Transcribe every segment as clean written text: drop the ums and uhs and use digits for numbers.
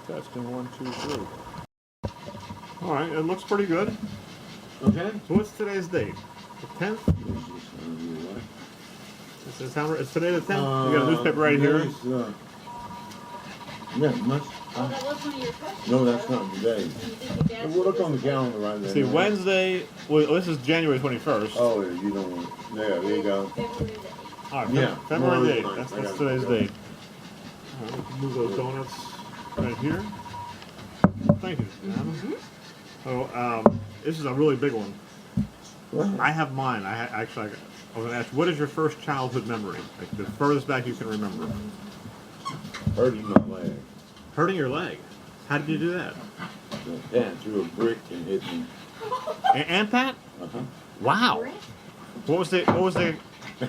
Testing 1, 2, 3. All right, it looks pretty good. Okay. So what's today's date? The 10th? It's today the 10th? You got a newspaper right here? Yeah, much. Oh, that was one of your questions. No, that's not today. We'll look on the calendar right there. See, Wednesday, well, this is January 21st. Oh, yeah, you don't want there you go. All right, Yeah, February 8th. March That's 9th. today's date. All right, let's move those donuts right here. Thank you. So, this is a really big one. I have mine. I was going to ask, what is your first childhood memory? Like the furthest back you can remember? Hurting my leg. Hurting your leg. How did you do that? Pat threw a brick and hit me. And Pat? Uh-huh. Wow. What was the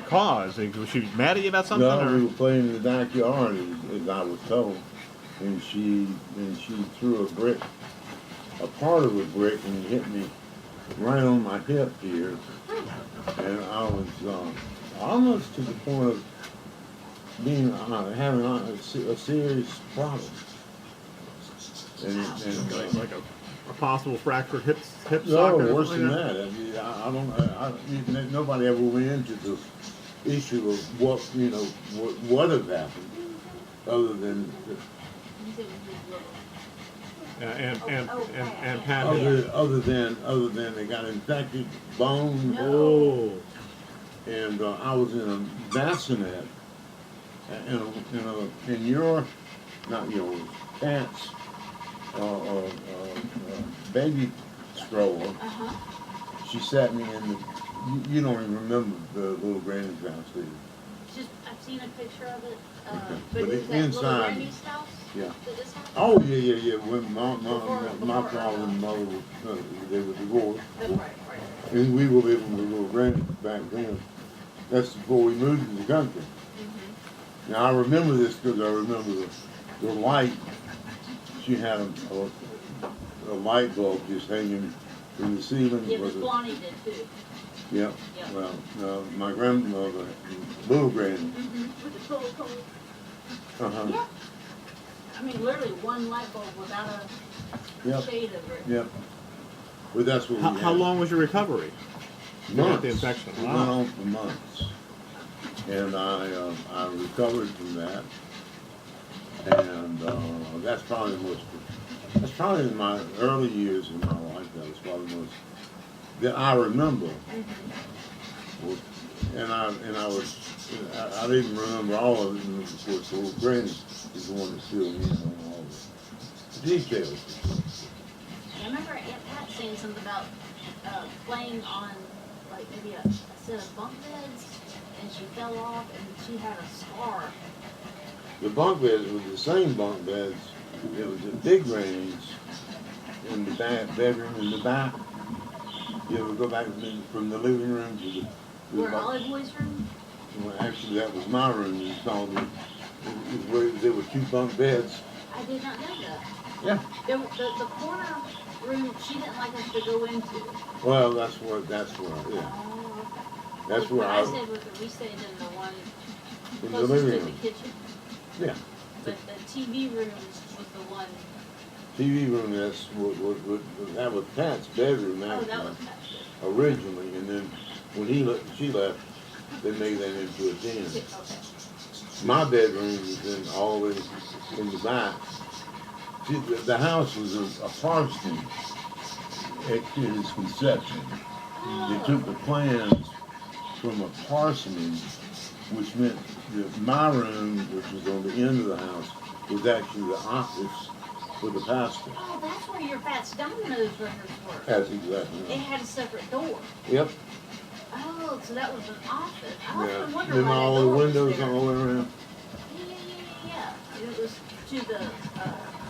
cause? Was she mad at you about something? No, or? we were playing in the backyard, as I was told, and she threw a brick, a part of a brick, and it hit me right on my hip here, and I was almost to the point of being having a serious problem. And like a possible fractured hip no, socket? worse than that. I mean, nobody ever went into the issue of what would have happened, other than and Pat. other than they got infected bone. Oh. And I was in a bassinet, in your, not yours, Pat's baby stroller. She sat me in the. You don't even remember the little granny's house, do you? Just, I've seen a picture of it. Okay. But But is that inside- little Randy's house? Yeah. That this house? Oh yeah. When my Before, father and mother they were divorced, Right. and we were living with little granny back then. That's before we moved to the country. Now I remember this because I remember the light. She had a light bulb just hanging in the ceiling. Yeah, Miss Blondie did too. Yeah. Yeah. Well, my grandmother, little granny. With the pillow cover. Uh-huh. Yeah. I mean, literally one light bulb without a Yep. shade of it. Yep. But that's what we had. How long was your recovery? Months. The infection. It Wow. went on for months. And I recovered from that. And that's probably in my early years in my life, that was probably most that I remember. And I didn't remember all of it, and of course the old granny is the one that filled me in on all the details. I remember Aunt Pat saying something about playing on like maybe a set of bunk beds, and she fell off, and she had a scar. The bunk beds were the same bunk beds. It was the big grannies in the bedroom in the back. You ever go back from the living room to the Where Olive Boy's room? well, actually, that was my room. You saw me. There were two bunk beds. I did not know that. Yeah. The corner room she didn't like us to go into. Well, that's where. Yeah. Oh, okay. That's where I stayed with her. We stayed in the one in the closest living to the room. kitchen. Yeah. But the TV room was the one. TV room. That was Pat's bedroom. Oh, Actually, that was Pat's bed. originally, and then when she left, they made that into a den. Okay. My bedroom was always in the back. See, the house was a parsonage at its conception. They took the plans from a parsonage, which meant that my room, which was on the end of the house, was actually the office for the pastor. Oh, that's where your Fats Domino's records were. That's exactly It right. had a separate door. Yep. Oh, so that was an office. I Yeah. often wonder Then why all that the door was windows there. all the way around. Yeah. And it was to the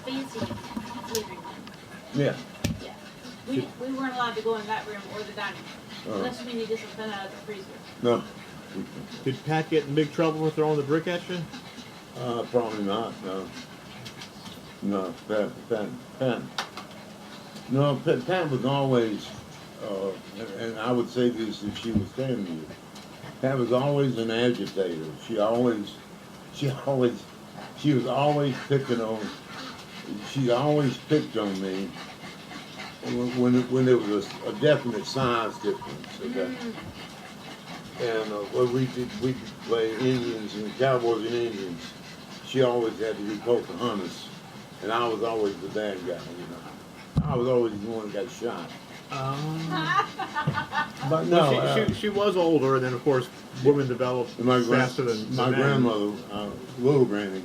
fancy living room. Yeah. Yeah. We weren't allowed to go in that room or the dining room. Oh. Unless we needed something out of the freezer. No. Did Pat get in big trouble for throwing the brick at you? Probably not. No. No, Pat. No, Pat was always, and I would say this if she was standing here. Pat was always an agitator. She was always picking on she always picked on me when there was a definite size difference. Okay? And when we could play Indians and Cowboys and Indians, she always had to be Pocahontas, and I was always the bad guy. I was always the one that got shot. But no, well, she was older, and then of course women developed faster than my men. grandmother, little granny.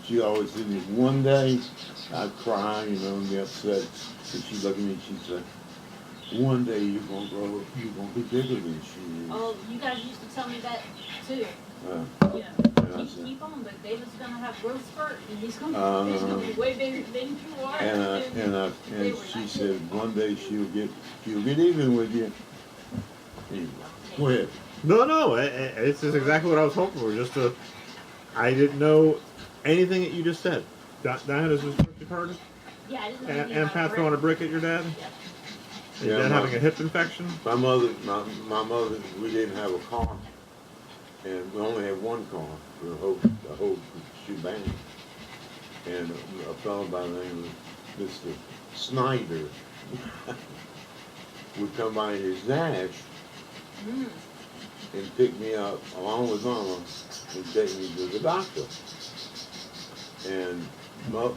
She always said, one day I'd cry, and get upset. And she'd look at me and she'd say, one day you're gonna grow up, you're gonna be bigger than she is. Oh, you guys used to tell me that too. Keep on, but David's gonna have growth spurt, and he's gonna be way bigger than you are. And she said one day she'll get even with you. Anyway, go ahead. No, it's just exactly what I was hoping for. I didn't know anything that you just said. Diana, is this what you've heard? Yeah, I didn't know anything And about Pat throwing a brick at your dad? Yeah. Your dad having a hip infection? My mother, we didn't have a car, and we only had one car for the whole shebang. And a fellow by the name of Mr. Snyder would come by in his dash and pick me up along with Mama and take me to the doctor. And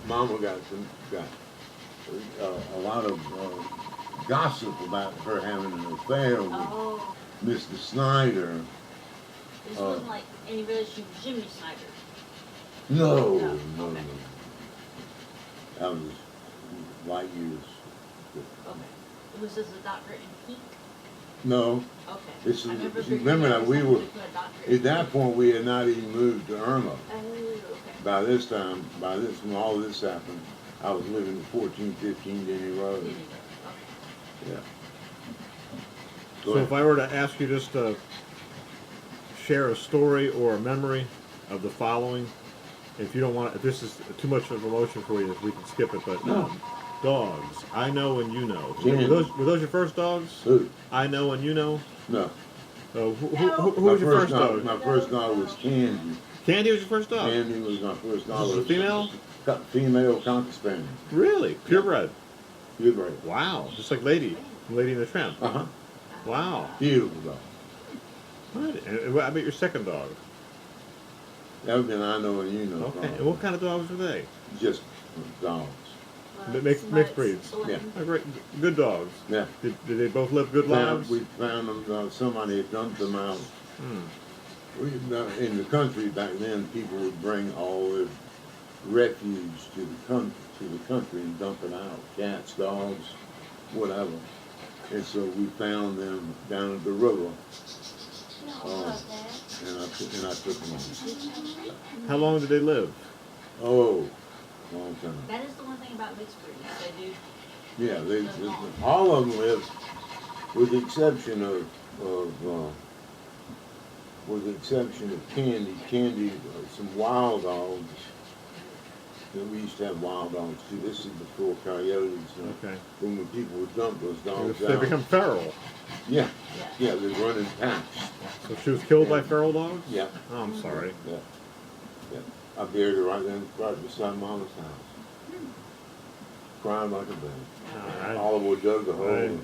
Mama got a lot of gossip about her having an affair with Mr. Snyder. This wasn't like any relation to Jimmy Snyder. No. Okay. That was light years. Okay. Was this a doctor in heat? No. Okay. Remember that we were, at that point we had not even moved to Irma. Oh, okay. By when all this happened, I was living at 1415 Denny Road. Yeah. So if I were to ask you just to share a story or a memory of the following, if you don't want, if this is too much of emotion for you, we can skip it. But dogs, I know and you know. Were those your first dogs? Who? I know and you know. No. Who was your first dog? My first dog was Candy. Candy was your first dog. Candy was my first dog. Was it a female? Female Cocker Spaniel. Really? Purebred. Purebred. Wow. Just like Lady in the Tramp. Wow. Beautiful dog. What? And what about your second dog? That would be I know and you know. Okay. And what kind of dogs were they? Just dogs. Mixed breeds. Yeah. Oh, great. Good dogs. Yeah. Did they both live good lives? We found them. Somebody had dumped them out. In the country back then, people would bring all their refuge to the country and dump it out. Cats, dogs, whatever. And so we found them down at the river. And I took them on. How long did they live? Oh, long time. That is the one thing about mixed breeds. They do. Yeah, all of them live, with the exception of Candy. Candy, some wild dogs. We used to have wild dogs too. This is before coyotes. Okay. When people would dump those dogs They out. become feral. Yeah, they run in packs. So she was killed by feral dogs? Yeah. Oh, I'm sorry. Yeah. I buried her right beside Mama's house. Crying like a baby. Oliver dug the hole.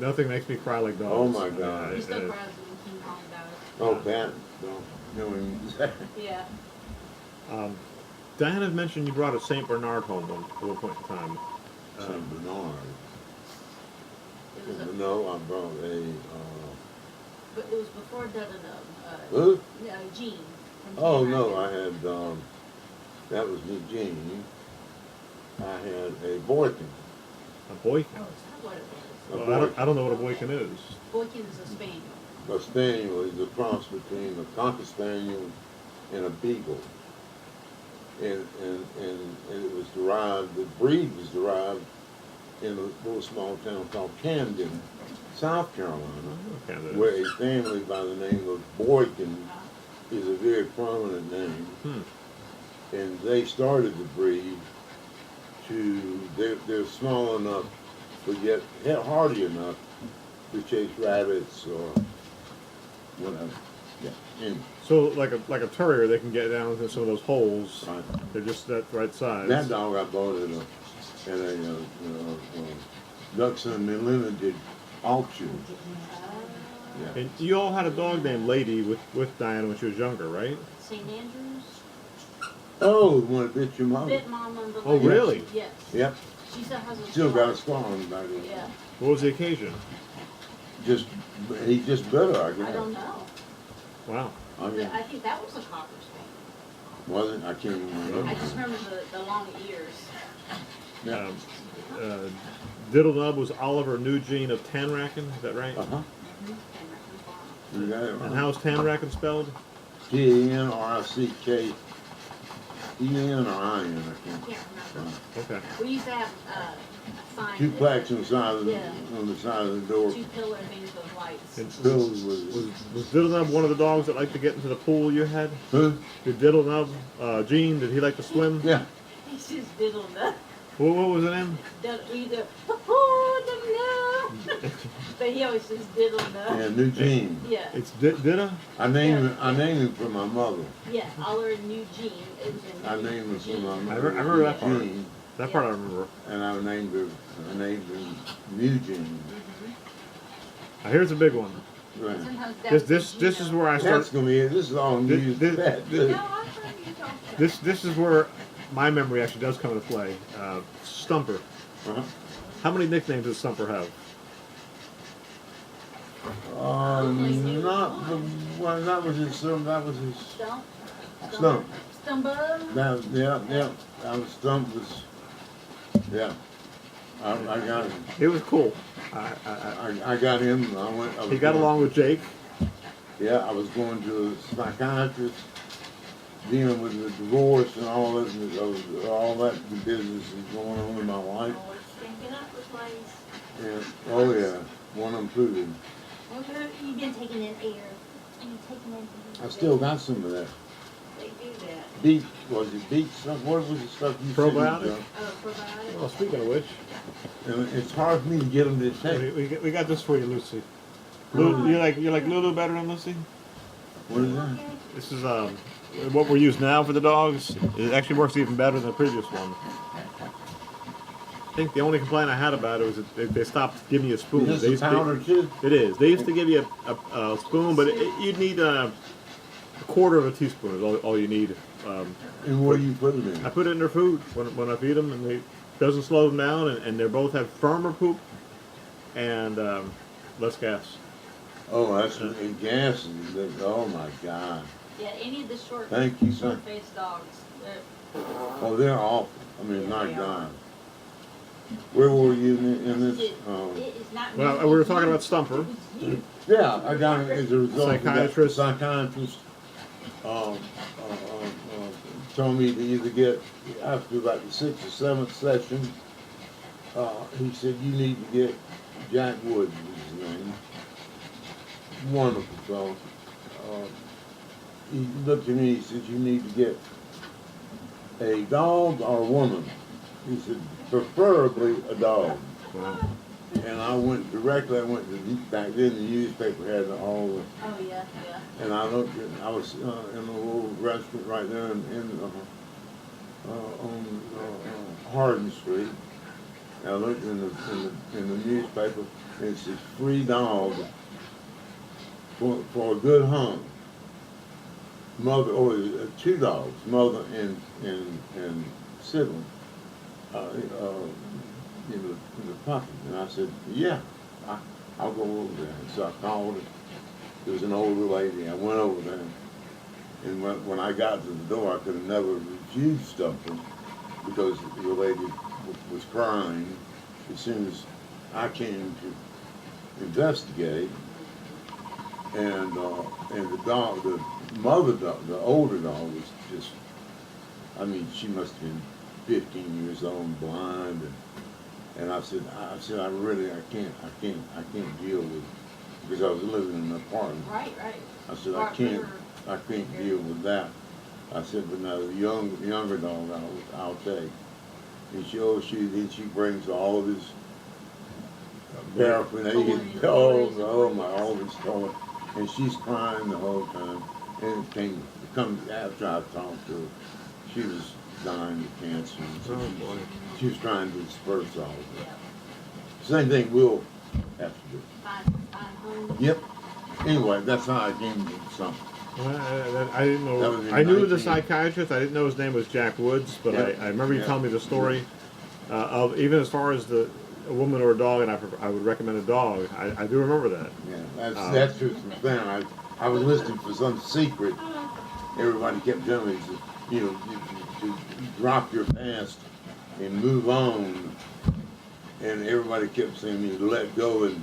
Nothing makes me cry like dogs. Oh my God. He still cries when King Kong about it. Oh, Pat, don't know him. Yeah. Diana mentioned you brought a St. Bernard home at one point in time. St. Bernard. No, I brought a. But it was before Who? Gene. Oh no, I had. That was me, Gene. I had a Boykin. A Boykin? Oh, is that what it was? Well, I don't know what a Boykin is. Boykin is a spaniel. A spaniel is a cross between a cocker spaniel and a beagle. And it was derived, the breed was derived in a little small town called Camden, South Carolina, where a family by the name of Boykin is a very prominent name. And they started the breed they're small enough, but yet hardy enough to chase rabbits or whatever. Yeah. And So like a terrier, they can get down into some of those holes. right. They're just that right size. That dog I bought at a Ducks Unlimited auction. Yeah. And you all had a dog named Lady with Diana when she was younger, right? St. Andrews. Oh, the one that bit your mother. Bit mom on the Oh, leg. really? Yes. Yep. She still has a Still scar. got a scar on the back of it. Yeah. What was the occasion? Just he just bit her, I guess. I don't know. Wow. I mean, I think that was a cocker spaniel. wasn't I can't remember. I just remember the long ears. Yeah. Diddle Nub was Oliver Nugene of Tanracken, is that right? Uh-huh. You got it And right. how's Tanracken spelled? Tanrick. E-N or I-N, I can't. Can't remember. Okay. We used to have signs. Two that- plaques on the side of the, Yeah. on the side of the door. Two pillar things with lights. And Filled with was Diddle Nub one of the dogs that liked to get into the pool you had? who? Did Diddle Nub, Gene, did he like to swim? Yeah. He's just diddled up. What was the name? Either, oh, no. But he always just diddled up. Yeah, New Gene. Yeah. It's Didda? I named him for my mother. Yeah, Oliver New Gene. It was a I new named him for Gene. my mother. I remember that part. Gene, That part I remember. and I named him New Gene. Here's a big one. Right. Sometimes This is where I That's started. gonna be it. This is all This- news. this- That, this- No, I've heard you talk about This is where my memory actually does come into play. Stumper. uh-huh. How many nicknames does Stumper have? Not the one. That was his son. That was his Stump. Stump. Stumper. That yeah. That was Stump was. Yeah. I got him. It was cool. I got him. I was He got going- along with Jake. Yeah, I was going to a psychiatrist, dealing with the divorce and all that, and all that business is going on in my life. Oh, it's stinking up the place. And oh yeah, one included. Okay, you've been taking in air. And you're taking in I still got some of that. They do that. Beet was it beet stuff? What was the stuff you said you Probiotic? done? Oh, probiotic. Well, speaking of which, And it's hard for me to get them to take. we got this for you, Lucy. You like Lulu better than Lucy? What is that? Okay. This is what we're using now for the dogs. It actually works even better than the previous one. I think the only complaint I had about it was that they stopped giving you a spoon. Is They this used a to- powder too? It is. They used to give you a spoon, but you'd need a quarter of a teaspoon is all you need. And where do you put them I in? put it in their food when I feed them, and it doesn't slow them down, and they both have firmer poop and less gas. Oh, that's and gas. Oh my God. Yeah, any of the short, Thank you, sir. short-faced dogs. They're, Oh, they're awful. I mean, Yeah, my they are. God. Where were you in this? it is not me, Well, we were it's talking you. about Stumper. It's you. Yeah, I got it as a result Psychiatrist. of that. Psychiatrist told me to either get, after about the 6th or 7th session, he said, you need to get Jack Woods, is his name. Wonderful fellow. He looked at me, he said, you need to get a dog or a woman. He said, preferably a dog. And I went to back then the newspaper had all the, Oh, yeah, yeah. and I looked at, I was in a little restaurant right there on Hardin Street. And I looked in the newspaper, and it says free dog for a good hunt. Mother, or 2 dogs, mother and sibling. In the puppy. And I said, yeah, I'll go over there. And so I called it. There was an older lady. I went over there. And when I got to the door, I could have never refused something because the lady was crying as soon as I came to investigate. And the dog, the mother dog, the older dog was just, I mean, she must have been 15 years old and blind. And I said, I can't deal with, because I was living in an apartment. Right, right. I said, I can't deal with that. I said, but now the younger dog I'll take. And then she brings all of his paraphernalia, all his toys. and she's crying the whole time. And it comes after I talked to her, she was dying of cancer. And so Oh boy. she was trying to disperse all of it. Same thing we'll have to do. Find home. Yep. Anyway, that's how I came to something. I didn't That know. was in I knew the 19 psychiatrist. I didn't know his name was Jack Woods, but Yeah. I remember you Yeah. telling me the story of even as far as a woman or a dog, and I would recommend a dog. I do remember that. Yeah, that's just the thing. I was listening for some secret. Everybody kept telling me, you know, to drop your past and move on. And everybody kept saying me to let go. And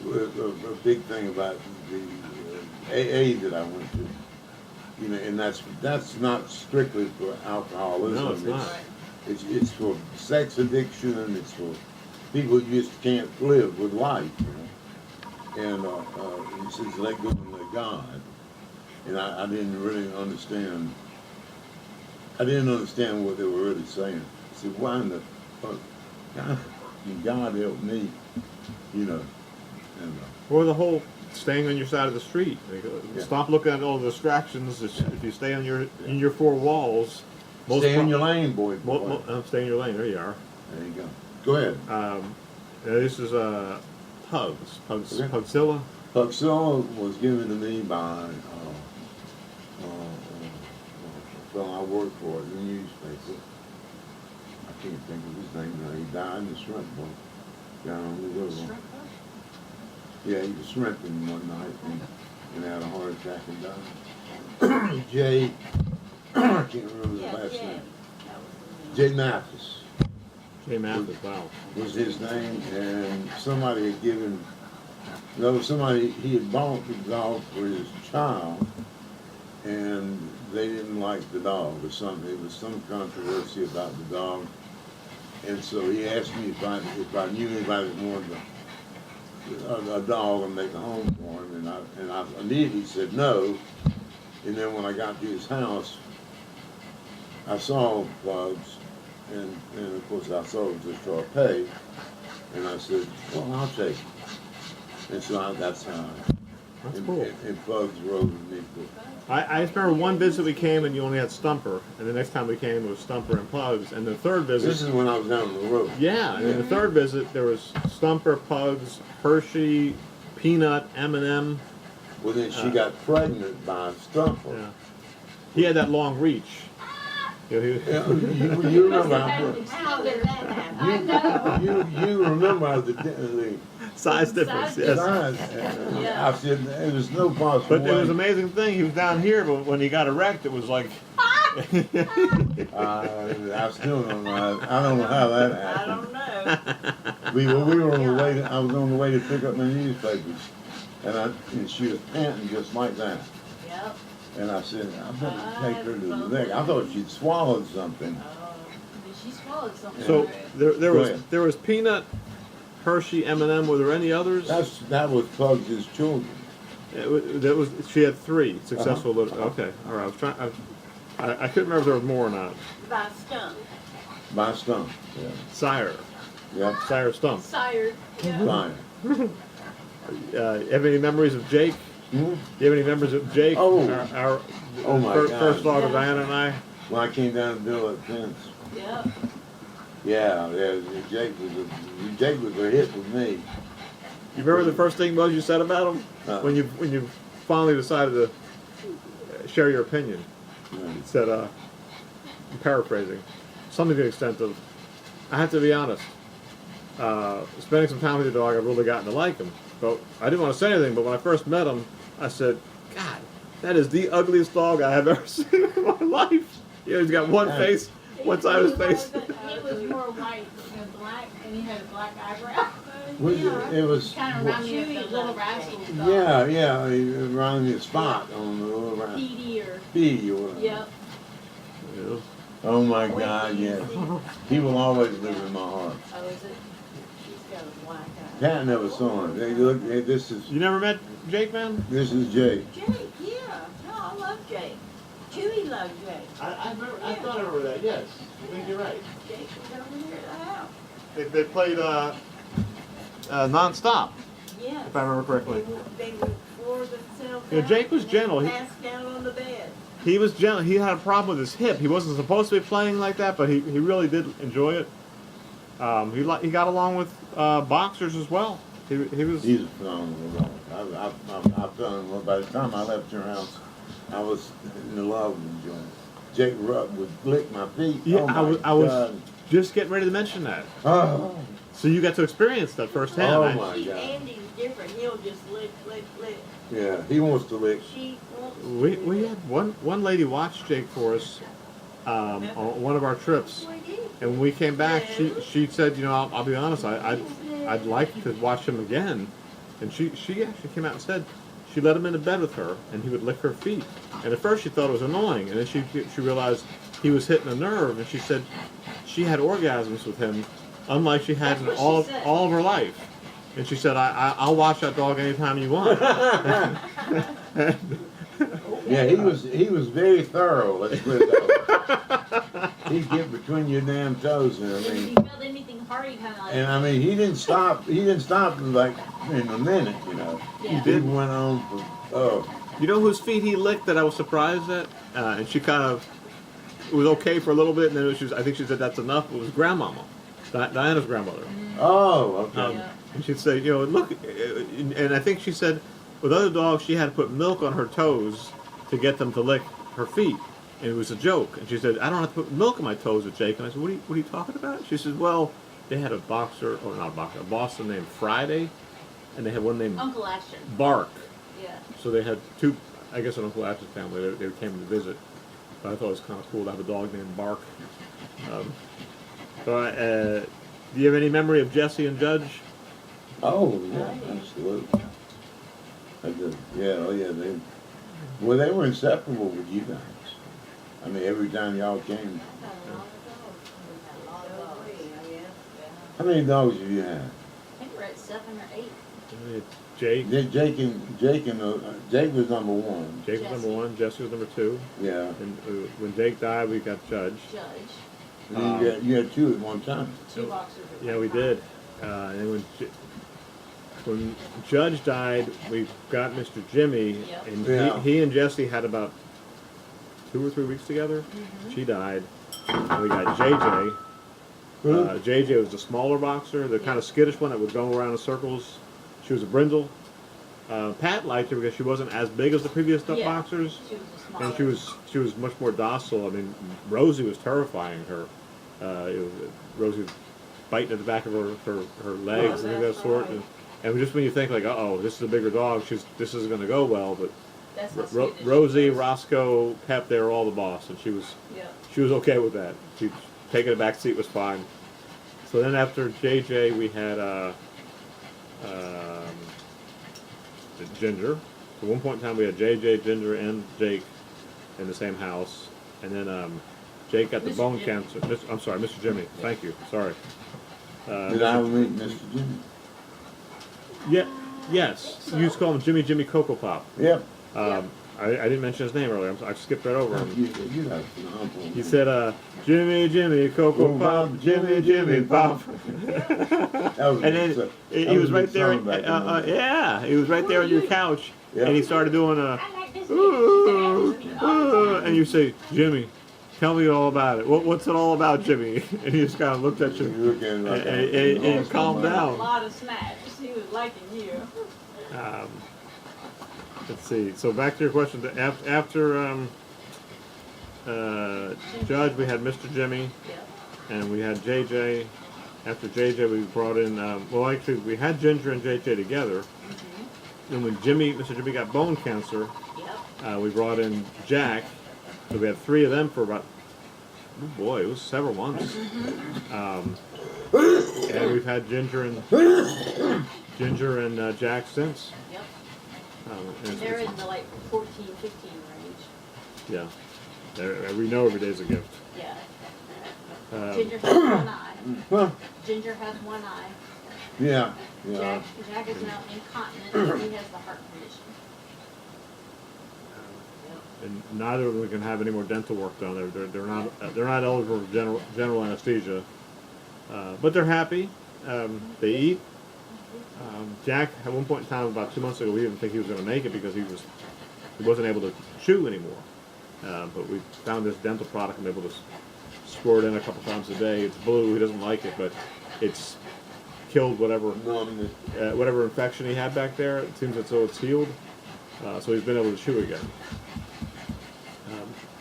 a big thing about the AA that I went to, you know, and that's not strictly for alcoholism. No, it's not. It's for sex addiction. It's for people who just can't live with life, you know. And he says, let go and let God. And I didn't really understand. I didn't understand what they were really saying. I said, why in the fuck? God help me, you know. And, Or the whole staying on your side of the street. Yeah. Stop looking at all the distractions. If you stay on in your four walls, stay in your lane, boy. Stay in your lane. There you are. There you go. Go ahead. This is Pugs. Okay. Pugsilla. Scarsella was given to me by a fellow I worked for at the newspaper. I can't think of his name now. He died in the shrimp boat down on the river. Yeah, he was shrimping one night and had a heart attack and died. Jay, I can't remember his last name. Jay Mathis. Jay Mathis, wow. Was his name, and somebody had given, he had bought the dog for his child, and they didn't like the dog or something. There was some controversy about the dog, and so he asked me if I knew anybody that wanted a dog and make a home for him, and I immediately said no, and then when I got to his house, I saw Bugs. And of course I saw it was a short pay, and I said, well, I'll take it. And so that's how That's cool. And Bugs rode with me. I just remember one visit we came and you only had Stumper, and the next time we came it was Stumper and Pugs, and the third visit. This is when I was down the road. Yeah, and then the third visit there was Stumper, Pugs, Hershey, Peanut, M&M. Well, then she got pregnant by Stumper. Yeah. He had that long reach. You know, You remember How did that happen? you remember the size difference, yes. size. Yeah. I said there was no possible But way. it was an amazing thing. He was down here, but when he got erect, it was like. I still don't know. I don't know how that I happened. don't know. We were on the way. I was on the way to pick up my newspapers, and she was panting just like that. Yep. And I said, I better take her to the neck. I thought she'd swallowed something. She swallowed something. So there Go ahead. was Peanut, Hershey, M&M. Were there any others? That was Pugs' children. She had three successful. Okay, all right. I was trying. I couldn't remember if there was more or not. By Stump. By Stump. Yeah. Sire. Yep. Sire Stump. Sired. Yeah. Fine. Have any memories of Jake? Hmm? Do you have any memories of Jake? Oh. Our Oh my God. first dog of Yeah. Diana and I. When I came down to build that fence. Yep. Yeah. Jake was a hit with me. You remember the first thing was you said about him when you finally decided to share your opinion? Yeah. You said, I'm paraphrasing, something to the extent of, I have to be honest. Spending some time with your dog, I've really gotten to like him. But I didn't want to say anything. But when I first met him, I said, "God, that is the ugliest dog I have ever seen in my life." You know, he's got one face, one side of his face. He was more white than black, and he had a black eyebrow. It was. Kind of reminded me of the Little Rascals dog. Yeah. It reminded me of Spot on the Little Rascal. Petey or. Petey or whatever. Yep. Yeah. Oh my God, yes. He will always live in my heart. Oh, is it? She's got a black eye. Pat never saw him. This You never met Jake, man? is Jake. Jake, yeah. No, I love Jake. Chewy loved Jake. I thought I remember that. Yes, I think you're right. Jake was over here at the house. They played nonstop, Yeah. if I remember correctly. They were wore themselves Yeah, out, Jake was and then gentle. Passed down on the bed. He was gentle. He had a problem with his hip. He wasn't supposed to be playing like that, but he really did enjoy it. He got along with boxers as well. He was. He's a phenomenal dog. I fell in love. By the time I left your house, I was in love with Joe. Jake Rupp would lick my feet. Yeah, Oh I was just getting ready to mention that. Oh, So you got to experience that firsthand. Oh, right? my See, God. Andy's different. He'll just lick. yeah, he wants to lick. She wants to We lick. had one lady watch Jake for us on one of our trips, and when we came back, she said, you know, I'll be honest, I'd like to watch him again, and she actually came out and said she let him into bed with her, and he would lick her feet, and at first she thought it was annoying, and then she realized he was hitting a nerve, and she said she had orgasms with him, unlike she had in That's what all she said. of her life. And she said, I'll watch that dog anytime you want. Yeah, he was very thorough. Let's put it that way. He'd get between your damn toes, and I And if mean, you felt anything hard, you kind of like. and I mean, he didn't stop. He didn't stop like in a minute, you know. Yeah. He went on for You know whose feet he licked that I was surprised at? And she kind of, it was okay for a little bit, and then I think she said that's enough. It was grandmama, Diana's grandmother. okay. Yeah. And she'd say, you know, look, and I think she said with other dogs she had to put milk on her toes to get them to lick her feet. And it was a joke. And she said, I don't have to put milk on my toes with Jake. And I said, what are you talking about? She said, well, they had a boxer, or not a boxer, a Boston named Friday, and they had one named Uncle Ashton. Bark. Yeah. So they had two, I guess an Uncle Ashton's family, they came to visit. But I thought it was kind of cool to have a dog named Bark. Do you have any memory of Jesse and Judge? Oh yeah, absolutely. I did. Yeah, oh yeah. They were inseparable with you guys. I mean, every time y'all came. How many dogs have you had? I think we're at 7 or 8. Jake. Jake was number one. Jake was number 1, Jesse was number 2. Yeah. And when Jake died, we got Judge. Judge. And you had two at one time. 2 boxers. at Yeah, one we time. did. And when Judge died, we got Mr. Jimmy, Yep. and Yeah. he and Jesse had about 2 or 3 weeks together. She died. And we got JJ. JJ was the smaller boxer, the kind of skittish one that would go around in circles. She was a brindle. Pat liked her because she wasn't as big as the previous Yeah. boxers, She was a smaller. and she was much more docile. I mean, Rosie was terrifying her. Rosie was biting at the back of her legs and things of that that's sort. right. And just when you think like, oh, this is a bigger dog, this is going to go well, but That's how skittish she Rosie, was. Roscoe, Pep, they were all the boss, and she was okay with that. She taking a back seat was fine. So then after JJ, we had Ginger. At one point in time, we had JJ, Ginger, and Jake in the same house, and then Jake got the Mr. bone Jimmy. cancer. I'm sorry, Mr. Jimmy. Thank you. Sorry. Did I ever meet Mr. Jimmy? Yeah. Yes. You used to call him Jimmy Cocoa Pop. Yep. I didn't mention his name earlier. I skipped right over him. You have an uncle. He said, Jimmy Cocoa Pop, Jimmy Pop. That was And then that he was was a right good there. song back in the day. Yeah, he was right there on your couch, Yeah. and he started doing I like this ooh, music. and you say, Jimmy, tell me all about it. What's it all about, Jimmy? And he just kind of looked at You you look at him like and calmed A down. lot of snaps. He was liking you. Let's see. So back to your question. After Judge, we had Mr. Jimmy, Yep. and we had JJ. After JJ, we brought in. Well, actually, we had Ginger and JJ together. And when Mr. Jimmy got bone cancer, Yep. we brought in Jack. So we had 3 of them for about, oh boy, it was several months. And we've had Ginger and Jack since. Yep. And They're in the like 14, 15 range. yeah, we know every day's a gift. Yeah. Um, Ginger has one eye. Huh. Ginger has one eye. Yeah. Yeah. Jack is now incontinent and he has the heart condition. and neither of them can have any more dental work done. They're not eligible for general anesthesia, but they're happy. They eat. Jack, at one point in time, about 2 months ago, we didn't think he was going to make it because he wasn't able to chew anymore. But we found this dental product and able to squirt in a couple times a day. It's blue. He doesn't like it, but it's killed whatever whatever infection he had back there. It seems as though it's healed. So he's been able to chew again.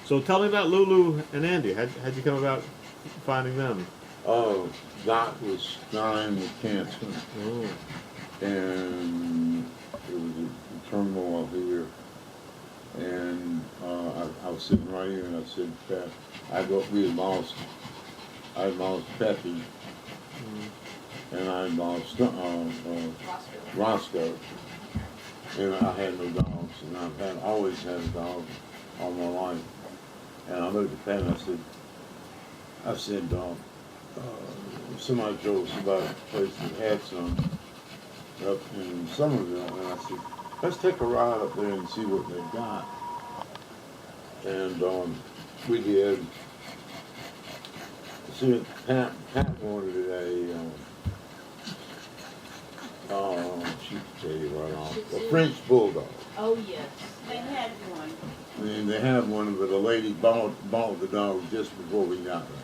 So tell me about Lulu and Andy. How'd you come about finding them? Oh, Dot was dying with cancer, Oh. and it was a terminal out here. And I was sitting right here, and I said, we had lost Peppy, and I lost Roscoe, and I had no dogs, and I've always had a dog all my life. And I looked at Pat and I said, somebody told us about a place that had some up in Somerville, and I said, let's take a ride up there and see what they've got. And we did. See, Pat wanted she can tell you right off, a French bulldog. Oh, yes. They had one. And they had one, but a lady bought the dog just before we got there.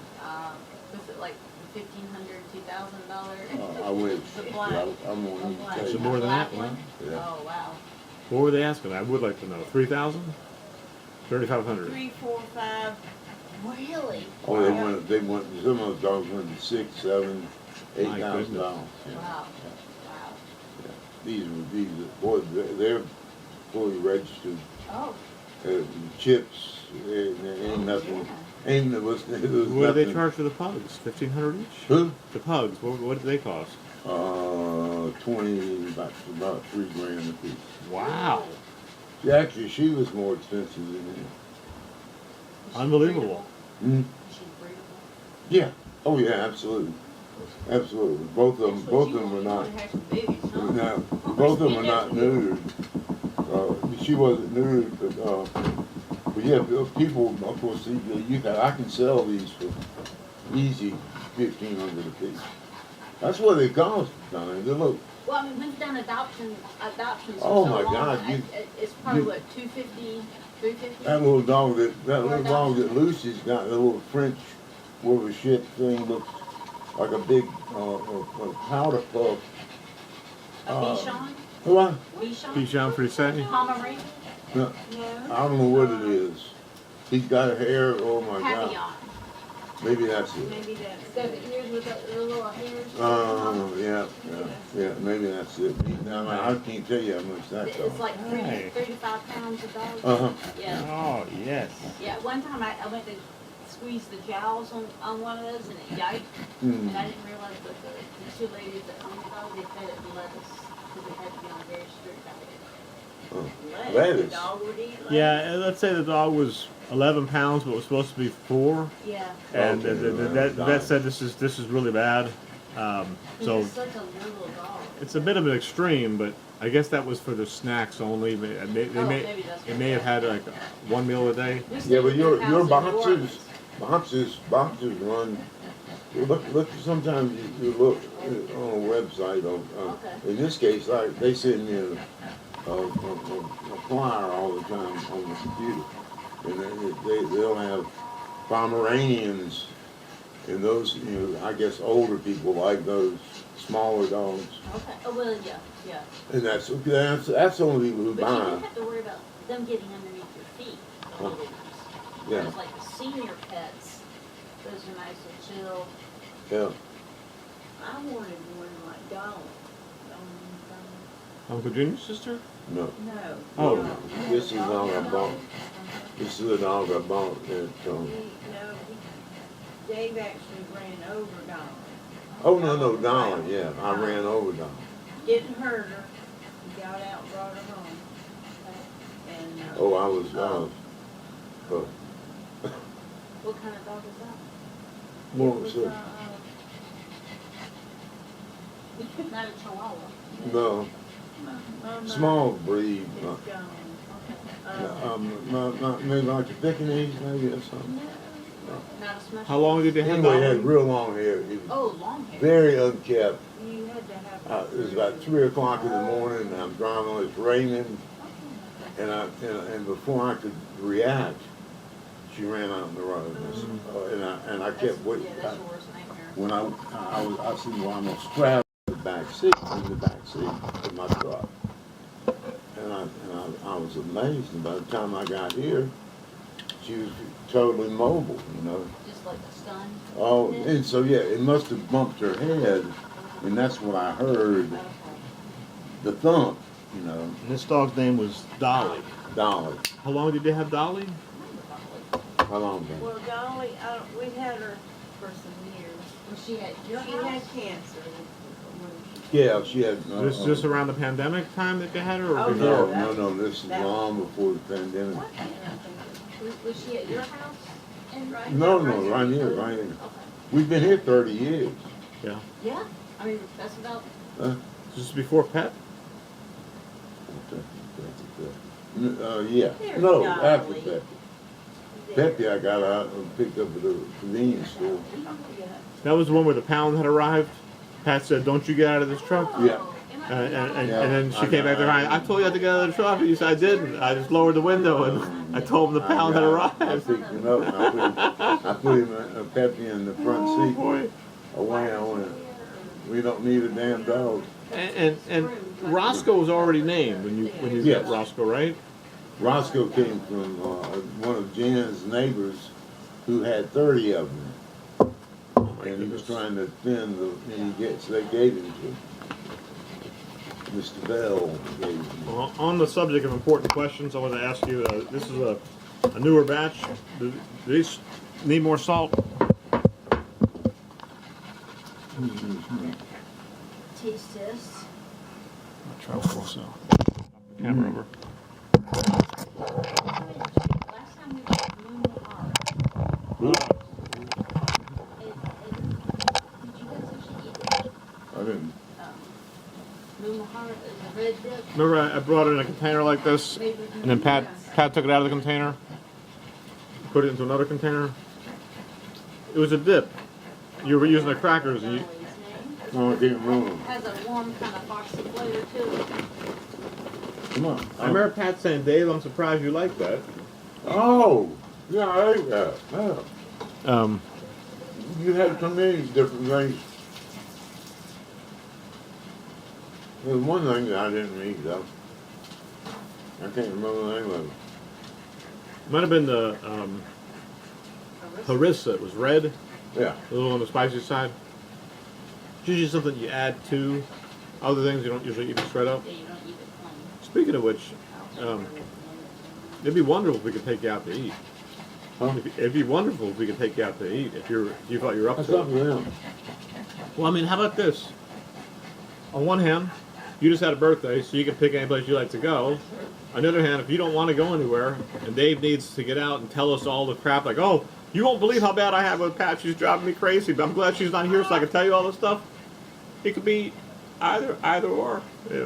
Was it like $1,500, $2,000? I wish. The black. I'm going to black. tell Is you. it more than Black that? one? Yeah. Oh, wow. What were they asking? I would like to know. 3,000? 3,500? 3, 4, 5. Really? Oh, they went. Some of those dogs went to $6,000, $7,000, $8,000. Wow. Yeah. Wow. Yeah. These boy, they're fully registered. Oh. Chips, ain't nothing. Ain't it was What do they nothing. charge for the pugs? $1,500 each? Who? The pugs. What did they cost? 20, about $3,000 a piece. Wow. Yeah, actually, she was more expensive than him. Unbelievable. Mm-hmm. Is she breedable? Yeah. Oh yeah, absolutely. Absolutely. Both of them were not. No, both of them were not neutered. She wasn't neutered, but yeah, people, of course, I can sell these for easy $1,500 a piece. That's what they cost, Donnie. They look. Well, I mean, we've done adoptions Oh, so my long. God, It's probably what, $250, $350? That little dog that Lucy's got, the little French whatever shit thing, looks like a big powder puff. A Bichon? What? Bichon? Bichon Frise? Pomeranian? No, No. I don't know what it is. He's got a hair. Oh my God. Papillon. Maybe that's it. Maybe that's. It's got the ears with the little hairs. Yeah. Maybe that's it. I can't tell you how much that It's costs. like Hey. 3 to 5 pounds a dog. Uh-huh. Yeah. Oh, yes. Yeah, one time I went to squeeze the jowls on one of those and it yiked. Mm. And I didn't realize that the 2 ladies that owned the dog, they fed it lettuce because it had to be on a very strict diet. Lettuce. The dog would eat lettuce. Yeah, let's say the dog was 11 pounds, but was supposed to be 4. Yeah. And Okay, the vet said this is really bad. So He's such a little dog. it's a bit of an extreme, but I guess that was for the snacks only. Maybe Maybe that's it may have had like 1 meal a day. We Yeah, stayed but at your their house in New boxes Orleans. run. Look. Sometimes you look on a website. Okay. In this case, like they send me a flyer all the time on the computer, and they'll have Pomeranians and those. I guess older people like those smaller dogs, Okay. Oh, well, yeah. and that's the only people who But you buy. don't have to worry about them getting underneath your feet. The little ones. Yeah. Whereas like the senior pets, those are nice and chill. Yeah. I wanted one like Donald. Uncle Junior's sister? No. No. Oh. No. This is the dog I bought. This is the dog I bought at. Dave actually ran over Donald. Oh no, Dolly. Yeah, I ran over Dolly. Didn't hurt her. He got out and brought her home. And, Oh, I was. What kind of dog is that? What it was was, it? Not a Chihuahua. No, no, small breed. It's gone. Maybe like a Pekingese, maybe or something. Not a smash. How long did they have Anyway, he Dolly? had real long hair. He was Oh, long hair. very unkept. You had to have It was about 3 o'clock in the morning, and I'm driving, it's raining, and before I could react, she ran out in the road. And I kept waiting. Yeah, that's your worst nightmare. When I said, well, I'm gonna straddle the back seat of my truck. And I was amazed, and by the time I got here, she was totally mobile, you know. Just like a stun. Oh, and so yeah, it must have bumped her head, and that's what I heard, Okay. the thump, you know, And this dog's name was Dolly. Dolly. How long did you have Dolly? How long then? Well, Dolly, we had her for some years. When she had your She house? had cancer. Yeah, she had. Is this around the pandemic time that you had her? Or Oh, before? No, this is that- long before the pandemic. Was she at your house? No, right here. Okay. We've been here 30 years. Yeah. Yeah, I mean, that's about, Is this before Pet? Yeah. There's No, Dolly. after Pepe. Pepe I got out and picked up at the convenience store. That was the one where the pound had arrived. Pat said, "Don't you get out of this truck." Yeah. And Yeah. then she came back there crying, "I told you not to get out of the truck." He said, "I didn't. I just lowered the window and I told him the pound had I arrived." picked him up and I put him Pepe in the front Oh seat. boy. Away I went. We don't need a damn dog. And Roscoe was already named when you Yes. got Roscoe, right? Roscoe came from one of Jan's neighbors who had 30 of them. And he was trying to thin so they gave him to Mr. Bell. Gave him. Well, on the subject of important questions, I want to ask you, this is a newer batch. Do these need more salt? taste test. I'll try to also. Camera over. Last time we went Moon Harbor. Did you guys actually eat it? I didn't. Moon Harbor, the red dip. Remember, I brought it in a container like this, and then Pat took it out of the container, put it into another container. It was a dip. You were using the crackers, and you, No, I can't remember. Has a warm kind of foxy flavor to it. Come on. I remember Pat saying, "Dave, I'm surprised you like that." Oh, yeah, I ate that. Yeah. You had so many different things. There's one thing that I didn't eat though. I can't remember the name of it. Might have been the harissa. It was red, Yeah. a little on the spicy side. It's usually something you add to other things. You don't usually eat it straight up. Yeah, you don't eat it plain. Speaking of which, it'd be wonderful if we could take you out to eat. Huh? It'd be wonderful if we could take you out to eat if you thought you were up That's to up it. to them. Well, I mean, how about this? On one hand, you just had a birthday, so you can pick any place you like to go. On the other hand, if you don't want to go anywhere, and Dave needs to get out and tell us all the crap, like, "Oh, you won't believe how bad I have with Pat. She's driving me crazy, but I'm glad she's not here so I can tell you all this stuff." It could be either or. We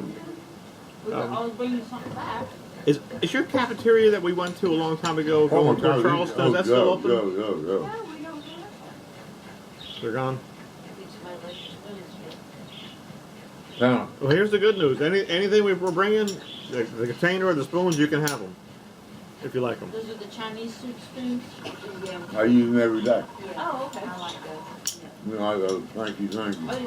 could always bring you something back. Is your cafeteria that we went to a long time ago going to Charleston? Is that still open? Go. No, we don't have it. They're gone. I think somebody likes your spoons. Now, Well, here's the good news. Anything we're bringing, the container or the spoons, you can have them if you like them. Those are the Chinese soup spoons. Yeah. I use them every day. Oh, okay. I like those. You know, I go, thank you.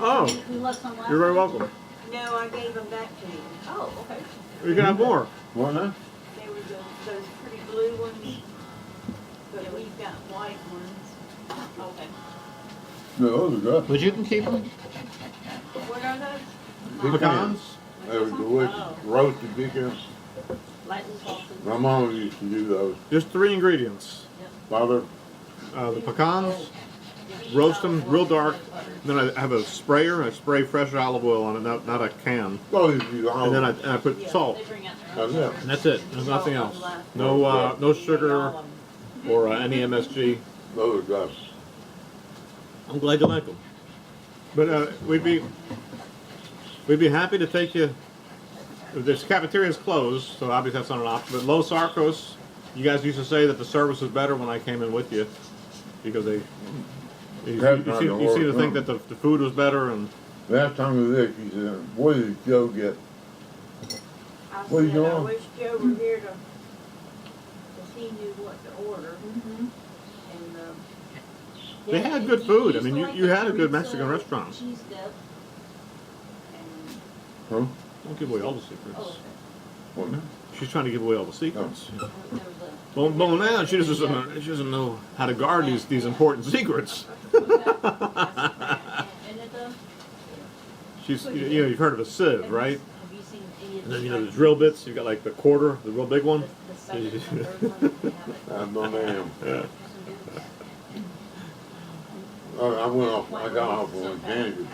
Oh. We left some last You're very night? welcome. No, I gave them back to you. Oh, okay. You can have more. What now? They were those pretty blue ones, but we've got white ones. Okay. No, those are good. But you can keep them. What are those? Pecans. They were delicious. Roasted pecans. Lightly salted. My mama used to do those. Just 3 ingredients. Father, The pecans, roast them real dark. Then I have a sprayer. I spray fresh olive oil on it, not a can. well, if you And then I put salt. They bring out their own. That's it. And that's it. There's nothing else. No sugar or any MSG. Those are good. I'm glad you like them. But we'd be happy to take you. This cafeteria is closed, so obviously that's not an option. But Los Arcos, you guys used to say that the service was better when I came in with you, because you seem to think that the food was better, and Last time we were there, she said, boy, did Joe get, I What are you said, I doing? wish Joe were here to, cause he knew what to order, Mm-hmm. and, They had good food. I mean, you had a good Mexican restaurant. Cheese dip. and, huh? Don't give away all the secrets. Oh, What now? She's trying to give away all the secrets. there was Well, now she doesn't know how to guard these important secrets. And it does. She's, you've heard of a sieve, right? Have you seen any of And then, the the drill bits. You've got like the quarter, the real big one. the second and third one? I don't know. Yeah. I went off, I got off on a tangent.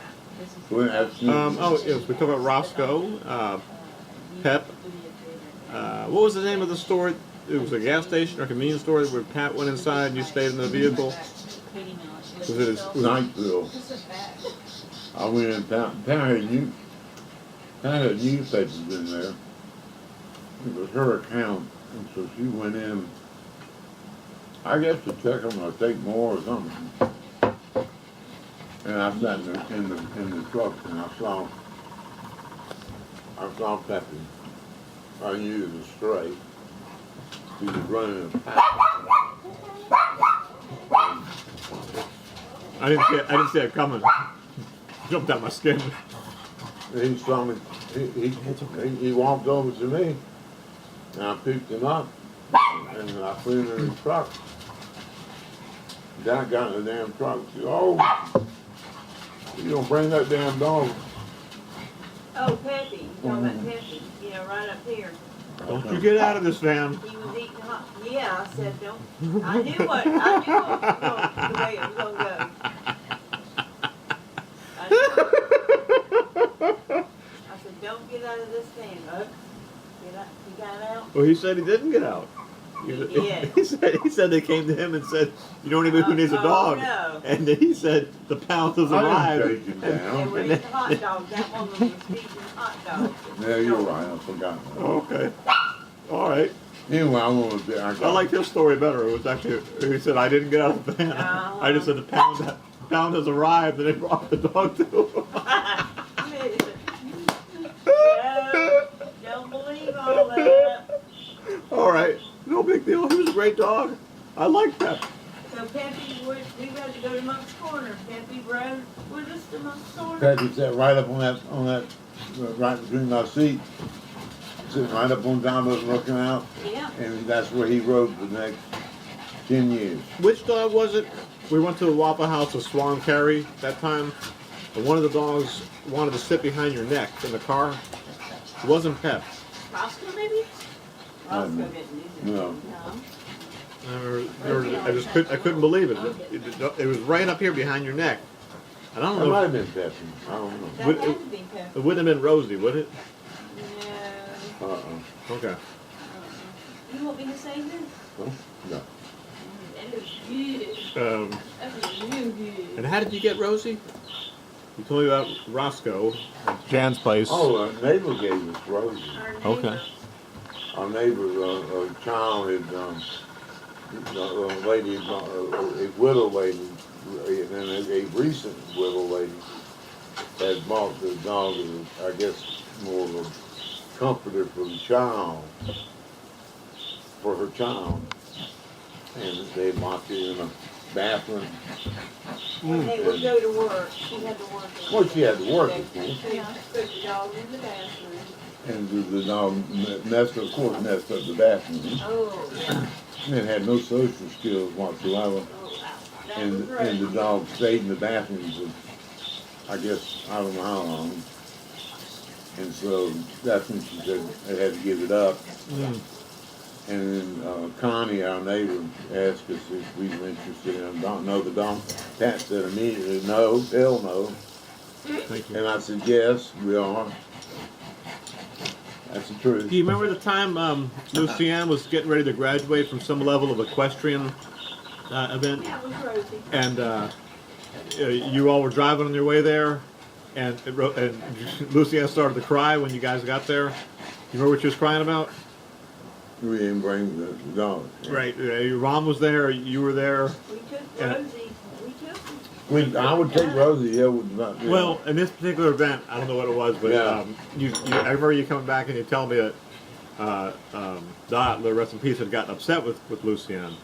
We didn't have Oh, yes. We talked about Roscoe, Pep. What was the name of the store? It was a gas station or a convenience store where Pat went inside and you stayed in the vehicle. Was it his, Nightville. I went in, Pat had newspapers in there. It was her account, and so she went in, I guess to check them or take more or something. And I sat in the truck and I saw Peppy. I knew it was stray. He was running a pack. I didn't see it coming. Jumped out my skin. He saw me. He walked over to me, and I picked him up, and I put him in the truck. Then I got in the damn truck. She said, "Oh, you don't bring that damn dog." oh, Peppy, you talking about Peppy, right up here. Don't you get out of this van. He was eating hot, yeah, I said, don't, I knew what the way it was gonna go. I said, don't get out of this van, Buck. Get out, you got out? Well, he said he didn't get out. He did. He said they came to him and said, "You know anybody who needs a dog?" No. And then he said, "The pound has I arrived." didn't take him They down. were eating hot dogs, that woman was feeding hot dogs. Yeah, you're right. I forgot. Okay. All right. Anyway, I want to. I like his story better. It was actually, he said, "I didn't get out of the van. I just said the pound has arrived, and they brought the dog to him." No, don't believe all that. All right. No big deal. He was a great dog. I like that. So Peppy, we got to go to Monk's Corner. Peppy rode with us to Monk's Corner. Peppy sat right up on that, right between my seat, sitting right up on top of it, looking out, Yeah. and that's where he rode for the next 10 years. Which dog was it? We went to the Waffle House with Swan Carey that time, and one of the dogs wanted to sit behind your neck in the car. It wasn't Pep. Roscoe, maybe? Roscoe didn't use it. No. No. I couldn't believe it. It was right up here behind your neck. And I That don't might know. have been Peppy. I don't know. That Would- had to be Peppy. It wouldn't have been Rosie, would it? No. Okay. You want me to say this? No? No. That was good. That was real good. And how did you get Rosie? You told me about Roscoe at Jan's place. Oh, a neighbor gave us Rosie. Our Okay. neighbor. Our neighbor, a child had, a lady, a widow lady, and then a recent widow lady had bought the dog as, I guess, more of a comforter for the child, for her child. And they locked it in a bathroom. When they would go to work, she had to work. Well, she had to work, of They course. put the dog in the bathroom. And the dog messed up the bathroom. Oh, yeah. And it had no social skills whatsoever. Oh, wow. That And was right. the dog stayed in the bathroom for, I guess, I don't know how long. And so that's when she said they had to give it up. Mm. And then Connie, our neighbor, asked us if we were interested in a dog. No, the dog. Pat said immediately, no, hell no. Thank you. And I said, yes, we are. That's the truth. Do you remember the time Lucianne was getting ready to graduate from some level of equestrian event? That was Rosie. And you all were driving on your way there, and Lucianne started to cry when you guys got there. You remember what she was crying about? We didn't bring the dog. Right. Your mom was there. You were there. We took Yeah. Rosie, we took I would take Rosie. Yeah, would not. Yeah. Well, in this particular event, I don't know what it was, but Yeah. I remember you coming back and you telling me that Dot, let her rest in peace, had gotten upset with Lucienne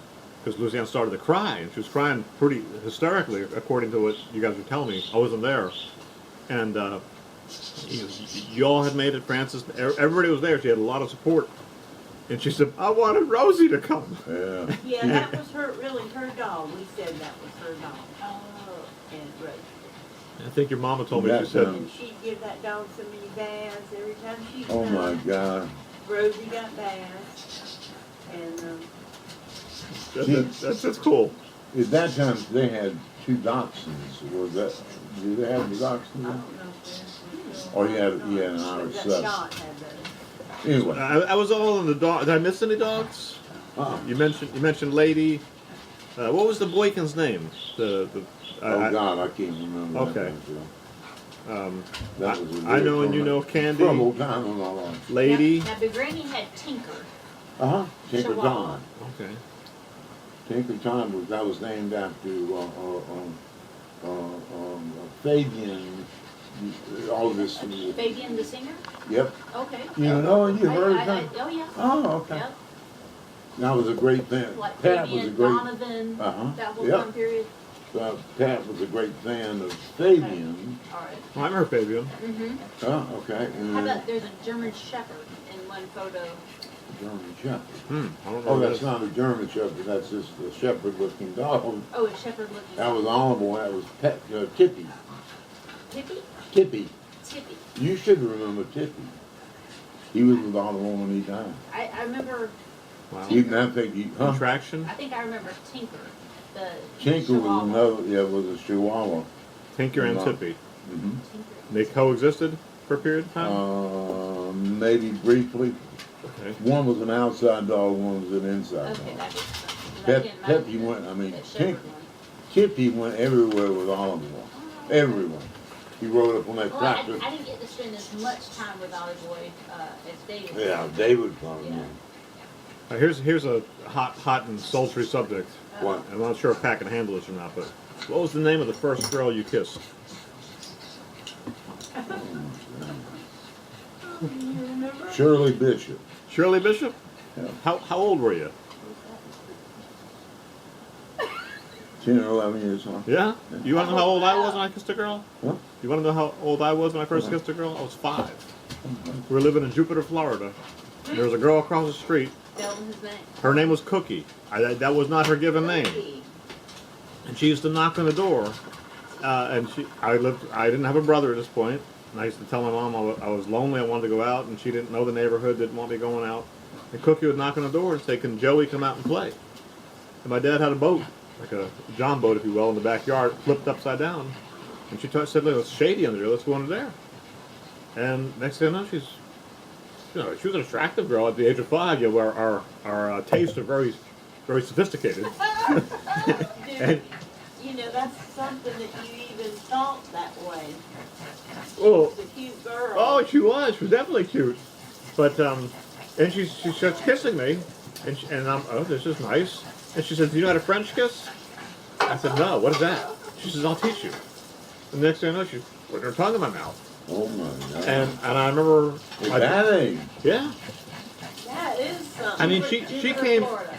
because Lucienne started to cry, and she was crying pretty hysterically, according to what you guys were telling me. I wasn't there, and you all had made it. Francis, everybody was there. She had a lot of support, and she said, "I wanted Rosie to come." Yeah. Yeah, that was her dog. We said that was her dog. Oh. And Rosie. I think your mama told me. She That said, sounds- And she'd give that dog so many baths every time she Oh come. my God. Rosie got baths. And "That's cool." At that time, they had 2 dachshunds. Was that? Did they have the I dachshunds? don't know if Oh, he had- an Irish That setter. Dot had those. Anyway. I was all in the dog. Did I miss any dogs? You mentioned Lady. What was the Boykin's name? Oh God, I can't remember. Okay. That was a I know, very and you know Candy, troubled time in my life. Lady. Now, Big Granny had Tinker. Tinker Chihuahua. Tom. Okay. Tinker Tom was named after Fabian. All of this. Fabian the singer? Yep. Okay. You know, you heard of him? Oh, yeah. Oh, okay. Yep. That was a great fan. Like Pat was a Fabian, great. Donovan, that whole Yep. time period. Pat was a great fan of Fabian. All right. Well, I remember Fabian. Mm-hmm. Okay. And How then about there's a German Shepherd in one photo? German Shepherd. I don't know. Oh, what that's that not a German Shepherd. That's just a shepherd-looking dog. Oh, a shepherd looking. That was Oliver. That was Tippy. Tippy? Tippy. Tippy. You should remember Tippy. He was with Oliver when he died. I remember. Wow. Even I think he. Contraction. I think I remember Tinker. The Tinker was Chihuahua. another. Yeah, was a Chihuahua. Tinker and No. Tippy. Mm-hmm. Tinker. They coexisted for a period of time. Maybe briefly. Okay. One was an outside dog. One was an inside Okay, dog. that makes sense. But I can't Peppy imagine went. I mean, that shepherd Tinker. one. Tippy went everywhere with Oliver. Everywhere. He rode up on that Well, tractor. I didn't get to spend as much time with Ollie Boy as David. Yeah, David probably. Yeah. Here's a hot and sultry subject. What? I'm not sure if Pat can handle this or not, but what was the name of the first girl you kissed? You remember? Shirley Bishop. Shirley Bishop? Yeah. How old were you? 10 or 11 years old. Yeah? You want to know how old I was when I kissed a girl? Huh? You want to know how old I was when I first kissed a girl? I was 5. We were living in Jupiter, Florida. There was a girl across the street. Tell him his name. Her name was Cookie. That was not her given name. Cookie. And she used to knock on the door. I didn't have a brother at this point. And I used to tell my mom I was lonely, I wanted to go out, and she didn't know the neighborhood, didn't want me going out. And Cookie would knock on the door and say, "Can Joey come out and play?" And my dad had a boat, like a John boat, if you will, in the backyard, flipped upside down. And she said, "Look, it's shady under there, let's go under there." And next thing I know, she was an attractive girl at the age of 5, where our tastes are very, very sophisticated. And- You know, that's something that you even thought that way. Oh, She's a cute girl. oh, she was definitely cute. But, and she starts kissing me, and I'm, oh, this is nice. And she says, "Do you know how to French kiss?" I said, "No, what is that?" She says, "I'll teach you." And the next thing I know, she's putting her tongue in my mouth. Oh my God. And I remember, At that age. yeah, That is something. I mean, For she Jupiter, came- Florida.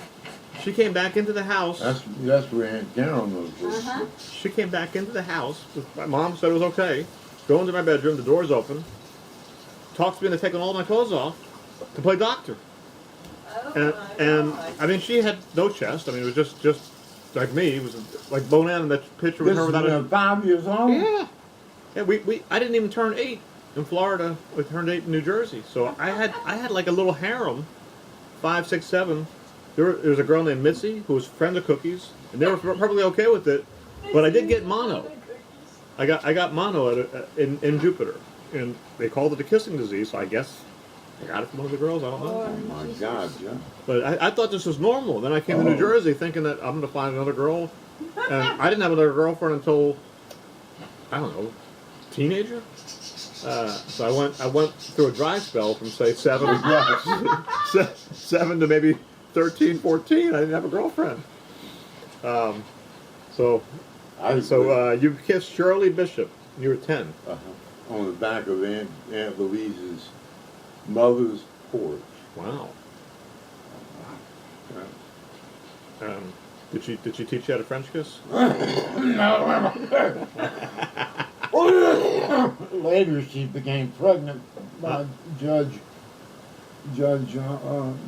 she came back into the house. That's where Aunt Karen was. Uh-huh. She came back into the house. My mom said it was okay. Go into my bedroom, the door's open. Talks to me into taking all my clothes off to play doctor. Oh And my God. I mean, she had no chest. I mean, it was just like me. It was like Bonan in that picture with This her is without a... 5 years old? Yeah. Yeah, I didn't even turn 8 in Florida. We turned 8 in New Jersey. So I had like a little harem, 5, 6, 7. There was a girl named Mitzi who was a friend of Cookie's, and they were perfectly okay with it. But I did get mono. I got mono in Jupiter, and they called it a kissing disease. So I guess I got it from one of the girls. I don't know. Oh my God, John. But I thought this was normal. Then I came to New Jersey thinking that I'm going to find another girl, and I didn't have another girlfriend until, I don't know, teenager. So I went through a dry spell from say 7 to maybe 13, 14. I didn't have a girlfriend. So So you kissed Shirley Bishop. You were 10. On the back of Aunt Louise's mother's porch. Wow. Yeah. Did she teach you how to French kiss? Later, she became pregnant by Judge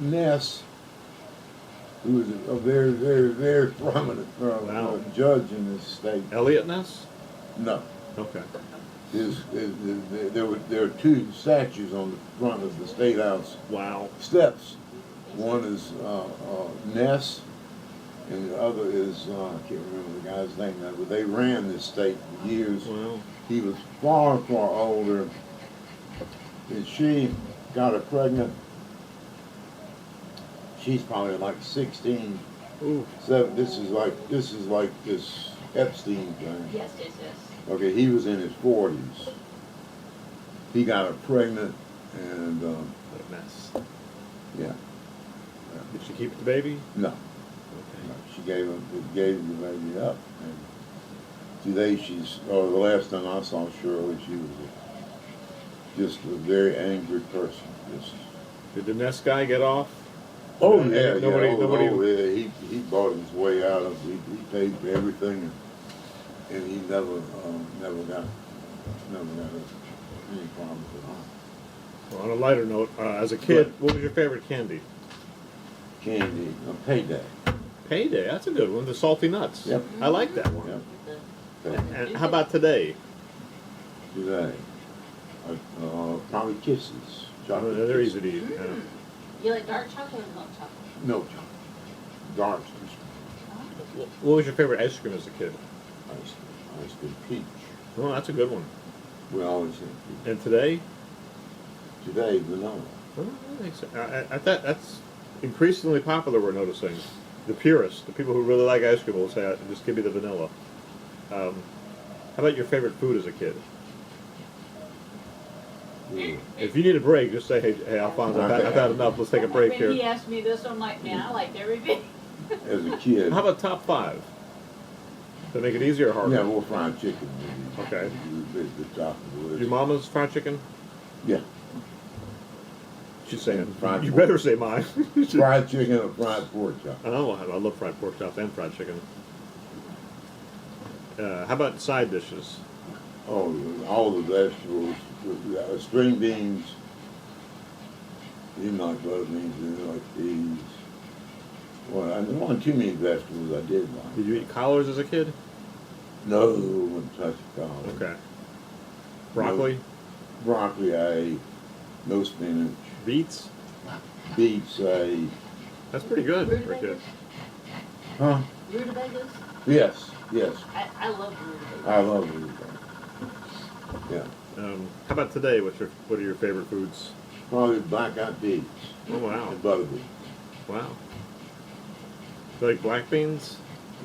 Ness, who was a very, very, very prominent Wow. judge in this state. Elliot Ness? No, Okay. there are two statues on the front of the State House Wow. steps. One is Ness, and the other is I can't remember the guy's name now, but they ran this state for years. Wow. He was far, far older, and she got her pregnant. She's probably like 16. Ooh. So this is like this Epstein thing. Yes. Okay, he was in his 40s. He got her pregnant, and What a mess. yeah, Did she keep the baby? no, Okay. she gave the baby up. And today the last time I saw Shirley, she was just a very angry person. Did the Ness guy get off? Oh And yeah, nobody- he bought his way out of it. He paid for everything, and he never got any problems at all. Well, on a lighter note, as a kid, what was your favorite candy? Candy, payday. Payday. That's a good one. The salty nuts. Yep. I like that one. Yep. The- Payday. And how about today? Today, probably kisses. Chocolate They're kisses. easy to eat. Yeah. You like dark chocolate or milk chocolate? No chocolate. Dark What was your favorite ice cream as a kid? ice cream peach. Oh, that's a good one. We always had peach. And today? Today, vanilla. Well, that makes sense. That's increasingly popular, we're noticing. The purists, the people who really like ice cream will say, just give me the vanilla. How about your favorite food as a kid? Yeah. If you need a break, just say, hey Alphonse, I've had enough. Let's take a break When he here. asked me this, I'm like, man, I liked everything. As a kid. How about top 5? To make it easier or harder? Yeah, well, fried chicken. Okay. The top of the list. Your mama's fried chicken? Yeah. She's saying, Fried you pork. better say mine. Fried chicken or fried pork chop. Oh, I love fried pork chops and fried chicken. How about side dishes? Oh, all the vegetables. String beans. Didn't like butter beans. Didn't like peas. Well, there wasn't too many vegetables I did like. Did you eat collards as a kid? No, wouldn't touch a collard. Okay. Broccoli? Broccoli I ate. No spinach. Beets? Beets I ate. That's pretty good for a kid. Huh? Rutabagas? Yes. I love rutabagas. I love it. Yeah. How about today? What are your favorite foods? Probably black-eyed peas. Oh, wow. And butter beans. Wow. Do you like black beans?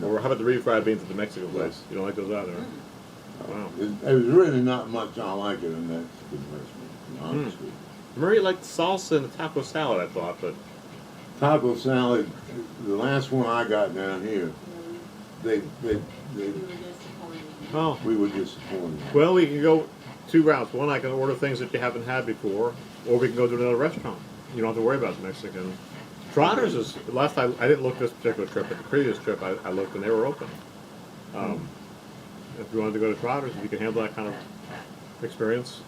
Or how about the refried beans at the Mexican place? You don't like those either? Wow. There's really not much I like in a Mexican restaurant, to be honest with you. Murray liked salsa and the taco salad, I thought, but Taco salad, the last one I got down here, We were disappointed. oh, we were disappointed. well, we can go 2 routes. One, I can order things that you haven't had before, or we can go to another restaurant. You don't have to worry about the Mexican. Trotters is last time I didn't look this particular trip, but the previous trip I looked and they were open. If you wanted to go to Trotters, if you can handle that kind of experience,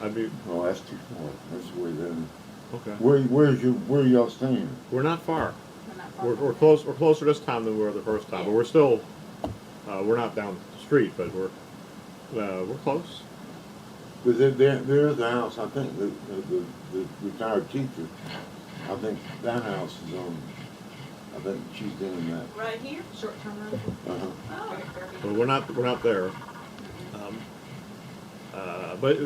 I'd be Oh, that's too far. That's way down. okay. Where y'all staying? We're not far. We're not far We're from close. We're closer this time than we were the first time, but we're still we're not down the street, but we're close. Because there is a house, I think, the retired teacher, I think that house is on, I think she's doing that. Right here? short-term rental. Uh-huh. Oh. But we're not there. But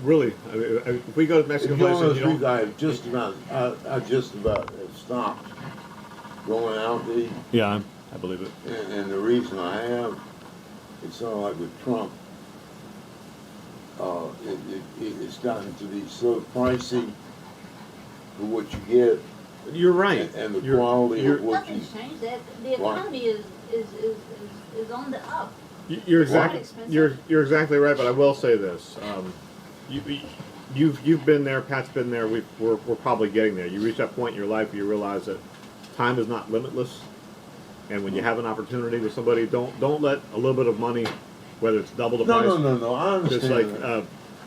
really, I mean, if we go to Mexican To be places, honest you with you, don't. I just about have stopped going out to eat. Yeah, I believe it. And the reason I have, it's sort of like with Trump, it's gotten to be so pricey for what you get You're right. and the You're- quality you're- of what you. Nothing's changed. The What? economy is on the up. You're Quite exactly expensive. you're exactly right, but I will say this: you've been there, Pat's been there. We're probably getting there. You reach that point in your life where you realize that time is not limitless, and when you have an opportunity with somebody, don't let a little bit of money, whether it's double the price, No. I understand. just like that.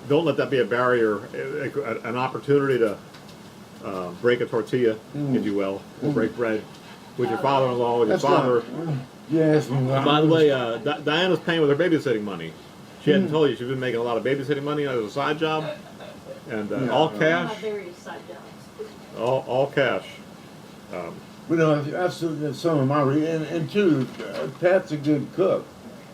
don't let that be a barrier, an opportunity to break a tortilla, if you will, or break bread with your father-in-law, with your That's father. not, yes. By the way, Diana's paying with her babysitting money. She hadn't told you she's been making a lot of babysitting money as a side job, and all My cash, various side jobs. all cash. But that's some of my and too. Pat's a good cook,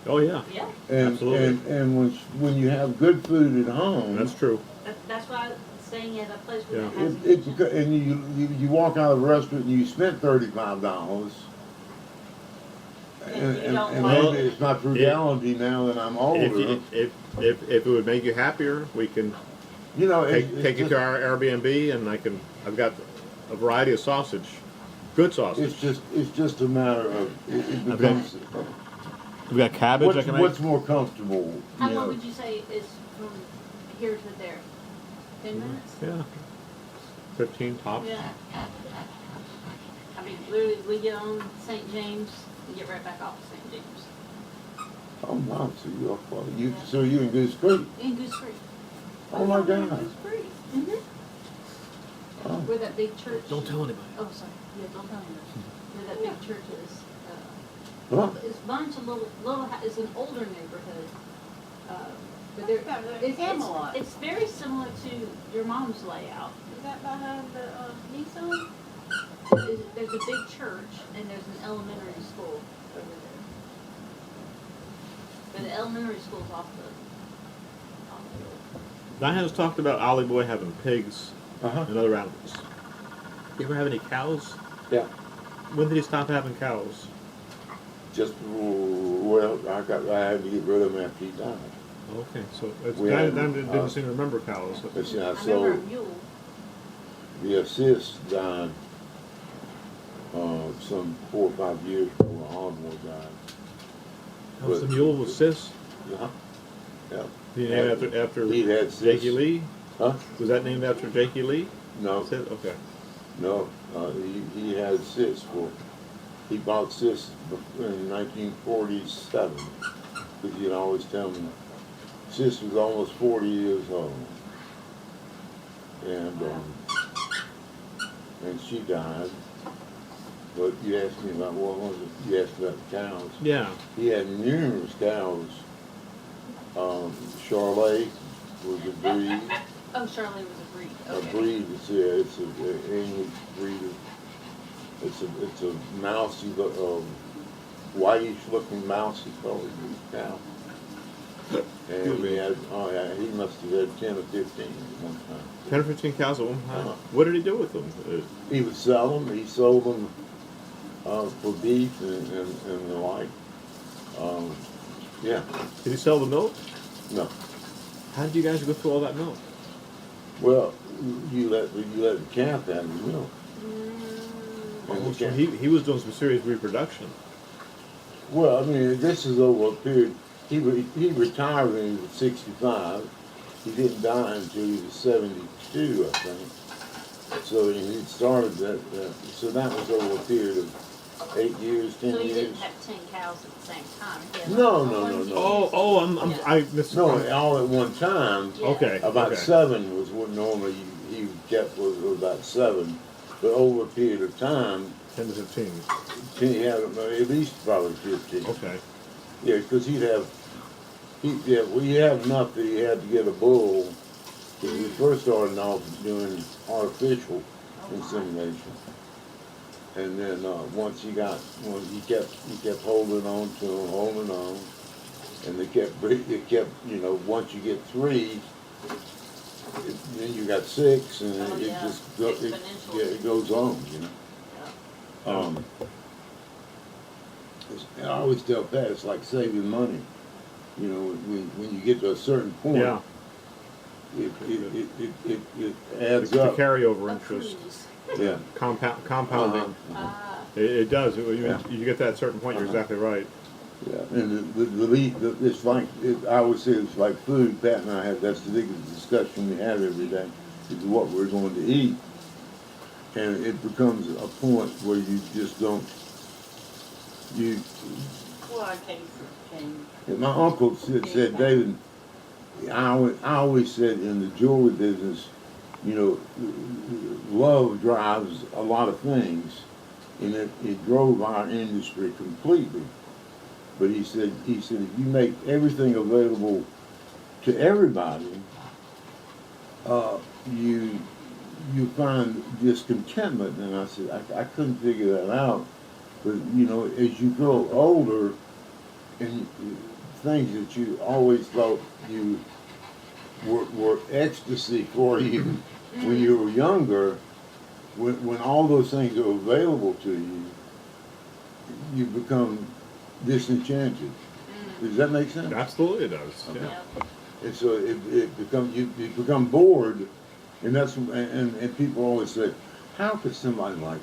Oh yeah, Yeah, and Absolutely. and when you have good food at home, that's true. that's why I'm staying at a place where Yeah. it has a It kitchen. and you walk out of the restaurant and you spent $35. And you don't And like maybe it's my frugality now that I'm older. If it would make you happier, we can You know, take you to our Airbnb, and I've got a variety of sausage, good sausage. it's just a matter of it becomes We've got cabbage I can make. what's more comfortable. How you long know. would you say is from here to there? 10 minutes? Yeah, 15 tops. Yeah. I mean, literally, we get on St. James and get right back off of St. James. Oh wow, so you in Goose Creek? In Goose Creek. Oh my God. Goose Creek. Mm-hmm. Oh. Where that big church. Don't tell anybody. Oh, sorry. Yeah, don't tell anybody. Where that big church is. Huh? It's a bunch of it's an older neighborhood. But there, That's got the Camelot. it's very similar to your mom's layout. Is that behind the Nissan? There's a big church and there's an elementary school over there. But the elementary school's off the road. Diana's talked about Ollie Boy having pigs Uh-huh. and other animals. You ever have any cows? Yeah. When did he stop having cows? Just well, I had to get rid of him after he died. Okay, so it's We Diana had, didn't seem to remember cows. But see, I I remember a sold mule. the assist died some 4 or 5 years before Ardmore died. That was the mule with Sis. Yeah. Yeah. He named after He had Sis. Jakey Lee. Huh? Was that named after Jakey Lee? No. Sis? Okay. No, he had Sis he bought Sis in 1947, because he'd always tell me Sis was almost 40 years old, and she died. But you asked me about what was it? You asked about the cows. Yeah. He had numerous cows. Charlet was a breed. Oh, Charlie was a breed. A Okay. breed, it's an English breed. It's a mousy, whitish looking mousy colored cow. And he had, he must have had 10 or 15 at one time. 10 or 15 cows at one time. Uh-huh. What did he do with them? He would sell them. He sold them for beef and the like. Yeah. Did he sell the milk? No. How did you guys go through all that milk? Well, you let the calf have the milk. And the So calf- he was doing some serious reproduction. Well, I mean, this is over a period. He retired when he was 65. He didn't die until he was 72, I think. So he started that. So that was over a period of 8 years, 10 So you years. didn't have 10 cows at the same time. He had No, like no, one no, kid. no. Yeah. I missed. No, all at one time. Yeah. Okay. About okay. 7 was what normally he kept was about 7. But over a period of time, 10 to 15. he had at least probably 15. Okay. Yeah, because we had enough that he had to get a bull. Because we first started off doing artificial insemination, and then once he kept holding on to him, and they kept, once you get 3, then you got 6, and Oh, it yeah. just Exponentially. it goes on, I always tell Pat it's like saving money. When you get to a certain point, Yeah. it adds The up. carryover A interest. cruise. Yeah. Compounding. Ah, It does. Yeah. You get to that certain point, you're exactly right. Yeah, and it's like, I always say it's like food. Pat and I have, that's the biggest discussion we have every day, is what we're going to eat. And it becomes a point where you just don't, Well, our taste has changed. and my uncle said, David, I always said in the jewelry business, you know, love drives a lot of things, and it drove our industry completely. But he said if you make everything available to everybody, you find discontentment. And I said I couldn't figure that out. But you know, as you grow older, and things that you always thought you were ecstasy for you when you were younger, when all those things are available to you, you become disenchanted. Does that make sense? Absolutely, it does. Okay. Yeah. And so it becomes you become bored, and that's and people always say, how could somebody like,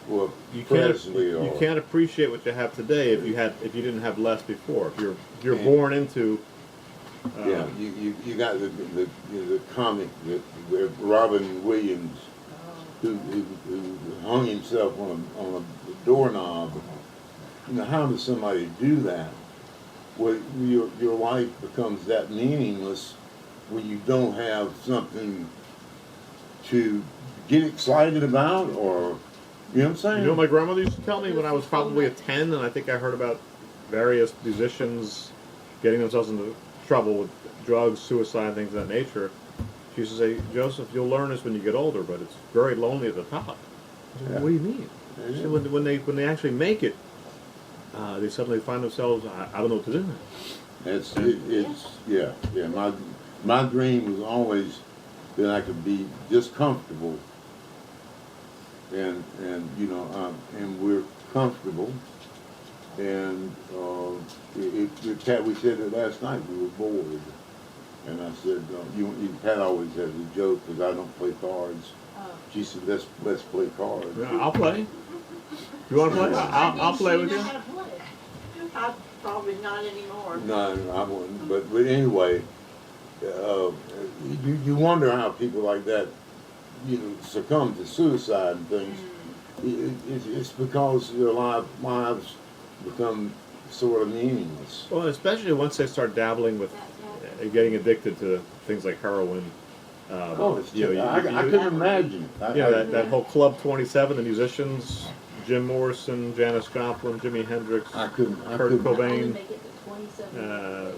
well, Presley or you can't appreciate what you have today if you didn't have less before. If you're born into yeah, you got the comic that Robin Williams who hung himself on a doorknob. You know, how does somebody do that? Well, your life becomes that meaningless when you don't have something to get excited about, or you know what I'm saying? You know, my grandmother used to tell me when I was probably a 10, and I think I heard about various musicians getting themselves into trouble with drugs, suicide, things of that nature. She used to say, Joseph, you'll learn this when you get older, but it's very lonely at the top. I said, Yeah. what do you mean? She said, when they actually make it, they suddenly find themselves, I don't know what to do. Yeah. My dream was always that I could be just comfortable, and you know, and we're comfortable, and we said it last night. We were bored, and I said, Pat always has a joke because I don't play cards. She said, let's play cards. Yeah, I'll play. You want to play? I'll play with you. Probably not anymore. No, I wouldn't. But anyway, you wonder how people like that, you know, succumb to suicide and things. It's because their lives become sort of meaningless. Well, especially once they start dabbling with getting addicted to things like heroin. I couldn't couldn't imagine. That whole Club 27, the musicians, Jim Morrison, Janis Joplin, Jimi Hendrix, Kurt Only Cobain. make it to 27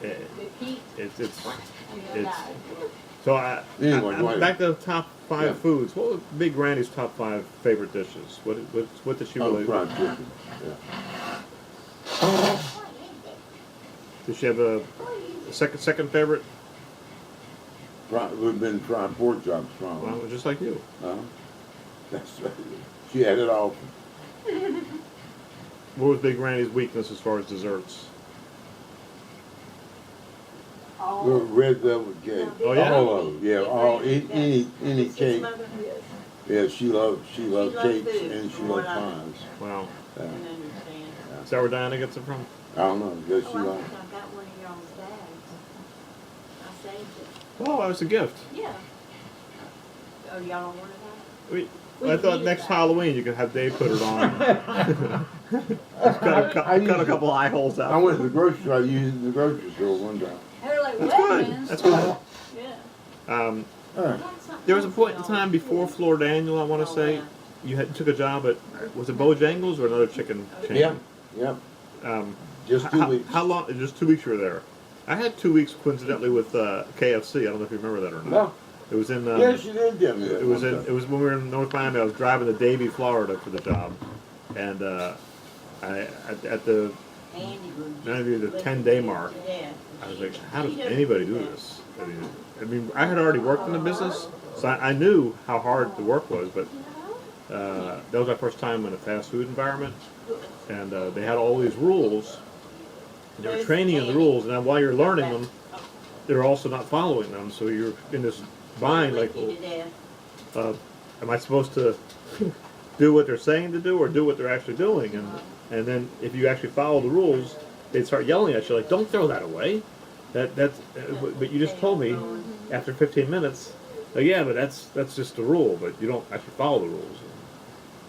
eh, they peaked It's and then it's died. so Anyway, I'm back to the top 5 Yeah. foods. What was Big Granny's top 5 favorite dishes? What did she really? Fried chicken. Yeah. Did she have a second favorite? We've been frying pork chops from. Well, just like you. That's right. She had it all. What was Big Granny's weakness as far as desserts? Red velvet cake. Oh, yeah? All of them. Yeah, any cake. Yeah, she loved She loves cakes food, and she from loved what I pies. Wow. Yeah. can understand. Is that where Diana gets it from? I don't know. Does she Oh, I like? think I got one of your old bags. I saved it. Oh, that was a gift. Yeah. Oh, y'all don't want it I thought needed next that. Halloween you could have Dave put it on. cut a couple eye holes out. I went to the grocery store. I used it in the grocery store one time. They're like, That's what, good. man? That's good. Yeah. All right. There was a point in time before Florida Annual, I want to say, you took a job at, was it Bojangles or another chicken chain? Yeah. Um, Just 2 weeks. How long? Just 2 weeks you were there. I had 2 weeks coincidentally with KFC. I don't know if you remember that or not. No. It was in. Yes, you did get me that. It was one in. time. It was when we were in North Miami. I was driving to Davie, Florida, for the job, and at the maybe the 10-day mark, Yeah. I was like, how does anybody do this? I mean, I had already worked in the business, so I knew how hard the work was, but that was my first time in a fast food environment, and they had all these rules. And they were training you in the rules, and then while you're learning them, they're also not following them. So you're in this bind, like, am I supposed to do what they're saying to do or do what they're actually doing. And then if you actually follow the rules, they'd start yelling at you like, "Don't throw that away." That's but you just told me after 15 minutes. Like, yeah, but that's just the rule. But you don't actually follow the rules.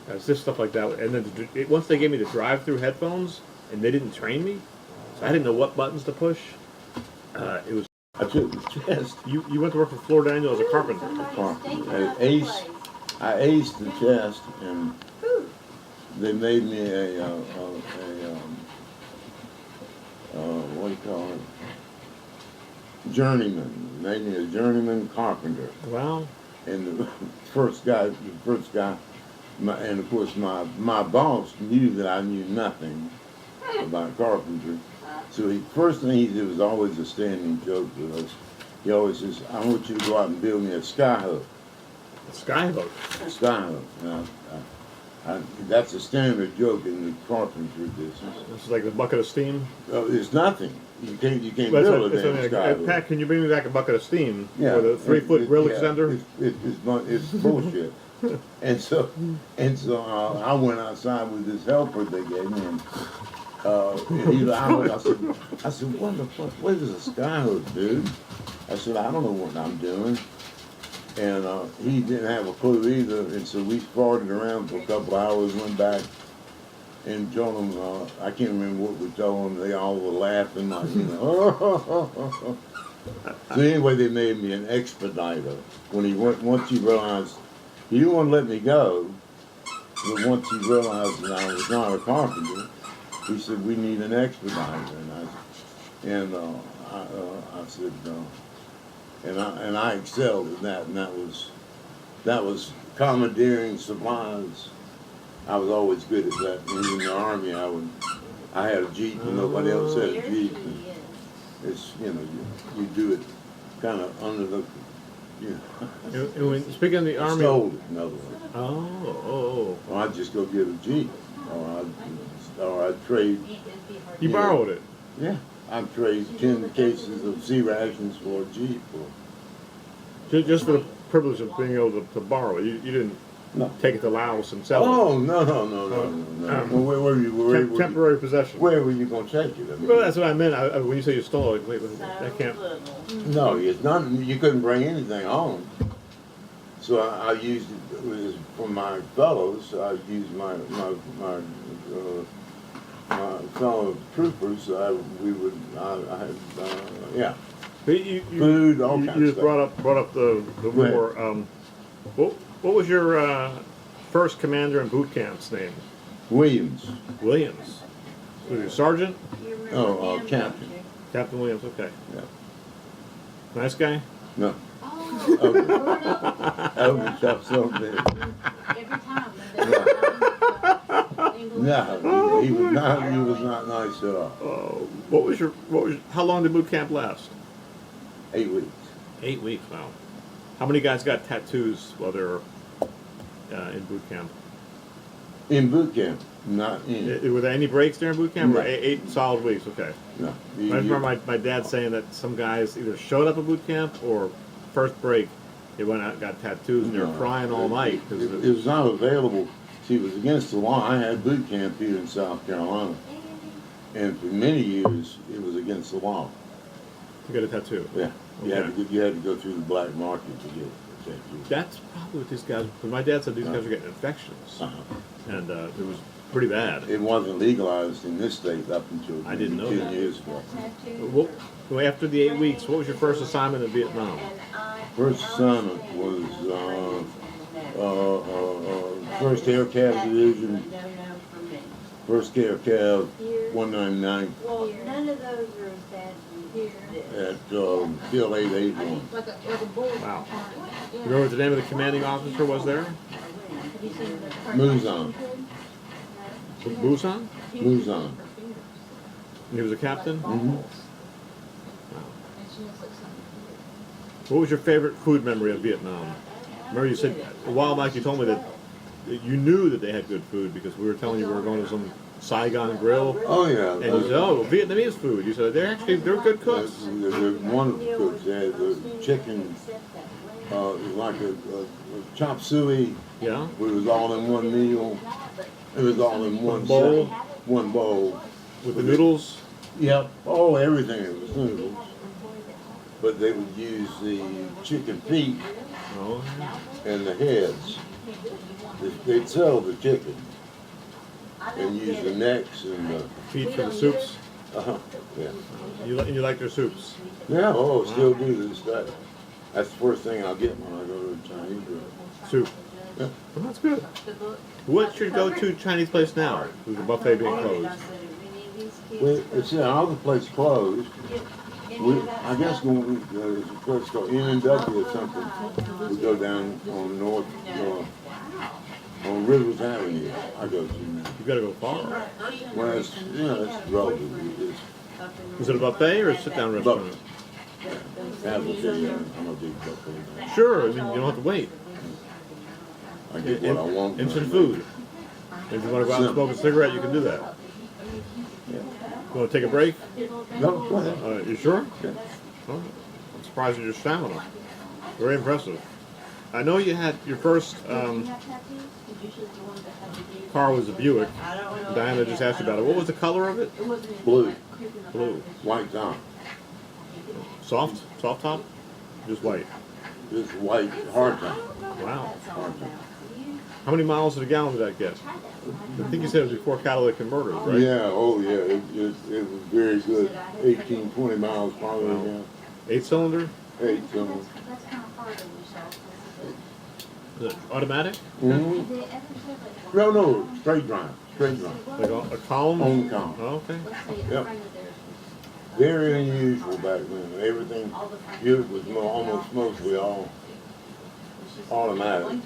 It's just stuff like that. And then once they gave me the drive-through headphones, and they didn't train me, so I didn't know what buttons to push. It was. I took the test. You went to work for Floor Daniel as a carpenter. I aced the test, and they made me what do you call it? Journeyman. Made me a journeyman carpenter. Wow. And the first guy, and of course my boss knew that I knew nothing about carpentry. So first thing he did was always a standing joke with us. He always says, "I want you to go out and build me a sky hook." A skyboat. Sky hook. Now, that's a standard joke in the carpentry business. This is like the bucket of steam. It's nothing. You can't But build a damn like, sky hook. Pat, can you bring me back a bucket of steam? Yeah, With a 3-foot grill yeah, extender? It's bullshit. and so I went outside with this helper they gave me, and I said, "What the fuck? What is a sky hook, dude?" I said, "I don't know what I'm doing." And he didn't have a clue either, and so we farted around for a couple of hours, went back and told them, I can't remember what we told them, they all were laughing, like, So anyway, they made me an expediter. Once you realized, he didn't want to let me go, but once he realized that I was not a carpenter, he said, "We need an expediter." And I said, and I excelled in that, and that was commandeering supplies. I was always good at that. And in the Army, I had a Jeep and nobody else had a Jeep. And it's, you do it kind of under the, And when, speaking of the Army. Stole it, in other words. Oh. Or I'd just go get a Jeep, or I'd trade. You borrowed it. Yeah, I'd trade 10 cases of sea rations for a Jeep. Just for the privilege of being able to borrow it. You didn't take it to Laos and sell it. Oh, no. Where were you? Temporary possession. Where were you going to take it? Well, that's what I meant. When you say you stole it, wait, that can't. No, it's not. You couldn't bring anything home. So I used it for my fellows. I used my fellow troopers. I had yeah. Food, all kinds of just stuff. brought up the war. What was your first commander in boot camp's name? Williams. Williams. Was he a sergeant? Oh, captain. Captain Williams. Okay. Yeah. Nice guy. No. Oh, Over tough so big. every time. No, he was not. He was not nice at all. How long did boot camp last? 8 weeks. 8 weeks. Wow. How many guys got tattoos while they were in boot camp? In boot camp, not in. Were there any breaks during boot camp? No. Or 8 solid weeks. Okay. No. I remember my dad saying that some guys either showed up at boot camp or first break they went out and got tattoos and they were crying all night. It was not available. See, it was against the law. I had boot camp here in South Carolina, and for many years it was against the law. To get a tattoo. Yeah, you Okay. had to go through the black market to get a tattoo. That's probably what these guys. Because my dad said these guys were getting infections, and it was pretty bad. It wasn't legalized in this state up until I didn't know 10 that. years ago. Well, after the 8 weeks, what was your first assignment in Vietnam? First assignment was 1st Air Cav Division, 1st Air Cav 199 Well, none of those are as bad as at Field 881. Like a bull. Wow. You remember what the name of the commanding officer was there? Have you seen the Muzon. Busan? Muzon. And he was a captain? Mm-hmm. What was your favorite food memory of Vietnam? Remember you said a while back you told me that you knew that they had good food because we were telling you we were going to some Saigon grill. Oh yeah. And you said, oh, Vietnamese food. You said they're good cooks. They're wonderful cooks. They had the chicken It was like a chop suey. Yeah. It was all in one meal. It was all in one bowl? One bowl. With the noodles? Yep. Oh, everything. It was noodles. But they would use the chicken feet Oh. and the heads. They'd sell the chicken and use the necks and the. Feet for the soups? Yeah. You like their soups? Yeah. Oh, still do this day. That's the first thing I'll get when I go to a Chinese restaurant. Soup. Yeah. Well, that's good. What's your go-to Chinese place now, with the buffet being closed? Well, it's all the place closed. I guess when there's a place called N&W or something, we go down on North, on Rivers Avenue. I go to now. You gotta go far. Well, it's relatively. Is it a buffet or a sit-down restaurant? I'm a big buffet guy. Sure, I mean, you don't have to wait. I get what I want. Instant food. If you want to go out and smoke a cigarette, you can do that. Yeah. You want to take a break? No, go ahead. You sure? Yeah. Oh, I'm surprised at your stamina. Very impressive. I know you had your first car was a Buick. Diana just asked you about it. What was the color of it? Blue. Blue. White top. Soft? Soft top? Just white. Just white hard top. Wow. Hard top. How many miles to the gallon did that get? I think you said it was before catalytic converters, right? Yeah, oh yeah, it was very good. 18, 20 miles probably. Wow. Yeah. 8-cylinder? 8 so. Is it automatic? Mm-hmm. No, straight drive. Straight drive. Like a column? On column. Oh, okay. Yep. Very unusual back then. Everything Buick was almost mostly all automatic.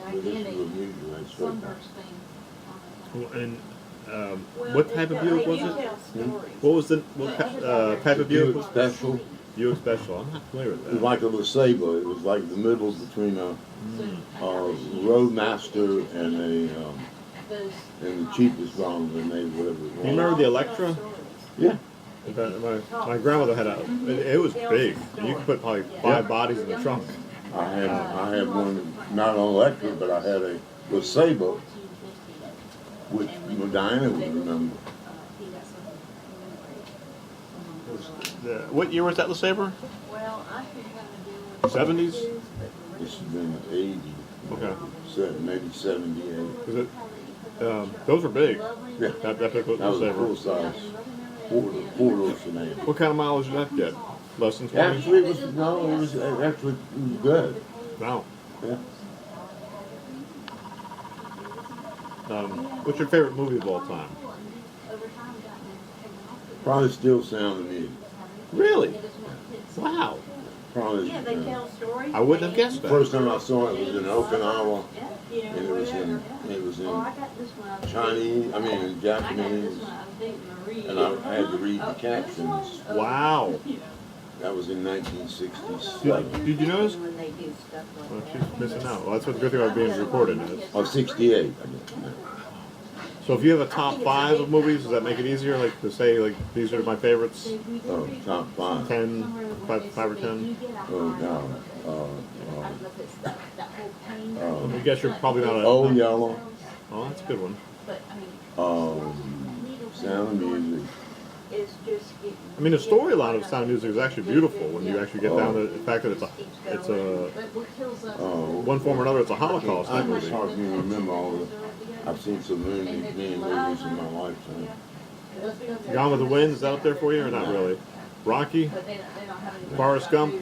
But this was unusual. It's straight drive. And what type of Buick was it? What was the type of Buick? Buick Special. Buick Special. I'm not familiar with It was that. like a LeSabre. It was like the middle between a Roadmaster and the cheapest one they made, whatever it was. Do you remember the Electra? Yeah. My grandmother had it was big. You could put probably 5 bodies in the trunk. I had one, not an electric, but I had a LeSabre, which Diana would remember. What year was that LeSabre? Well, I can kind of do 70s? This has been 80, Okay. maybe 78. Was it, those were big. Yeah. That big That was a LeSabre. full size four-door sedan. What kind of mileage did that get? Less than 20? Actually, it was actually good. Wow. Yeah. What's your favorite movie of all time? Probably Still Sound of Music. Really? Wow. Probably. Yeah, they tell stories. I wouldn't have guessed that. First time I saw it was in Okinawa, and it was in Chinese. I mean in Japanese, and I had to read the captions. Wow. That was in 1967. Did you notice? When they do stuff Well, like she's missing out. Well, that's what the good thing about being recorded is. Of 68, I guess. So if you have a top 5 of movies, does that make it easier? Like to say, like these are my favorites? Oh, top 5. 10, 5 or 10? Oh, God. I guess you're probably not a. Oh, Yellow. Oh, that's a good one. Sound of Music. it's just getting. I mean, the storyline of Sound of Music is actually beautiful when you actually get down to the fact that it's a one form or another. It's a Holocaust I movie. just hardly remember all the. I've seen so many movies in my lifetime. Gone with the Wind is that up there for you or not really? Rocky, Forrest Gump.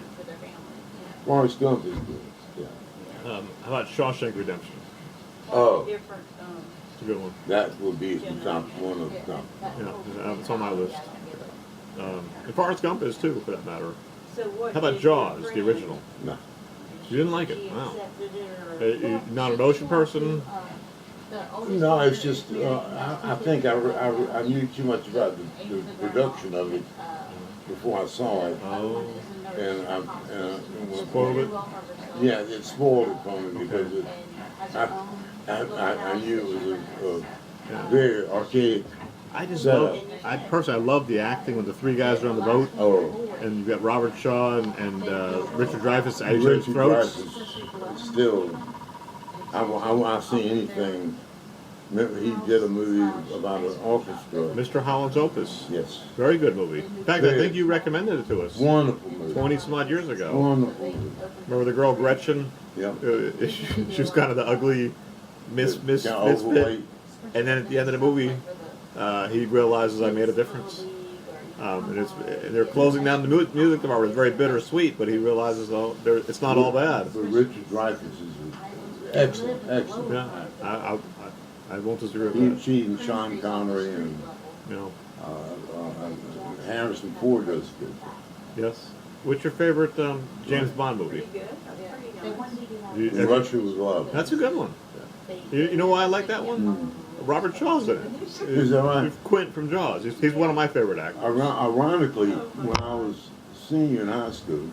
Forrest Gump is good. Yeah. How about Shawshank Redemption? Oh, Different, It's a good one. that would be the top one of the top. Yeah, it's on my list. And Forrest Gump is too, for that matter. so what? How about did your Jaws, the friend- original? No. You didn't like it? Wow. accepted it, or- You're not an ocean person? No, it's just I think I knew too much about the production of it before I saw it, Oh, and spoiled it? yeah, it spoiled it for me because I knew it was a very archaic I just setup. love. I personally, I love the acting when the 3 guys are on the boat. Oh, and you've got Robert Shaw and Richard Dreyfuss at each other's Richard throats. Dreyfuss is still. I see anything. Remember, he did a movie about an orchestra. Mr. Holland's Opus. Yes. Very good movie. In fact, I think you recommended it to us Wonderful movie. 20 some odd years ago. Wonderful movie. Remember the girl Gretchen? Yep. She was kind of the ugly misfit. Overweight. And then at the end of the movie, he realizes I made a difference. And they're closing down the music department. It's very bittersweet, but he realizes it's not all bad. But Richard Dreyfuss is excellent, excellent. Yeah, I won't disagree with that. She and Sean Connery and You know, Harrison Ford does good. yes. What's your favorite James Bond movie? Pretty good. The one That's we do And Russia was love. That's a good one. You know why I like that one? Robert Shaw's in it. Is that right? Quint from Jaws. He's one of my favorite actors. Ironically, when I was senior in high school,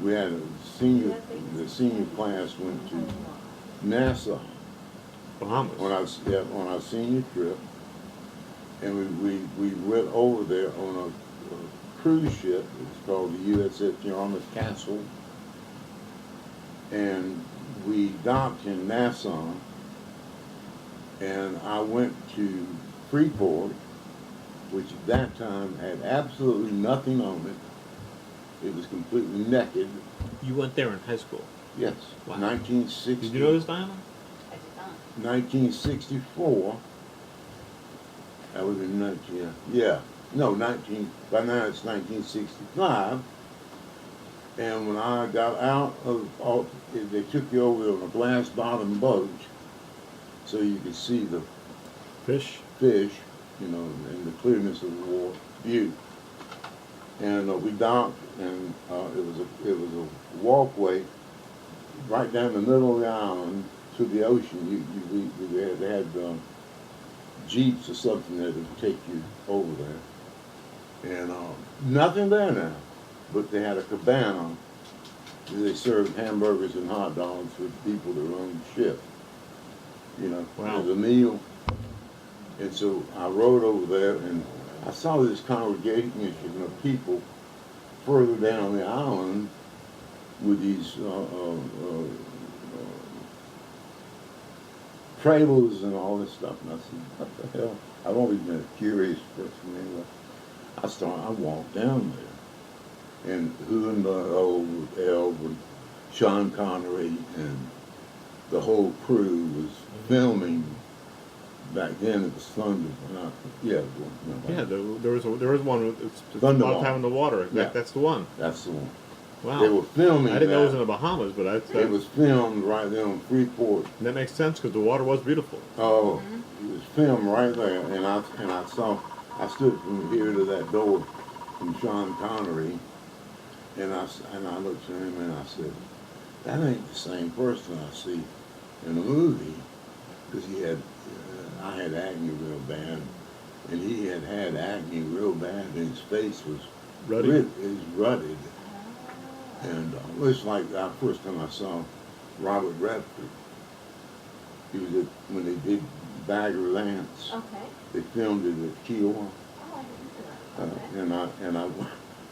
we had the senior class went to NASA Bahamas. on our senior trip, and we went over there on a cruise ship. It's called the USS Yarmouth Castle, and we docked in Nassau, and I went to Freeport, which at that time had absolutely nothing on it. It was completely naked. You went there in high school. Yes, Wow. 1960. Did you know this, Diana? 1964. That was in 19. Yeah, no, 19. By now it's 1965. And when I got out of, they took you over on a glass bottom boat, so you could see the Fish. fish, and the clearness of the view. And we docked, and it was a walkway right down the middle of the island to the ocean. They had jeeps or something that would take you over there, and nothing there now, but they had a cabana. They served hamburgers and hot dogs for people that were on the ship. Wow. As a meal. And so I rode over there, and I saw this congregation of people further down the island with these trailers and all this stuff. And I said, what the hell? I've always been a curious person anyway. I walked down there, and who in the old Elv, Sean Connery, and the whole crew was filming. Back then it was Thunder. Yeah, There was one. It's a lot Thunderball. of time in the water. Yeah. That's the one. that's the one. Wow. They were filming. I didn't know it was in that. the Bahamas, but It was filmed right there on Freeport. that makes sense because the water was beautiful. Oh, it was filmed right there, and I stood from here to that door from Sean Connery, and I looked at him and I said, that ain't the same person I see in the movie, because I had acne real bad, and he had acne real bad, and his face was Ruddy. rutted. And it was like the first time I saw Robert Redford. He was when they did Bagger Lance. Okay. They filmed it at Kiowa. Oh, I didn't know that. Okay. And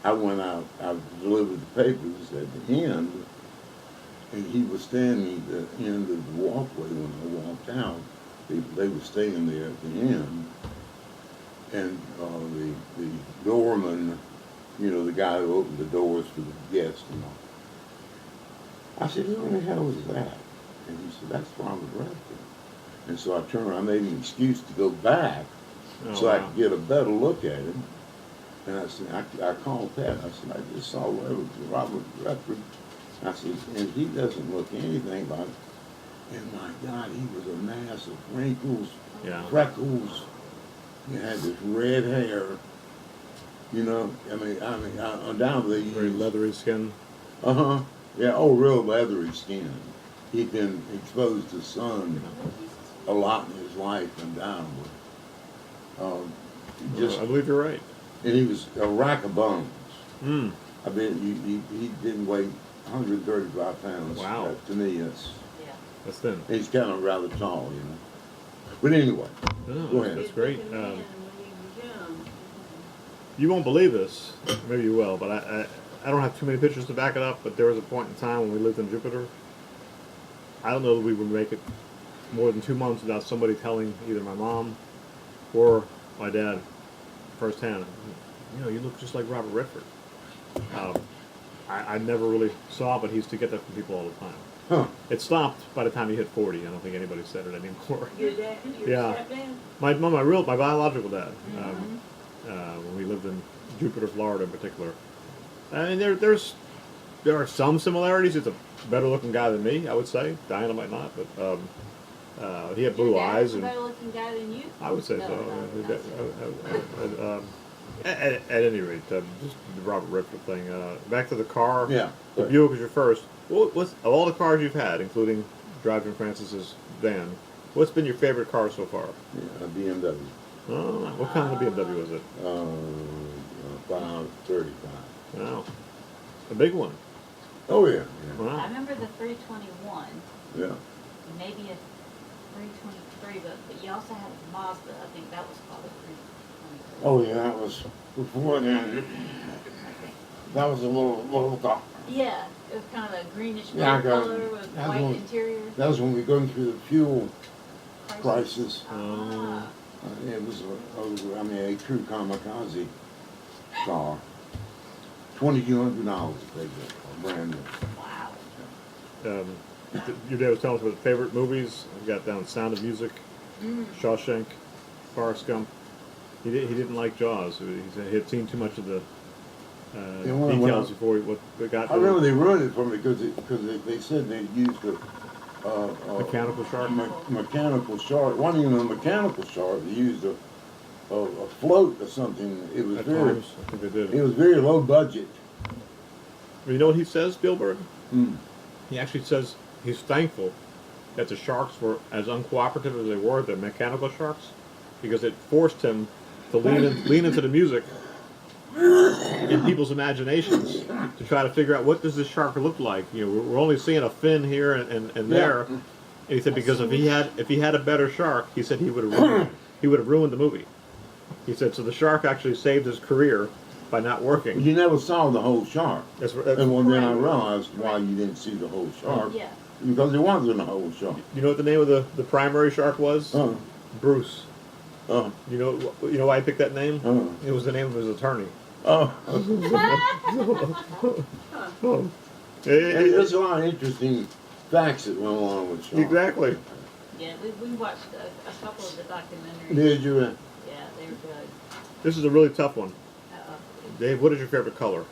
I went out. I delivered the papers at the end, and he was standing at the end of the walkway when I walked out. They were staying there at the end, and the doorman, the guy who opened the doors for the guests and all. I said, who in the hell is that? And he said, that's Robert Redford. And so I turned around, I made an excuse to go back so I could get a better look at him. And I said, I called Pat. I said, I just saw Robert Redford. I said, and he doesn't look anything like. And my God, he was a mass of wrinkles, freckles. He had this red hair. Undoubtedly. Very leathery skin. Yeah, real leathery skin. He'd been exposed to sun a lot in his life, undoubtedly. I believe you're right. And he was a rack of bones. Mm. I mean, he didn't weigh 135 pounds. Wow. To me, that's thin. he's kind of rather tall, But anyway, No, go ahead. That's great. When he was young. You won't believe this. Maybe you will, but I don't have too many pictures to back it up. But there was a point in time when we lived in Jupiter. I don't know that we would make it more than 2 months without somebody telling either my mom or my dad firsthand, you know, you look just like Robert Redford. I never really saw, but he used to get that from people all the time. Huh. It stopped by the time he hit 40. I don't think anybody said it anymore. Your dad, your Yeah. stepdad? My biological dad, when we lived in Jupiter, Florida in particular. And there are some similarities. He's a better looking guy than me, I would say. Diana might not, but he had blue Your dad's eyes, a and better looking guy than you? I would say No, so. no, At any rate, just the Robert Redford thing. Back to the car. Yeah. The Buick was your first. What's of all the cars you've had, including driving Francis's van? What's been your favorite car so far? Yeah, a BMW. Oh, what kind of BMW is it? 535. Wow, a big one. Oh yeah. I Wow. remember the 321, Yeah. maybe a 323, but you also had a Mazda. I think that was called a 323. Oh yeah, that was before then. That was a little car. Yeah, it was kind of a greenish blue Yeah, I got it. color with That white one- interior. That was when we were going through the fuel crisis. Ah, It was a true kamikaze car. $2,200 they did, brand new. wow. Your dad was telling us about favorite movies. I got down Sound of Music, Shawshank, Forrest Gump. He didn't like Jaws. He said he had seen too much of the Yeah, when details I- before we got I to remember they ruined it for me because they said they used a Mechanical Shark. mechanical shark. It wasn't even a mechanical shark. They used a float or something. It was At very times, I think they did. it was very low budget. You know what he says, Spielberg? Mm. He actually says he's thankful that the sharks were as uncooperative as they were, the mechanical sharks, because it forced him to lean into the music in people's imaginations to try to figure out what does this shark look like. You know, we're only seeing a fin here and there. And he said because if he had a better shark, he said he would have ruined the movie. He said so the shark actually saved his career by not working. You never saw the whole shark. That's And well, then I realized why you didn't see the whole shark. Yeah. Because there wasn't a whole shark. You know what the name of the primary shark was? Bruce. Uh, You know why I picked that name? uh, It was the name of his attorney. uh. Oh. And there's a lot of interesting facts that went along with sharks. Exactly. Yeah, we watched a couple of the documentaries. Did you? Yeah, they were good. This is a really tough one. Uh-oh. Dave, what is your favorite color?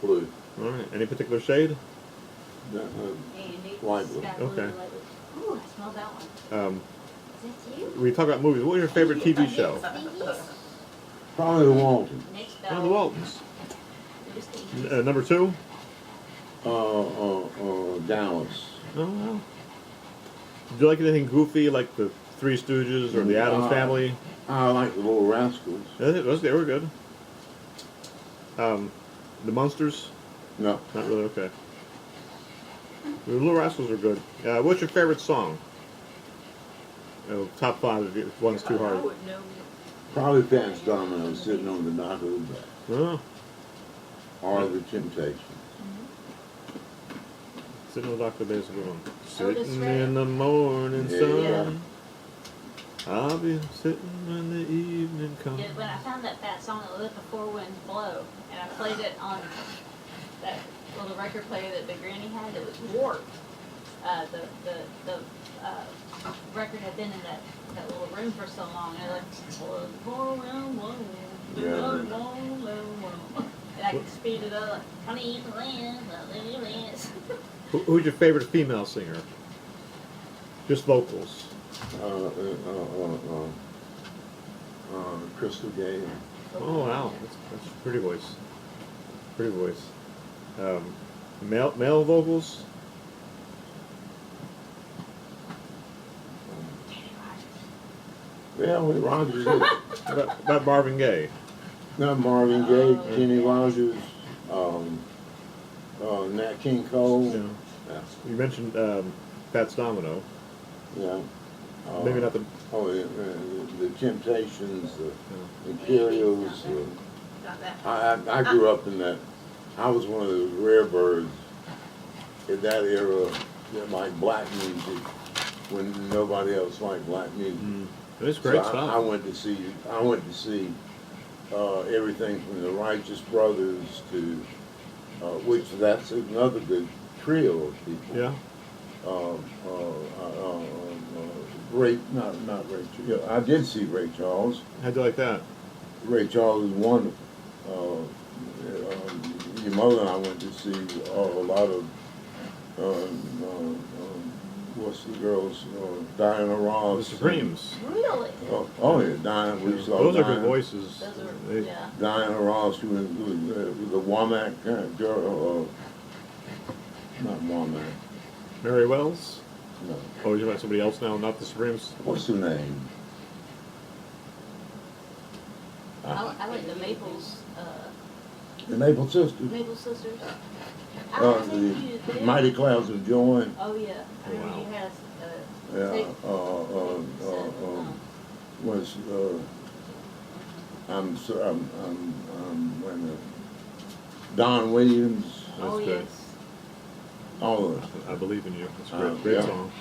Blue. All right. Any particular shade? Andy, Light blue. sky blue, Okay. light blue. Ooh, I smelled that one. Is that you? We talk about movies. What was your favorite TV show? Probably the Walton. Next One of the Waltons. Just Number 2? Dallas. Oh, wow. Did you like anything goofy like the Three Stooges or the Addams Family? I like the Little Rascals. They were good. The Munsters? No. Not really, okay. The Little Rascals are good. What's your favorite song? Top 5 if one's too I hard. wouldn't know. Probably Fats Domino sitting on the dock of the bay. Oh, Or the Temptations. sitting on Dr. Bay's good one. Otis Sitting Redding. in the morning Yeah. sun. I'll be sitting when the evening comes. Yeah, when I found that song, it Let the Four Winds Blow, and I played it on that little record player that the granny had. It was warped. The record had been in that little room for so long. And I and I could speed it up. Honey, the land, the land. Who's your favorite female singer? Just vocals. Crystal Gay. Oh wow, that's a pretty voice. Pretty voice. Male vocals. Yeah, with Rogers. About Marvin Gaye. Not Marvin Gaye, Kenny Rogers, Nat King Cole. Yeah. Yeah. You mentioned Fats Domino. Yeah. Maybe not the. Oh, yeah, the Temptations, the Imperials, Got that. I grew up in that. I was one of those rare birds in that era that liked black music when nobody else liked black music. It's great So stuff. I went to see everything from the Righteous Brothers to which that's another good trio of people. Yeah. Not Ray. Yeah, I did see Ray Charles. How'd you like that? Ray Charles is wonderful. Your mother and I went to see a lot of what's the girls? Diana The Ross. Supremes. Really? Oh yeah, Diana. We saw Those are Diana, good voices. Those are, They- yeah. Diana Ross, who was the Womack girl. Not Womack. Mary Wells? No. Oh, you're about somebody else now, not the Supremes? What's her name? I like the Maples, The Maple Sisters. Maple Sisters. The Mighty Clouds of Joy. Oh, yeah. I remember Wow. you had Yeah. tape. Was wait a minute. Don Williams. Oh, That's good. yes. All of I Believe in You. It's a great yeah. song.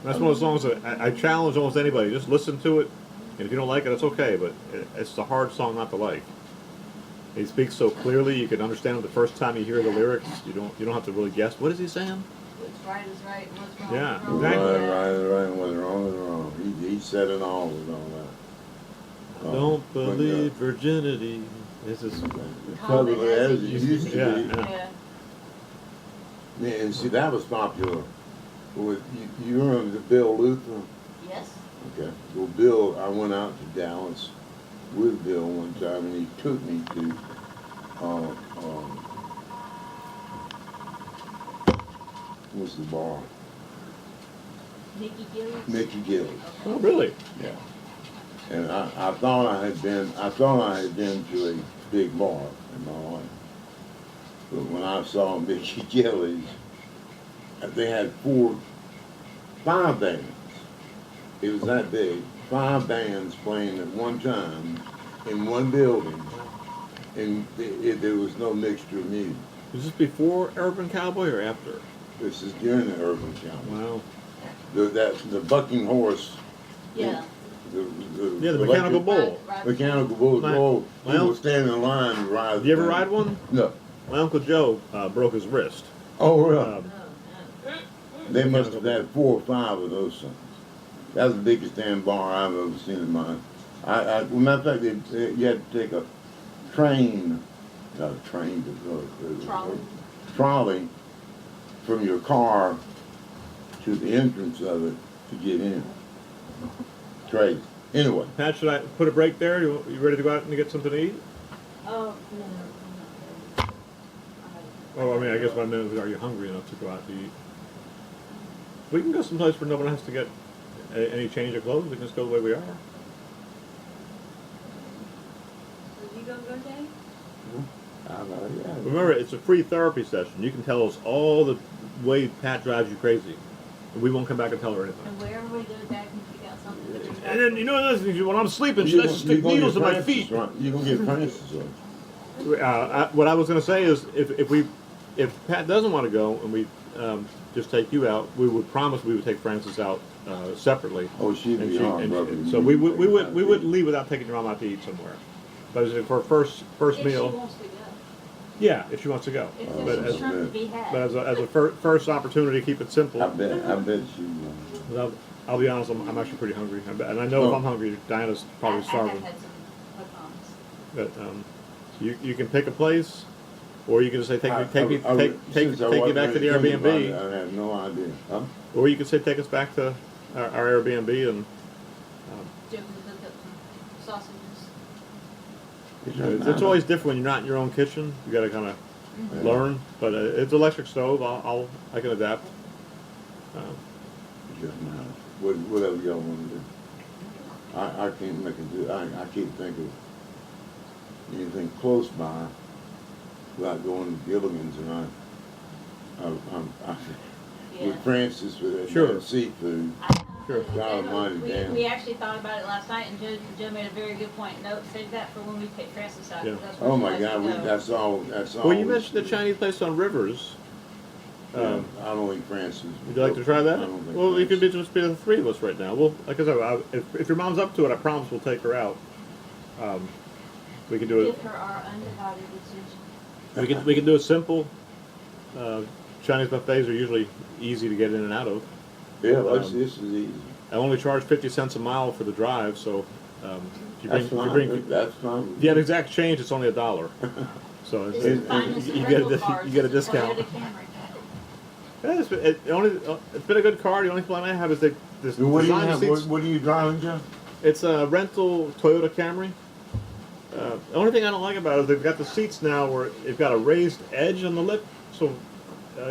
That's one of those songs that I challenge almost anybody. Just listen to it, and if you don't like it, it's okay, but it's a hard song not to like. He speaks so clearly, you can understand it the first time you hear the lyrics. You don't have to really guess. What is he saying? What's right is right and what's wrong Yeah, is wrong. exactly. right. What's wrong is wrong. He said it all with all that. Don't but, believe virginity. This is Probably as it used to Yeah, be. yeah. Yeah. And see, that was popular. With you remember the Bill Luther? Yes. Okay. Well, Bill, I went out to Dallas with Bill one time, and he took me to what's the bar? Nikki Gillis. Mickey Gillis. Oh, really? Yeah. And I thought I had been to a big bar in my life. But when I saw Mickey Gillis, they had 5 bands. It was that big. 5 bands playing at one time in one building, and there was no mixture of music. Was this before Urban Cowboy or after? This is during the Urban Cowboy. Wow. The bucking horse. Yeah. Yeah, the mechanical bull. Mechanical bull. Well- People stand in line to ride. Did you ever ride one? No. My Uncle Joe broke his wrist. Oh, really? Um, They must have had 4 or 5 of those things. That was the biggest damn bar I've ever seen in my life. Well, matter of fact, you had to take a train, not a train, Trolley. trolley from your car to the entrance of it to get in. Crazy. Anyway, Pat, should I put a break there? You ready to go out and get something to eat? Oh, no. Oh, I mean, I guess what I meant is, are you hungry enough to go out to eat? We can go someplace where no one has to get any change of clothes. We can just go the way we are. So you gonna go, Dave? yeah. Remember, it's a free therapy session. You can tell us all the way Pat drives you crazy. And we won't come back and tell her anything. And wherever we go, Dad can pick out something that you And then, you know another thing, when I'm sleeping, she You're likes to gonna stick get needles in my Francis, feet. right? You're going to get Francis on. What I was going to say is, if Pat doesn't want to go and we just take you out, we would promise we would take Francis out separately. Oh, she'd And be she- hard, and brother. so we wouldn't leave without taking your mom out to eat somewhere. But as for first if she meal, wants to go. yeah, if she wants to go. If Oh, there's But some shrimp to be had. as a first opportunity, keep it simple. I bet she will. I'll be honest, I'm actually pretty hungry, and I know if I'm hungry, Diana's probably I starving. have had some pecans. But you can pick a place, or you can just say take me Since back I to the wasn't thinking about it, Airbnb, I have no idea. Huh? or you can say take us back to our Airbnb, and Jim can cook up some sausages. it's always different when you're not in your own kitchen. You got to kind of Yeah. learn, but it's electric stove. I can adapt. Just now. Whatever y'all want to do. I can't make it do. I can't think of anything close by without going to Gilligan's, and Yeah. with Francis with that Sure. damn seafood. I Sure. God almighty, damn. We actually thought about it last night, and Joe made a very good point. No, save that for when we take Francis out. 'Cause Yeah. that's where Oh she my likes to God, go. that's all. That's all. Well, you mentioned the Chinese place on Rivers. Yeah, I don't think Francis. Would you like to try that? I don't think Well, it could Francis- just be the three of us right now. Well, like I said, if your mom's up to it, I promise we'll take her out. We can do it. Give her our undivided attention. We can do a simple. Chinese buffets are usually easy to get in and out of. Yeah, this is easy. I only charge 50 cents a mile for the drive, so if you That's bring, fine. That's fine. if you have exact change, it's only $1. So This it's, is finest you get a rental cars. you get a This is discount. Toyota Camry. Yeah, it's been a good car. The only problem I have is that this What do you design have? seats. What are you driving, John? It's a rental Toyota Camry. The only thing I don't like about it is they've got the seats now where they've got a raised edge on the lip, so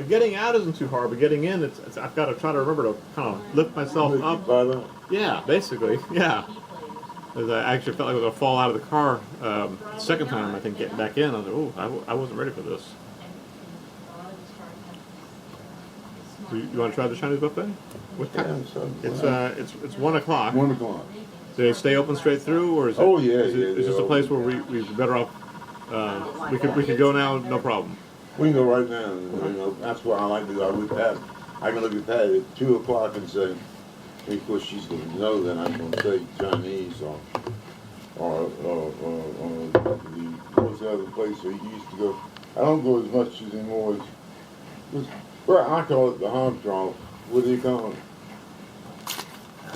getting out isn't too hard, but getting in, I've got to try to remember to kind of lift myself up. Brother. Yeah, basically, yeah. 'Cause I actually felt like I was going to fall out of the car second time, I think, getting back in. I was like, oh, I wasn't ready for this. So you want to try the Chinese buffet? What Yeah, time? so, It's 1 o'clock. 1 o'clock. Do they stay open straight through, or is it? Oh, yeah, is it, yeah, is they're this a place open. where we better off? We could go now, no problem. We can go right now. You know, that's what I like to go. I look at, I can look at Pat at 2 o'clock and say, of course she's going to know that I'm going to take Chinese or what's the other place I used to go. I don't go as much as anymore. Well, I call it the Armstrong. What do you call it?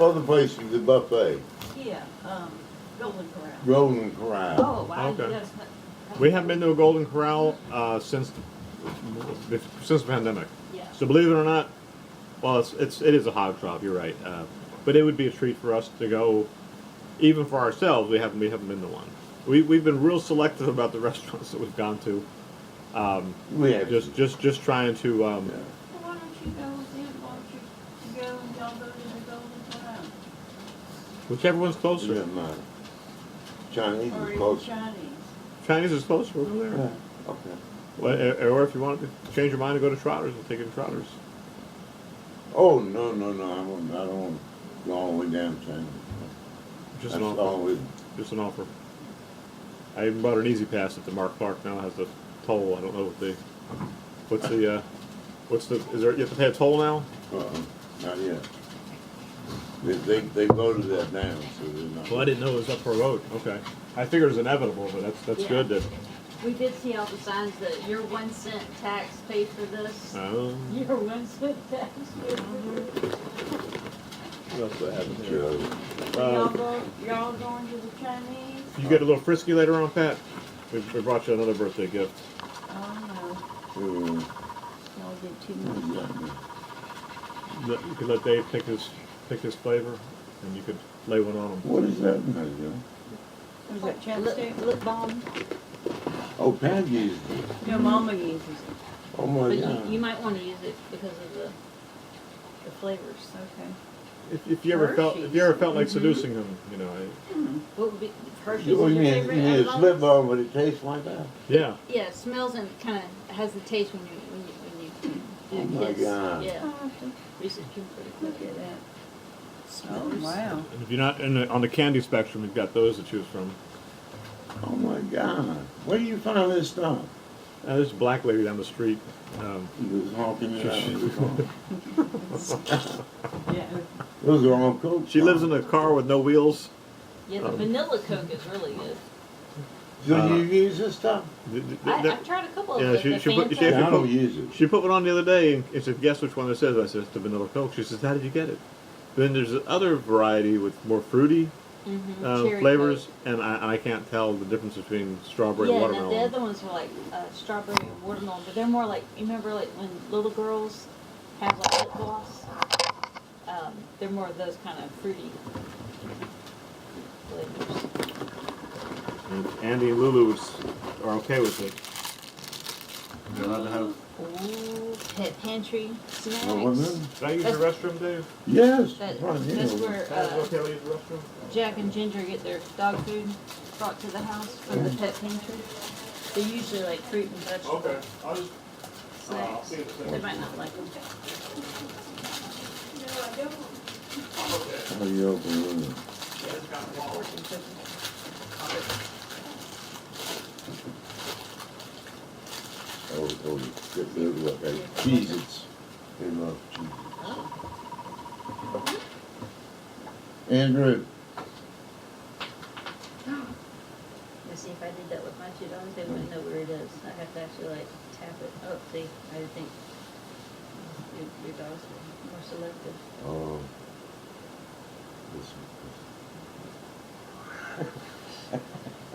Other place is the buffet. Yeah, Golden Corral. Golden Corral. Oh, wow. Okay. Yes. We haven't been to a Golden Corral since the pandemic. Yeah. So believe it or not, well, it is a hog trough. You're right, but it would be a treat for us to go, even for ourselves. We haven't been to one. We've been real selective about the restaurants that we've gone to. We have Just trying to. Well, why don't you go with him? Why don't you go and y'all go to the Golden Corral? Whichever one's It closer. doesn't matter. Chinese Or is even close. Chinese? Chinese is closer. We'll go there. Yeah. Okay. Well, or if you want to change your mind and go to Trotters, we'll take you to Trotters. Oh no. I don't want to go all the way down China. Just That's an offer. all. Just an offer. I even bought an Easy Pass at the Mark Clark now. It has the toll. I don't know what's the is there, you have to pay a toll now? Not yet. They voted that down, so they're not. Well, I didn't know it was up for a vote. Okay. I figured it was inevitable, but that's Yeah. good that. We did see all the signs that your 1 cent tax paid for this. Your 1 cent tax paid for this. What else do I have in here? Joe. Y'all going to the Chinese? You get a little frisky later on, Pat? We brought you another birthday gift. Oh, Hmm. no. Y'all get too much. You could let Dave pick his flavor, and you could lay one on him. What is that, Joe? Was that chapstick? Lip balm. Oh, Pat used it. Your mama uses it. Oh my But God. you might want to use it because of the flavors. Okay. If you ever felt like seducing him, you know. What would be Hershey's Oh, is you your mean favorite? you out mean of a all slip those? bar, but it tastes like that? Yeah. Yeah, it smells and kind of has the taste when you do Oh my kiss. God. Yeah. I'll have to Reese's peanut butter look cup. at that. Oh, Smells. wow. And if you're not on the candy spectrum, you've got those to choose from. Oh my God. Where do you find this stuff? There's a black lady down the street. He was honking it out of his car. Yeah. Those are all Coke. She lives in a car with no wheels. Yeah, the vanilla Coke is really good. So you use this stuff? I've tried a couple of Yeah, the she put- Fanta. she I actually don't use it. She put one on the other day and said, "Guess which one this is?" I said, "It's the vanilla Coke." She says, "How did you get it?" Then there's other variety with more fruity Cherry flavors, Coke. and I can't tell the difference between strawberry and Yeah, no, watermelon. the other ones were like strawberry and watermelon, but they're more like, you remember like when little girls have like lip gloss? They're more of those kind of fruity flavors. And Andy and Lulu are okay with it. They're allowed to have. Ooh, pet pantry snacks. Oh, what's that? Did I use your restroom, Dave? Yes. That, right here. that's where Is it okay to use the restroom? Jack and Ginger get their dog food brought to the house from the pet pantry. They're usually like fruit and vegetable I'll just. snacks. see you in a second. They might not like them. No, I don't. How do you open the window? Yeah, it's got walls and cookies. Oh, okay. Cheez-Its. They love cheese. Andrew. Let's see if I did that with my $2, they wouldn't know where it is. I have to actually like tap it. Oh, see, I didn't think your dogs were more selective. Oh.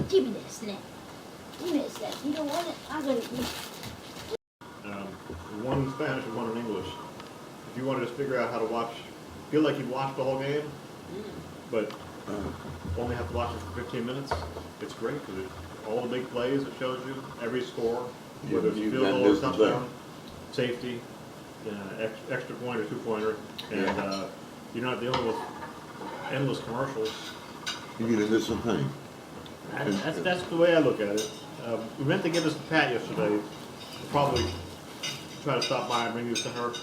Give me that snack. Give me that snack. You don't want it? I'm gonna eat. One in Spanish and one in English. If you wanted to figure out how to watch, feel like you've watched the whole game, but only have to watch it for 15 minutes, it's great because all the big plays it shows you, every score, whether it's a field goal or touchdown, safety, extra point or 2-pointer, and you're not dealing with endless commercials. You get this one thing. That's the way I look at it. We meant to give this to Pat yesterday. We'll probably try to stop by and bring this to her.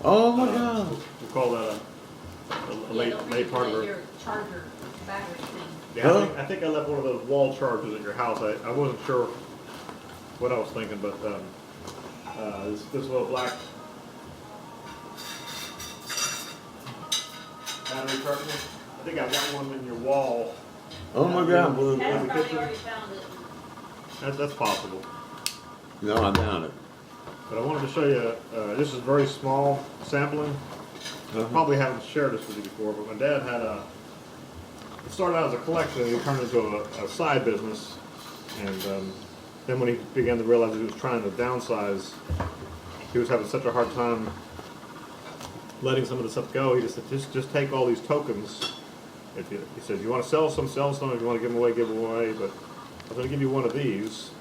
Oh my God. We'll call that a late part of her. Your charger battery thing. Yeah, I think I left one of those wall chargers at your house. I wasn't sure what I was thinking, but this little black battery charger. I think I've got one in your wall. Oh my God. Pat's in the probably kitchen. already found it. That's possible. No, I doubt it. But I wanted to show you, this is very small sampling. Probably haven't shared this with you before, but my dad had it started out as a collection and he turned it into a side business. And then when he began to realize he was trying to downsize, he was having such a hard time letting some of the stuff go. He just said, just take all these tokens. He said, you want to sell some, if you want to give them away, give them away. But I'm going to give you one of these.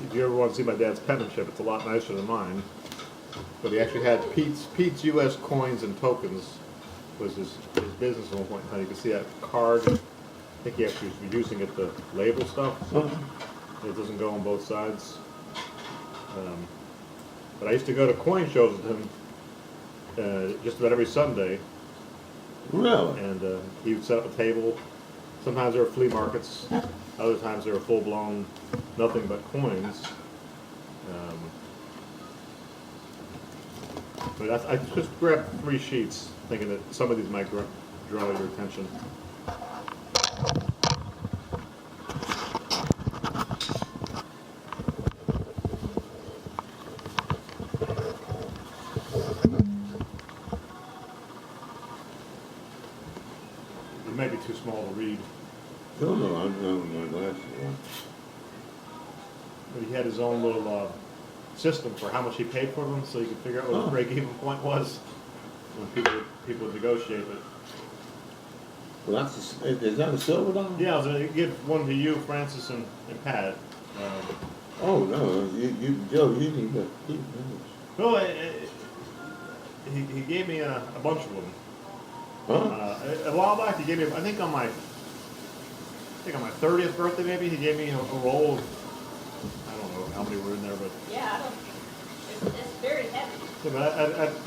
If you ever want to see my dad's penmanship, it's a lot nicer than mine. But he actually had Pete's U.S. coins and tokens was his business at one point in time. You can see that card. I think he actually was using it to label stuff. It doesn't go on both sides. But I used to go to coin shows with him just about every Sunday. Really? And he would set up a table. Sometimes there were flea markets. Other times they were full-blown, nothing but coins. But I just grabbed 3 sheets, thinking that some of these might draw your attention. It may be too small to read. No, I'm not my glasses on. But he had his own little system for how much he paid for them, so you could figure out what the break-even point was when people would negotiate it. Well, is that a silver dollar? Yeah, I was going to give one to you, Francis, and Pat. Oh no, Joe, you need to keep those. No, he gave me a bunch of them. Huh? A while back, he gave me, I think on my 30th birthday, maybe he gave me a roll of, I don't know how many were in there, but Yeah, it's very heavy. yeah, but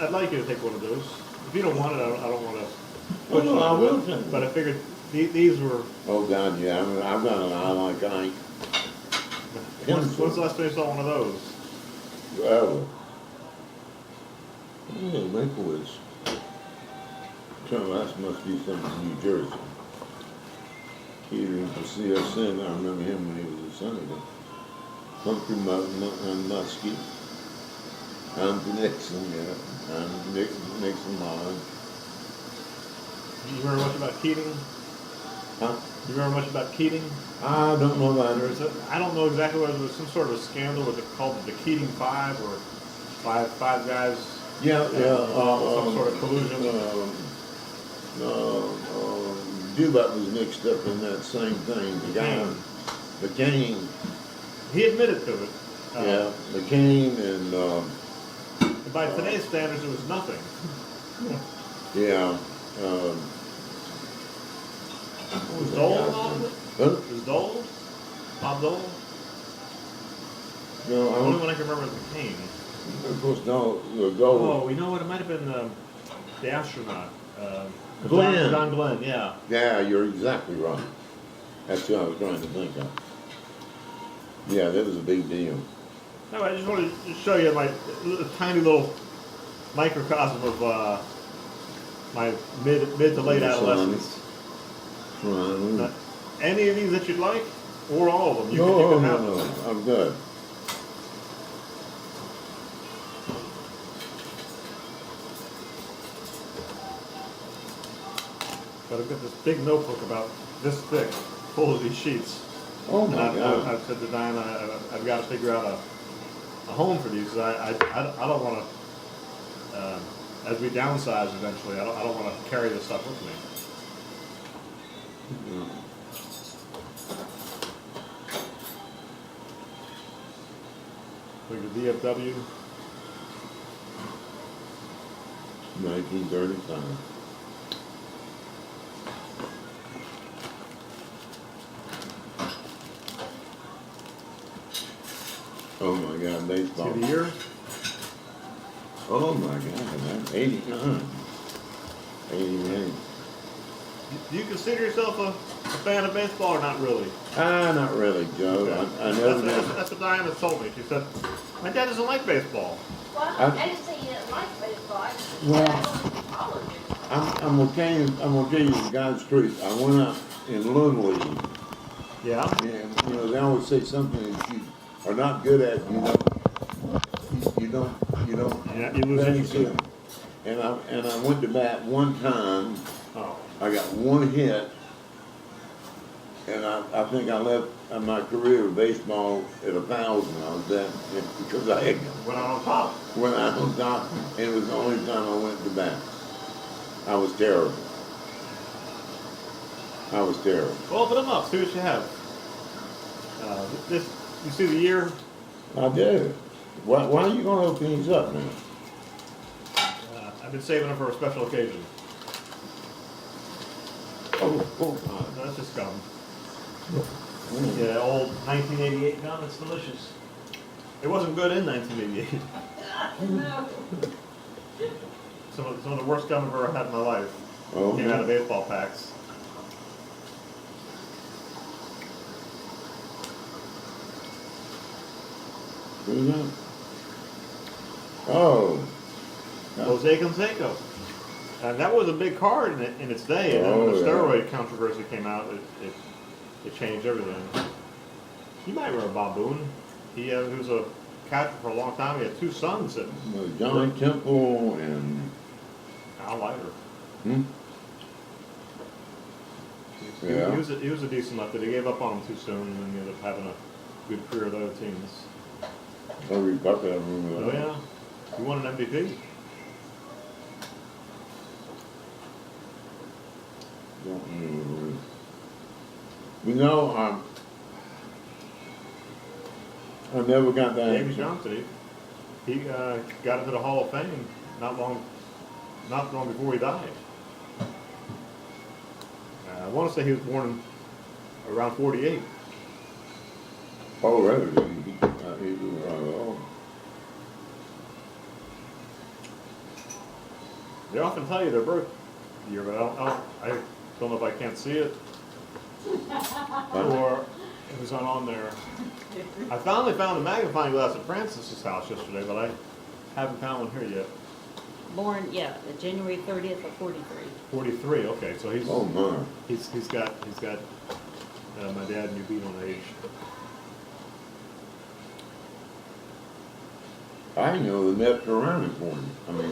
I'd like you to take one of those. If you don't want it, I don't want to. Oh, no, I will take it. But I figured these were. Oh God, yeah, I've got an eye like ink. When's the last time you saw one of those? Well, yeah, Maplewood's. That must be something from New Jersey. Catering for CSN, I remember him when he was a senator. Humphrey Muskie. Andrew Nixon, yeah. Andrew Nixon line. You remember much about Keating? Huh? You remember much about Keating? I don't know about I don't know exactly whether it was some sort of a scandal. Was it called the Keating Five or five guys? Yeah, some sort of collusion. Dubut was mixed up in that same thing. McCain. He admitted to it. Yeah, McCain and By today's standards, it was nothing. yeah. Was Dole involved with it? Huh? Was Dole? Bob Dole? No, The only one I can remember is McCain. Of course, no, the Oh, gold. you know what? It might have been the astronaut. Glenn. John Glenn, yeah. Yeah, you're exactly right. That's who I was trying to think of. Yeah, that was a big deal. No, I just wanted to show you my tiny little microcosm of my mid to late Your son. adolescence. Right. Any of these that you'd like, or all of them, you No, can no, have no, them. I'm good. But I've got this big notebook about this thick, full of these sheets. Oh And my I've God. said to Diana, I've got to figure out a home for these. 'Cause I don't want to, as we downsize eventually, I don't want to carry this stuff with me. Like the DFW. 1935. Oh my God, baseball. See the year? Oh my God, that's 89. 88. Do you consider yourself a fan of baseball or not really? Not really, Joe. Okay. I never That's, did. that's what Diana told me. She said, my dad doesn't like baseball. Well, I didn't say you didn't like baseball. I just said Well, I don't follow it. I'm gonna tell you the God's truth. I went out in Little League, Yeah? and you know they always say something that you are not good at. You don't. Yeah, you lose finish interest in it. it. And I went to bat one time. Oh. I got one hit, and I think I left my career of baseball at 1,000. I was that because I had Went out on top. when I was out, and it was the only time I went to bat. I was terrible. I was terrible. Well, open them up. See what you have. This, you see the year? I do. Why are you going to open these up now? I've been saving them for a special occasion. Oh, No, that's just gum. mm. Yeah, old 1988 gum. It's delicious. It wasn't good in 1988. No. Some of the worst gum I've ever had in my life. Oh, Came out of baseball packs. who's that? Oh, Jose Canseco. And that was a big card in its day. And then when the Oh, yeah. steroid controversy came out, it changed everything. You might remember Bob Boone. He was a catcher for a long time. He had two sons that Johnny Temple and Al Leiter. hmm? Yeah. He was a decent lefty. They gave up on him too soon, and then he ended up having a good career with other teams. Every bucket I remember. Oh yeah, he won an MVP. Don't remember. You know, I never got that. Davy Johnson. He got into the Hall of Fame not long before he died. I want to say he was born around 48. Oh, really? He was oh. They often tell you their birth year, but I don't know if I can't see it or it was not on there. I finally found a magnifying glass at Francis's house yesterday, but I haven't found one here yet. Born, yeah, January 30th of 43. 43. Okay, so he's Oh my. he's got my dad and you beat on age. I know the Mets are around for him. I mean,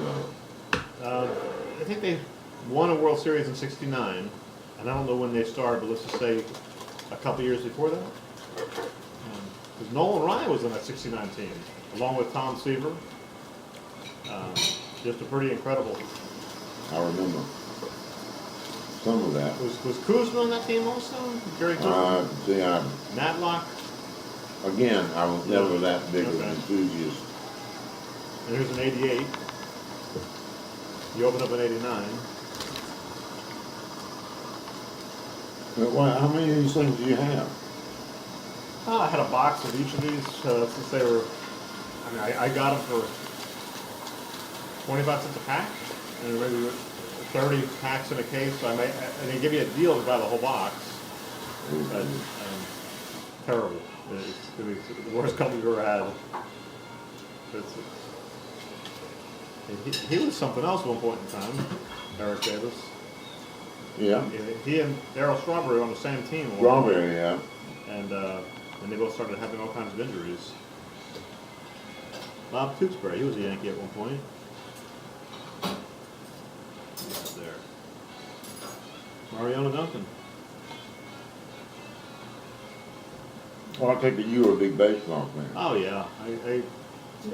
I think they won a World Series in '69, and I don't know when they started, but let's just say a couple years before that. Because Nolan Ryan was in that '69 team, along with Tom Seaver. Just a pretty incredible. I remember some of that. Was Kuzma on that team also? Gary Kuzma? See, Matlock? again, I was never that big of an Okay. enthusiast. And here's an '88. You open up an '89. But how many of these things do you have? Oh, I had a box of each of these since they were. I mean, I got them for 25 cents a pack, and maybe 30 packs in a case. So and they give you a deal to buy the whole box. But, terrible. It's the worst company we've ever had. He was something else at one point in time, Eric Davis. Yeah. He and Darryl Strawberry were on the same team. Strawberry, yeah. And they both started having all kinds of injuries. Bob Tewksbury, he was a Yankee at one point. Right there. Mariano Duncan. Well, I take it you were a big baseball fan. Oh yeah,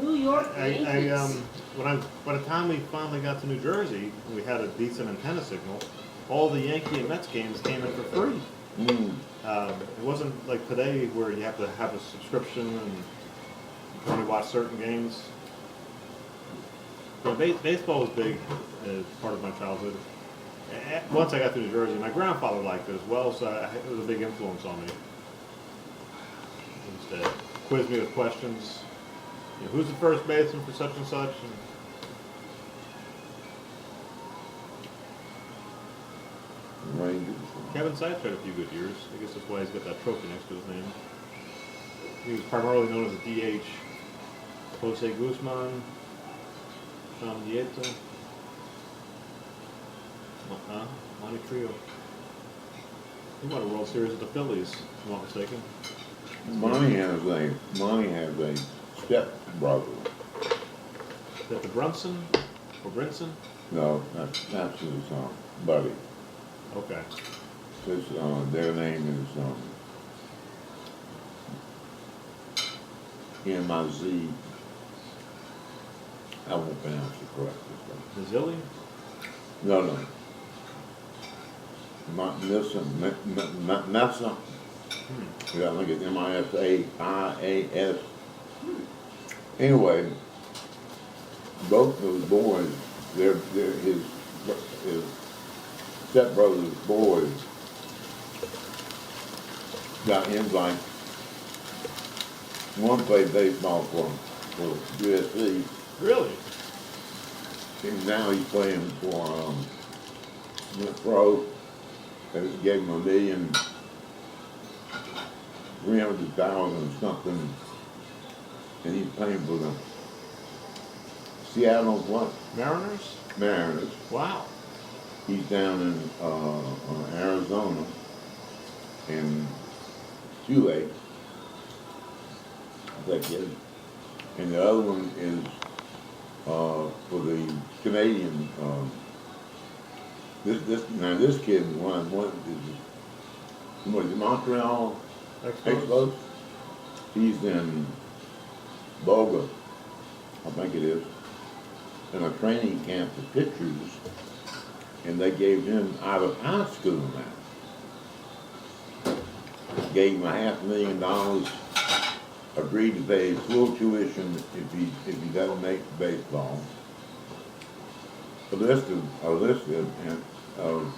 New York Yankees. by the time we finally got to New Jersey, we had a decent antenna signal. All the Yankee and Mets games came in for free. It wasn't like today where you have to have a subscription and you can only watch certain games. So baseball was big as part of my childhood. Once I got to New Jersey, my grandfather liked it as well, so it was a big influence on me. He used to quiz me with questions. You know, who's the first baseman for such and such? And Rangers. Kevin Sykes had a few good years. I guess that's why he's got that trophy next to his name. He was primarily known as a DH. Jose Guzman, Sean Dieta, Monte Trio. He won a World Series with the Phillies, if I'm not mistaken. Monty has a step brother. Is that the Brunson or Brinson? No, that's his buddy. Okay. His, their name is M-I-Z. I won't pronounce it correctly. Mazzilli? No. Messa. Yeah, I think it's M-I-S-A-I-A-S. Anyway, both those boys, they're his stepbrother's boys got invites. One played baseball for USC. Really? And now he's playing for pro. They gave him $1,300,000 something, and he's playing for the Seattle what? Mariners. Wow. He's down in Arizona, in Chile. That kid. And the other one is for the Canadian. This kid what is it, Montreal Expos? He's in Boga, I think it is, in a training camp for pitchers, and they gave him out of high school now. Gave him $500,000. Agreed to pay his full tuition if he doesn't make baseball. A list of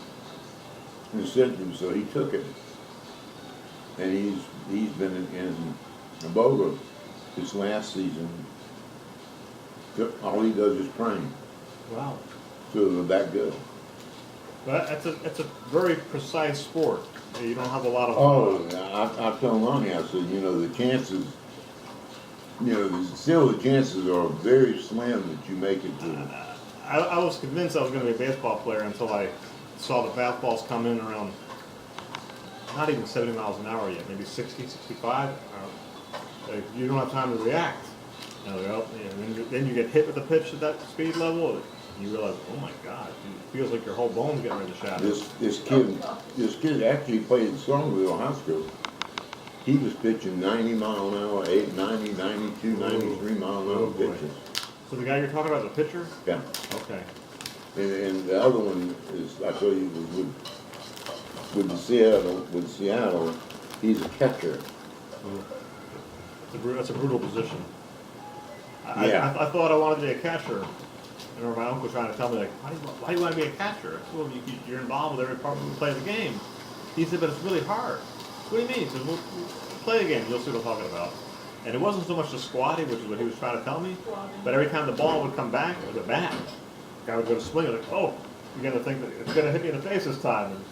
incentives, so he took it, and he's been in Boga this last season. All he does is train. Wow. So they're that good. But it's a very precise sport. You don't have a lot of. I told Lonnie, I said, the chances. Still the chances are very slim that you make it to. I was convinced I was going to be a baseball player until I saw the fastballs come in around not even 70 miles an hour yet, maybe 60, 65. You don't have time to react. Then you get hit with the pitch at that speed level. You realize, oh my God, it feels like your whole bone's getting ready to shatter. This kid actually played in Songville High School. He was pitching 90 mile an hour, 90, 92, 93 mile an hour pitches. So the guy you're talking about is a pitcher? Yeah. Okay. And the other one is, I told you, with Seattle, he's a catcher. That's a brutal position. Yeah. I thought I wanted to be a catcher. I remember my uncle trying to tell me, like, why do you want to be a catcher? I said, well, you're involved with every part of the play of the game. He said, but it's really hard. What do you mean? He said, well, play the game. You'll see what I'm talking about. And it wasn't so much the squatting, which is what he was trying to tell me, but every time the ball would come back, it was a bat. The guy would go to swing, and like, oh, you're going to think that it's going to hit me in the face this time. And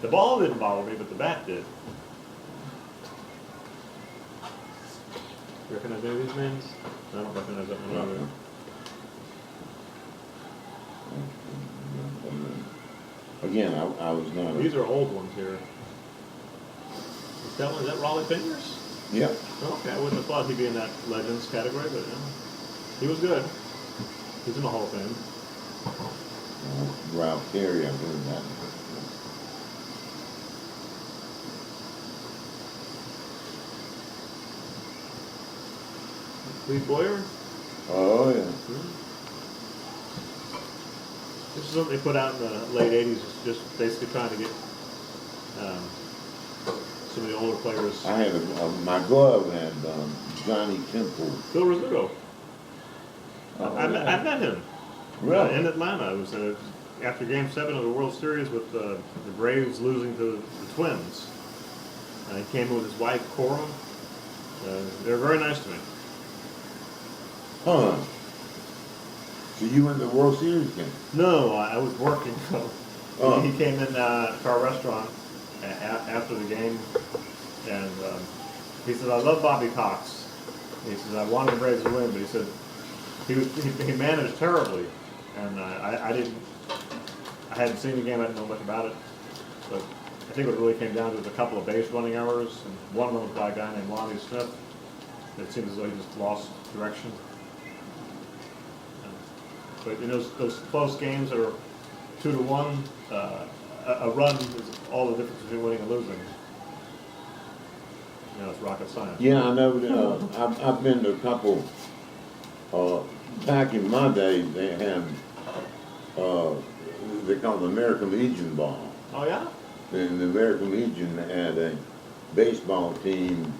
the ball didn't bother me, but the bat did. You recognize any of these names? I don't recognize that one either. Again, I was not. These are old ones here. Is that Raleigh Fingers? Yep. Okay, I wouldn't have thought he'd be in that Legends category, but he was good. He's in the Hall of Fame. Ralph Carey, I've heard that. Lee Boyer? Oh, yeah. This is something they put out in the late 80s, just basically trying to get some of the older players. I had my glove had Johnny Temple. Phil Rizzuto. Oh, I met him. Really? In Atlanta. It was after Game 7 of the World Series with the Braves losing to the Twins. He came in with his wife, Cora. They were very nice to me. Huh. So you went to the World Series game? No, I was working. So Oh. he came in to our restaurant after the game, and he said, "I love Bobby Cox." He says, "I wanted the Braves to win," but he said he managed terribly, and I hadn't seen the game. I didn't know much about it, but I think what it really came down to was a couple of base running errors, and one of them was by a guy named Lonnie Smith. It seemed as though he just lost direction. But in those close games that are 2-1, a run is all the difference between winning and losing. You know, it's rocket science. Yeah, I know. I've been to a couple. Back in my day, they had they called the American Legion ball. Oh yeah? And the American Legion had a baseball team,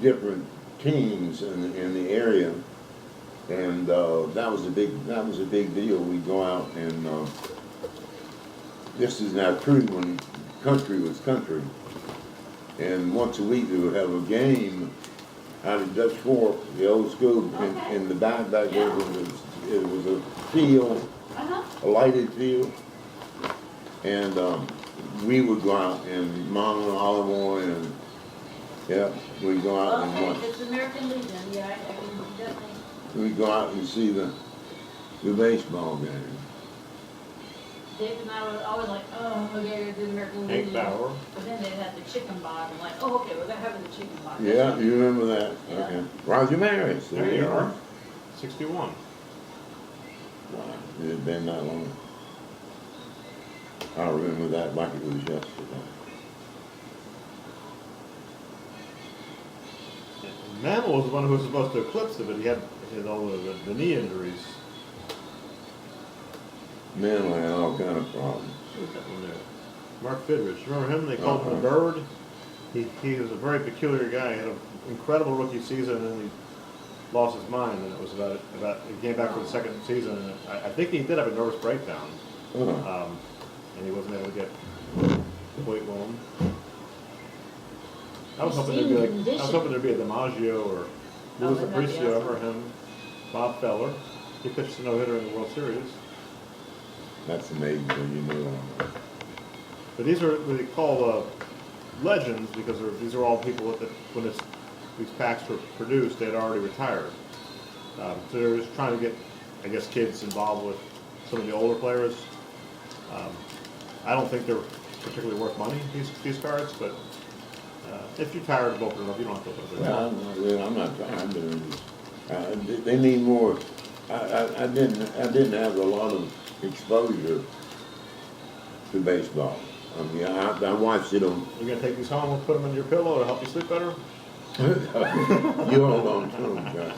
different teams in the area. And that was a big deal. We'd go out and this is now true when country was country. And once a week we would have a game out of Dutch Fork, the old school, in the back there it was a field, a lighted field, and we would go out and Mom and Olive Oil and we'd go out and watch. Okay, it's American Legion, yeah, I can definitely. We'd go out and see the baseball game. Dave and I were always like, oh, okay, we're doing American Hank Legion. Bauer. But then they'd have the chicken bog, and like, oh, okay, we're gonna have the chicken bog. Yeah, you remember that? Yeah. Okay. Roger Maris, There you are. 61. Wow, it had been that long. I remember that like it was yesterday. Mammal was the one who was supposed to eclipse it, but he had all the knee injuries. Men had all kind of problems. Who's that one there? Mark Fidrich. Remember him? They called him the Bird. He was a very peculiar guy. He had an incredible rookie season, and then he lost his mind. And it was about he came back for the second season, and I think he did have a nervous breakdown, and he wasn't able to get weight room. I was hoping there'd be a DiMaggio or Luis that'd be Aparicio. awesome. Remember him? Bob Feller. He pitched a no-hitter in the World Series. That's amazing when you know that. But these are what they call legends because these are all people that when these packs were produced, they had already retired. So they're just trying to get, I guess, kids involved with some of the older players. I don't think they're particularly worth money, these cards, but if you're tired of opening them up, you don't have to open them up. Well, I'm not tired. They need more. I didn't have a lot of exposure to baseball. I mean, I watched it on. You're gonna take these home and put them in your pillow to help you sleep better? You hold on to them, guys.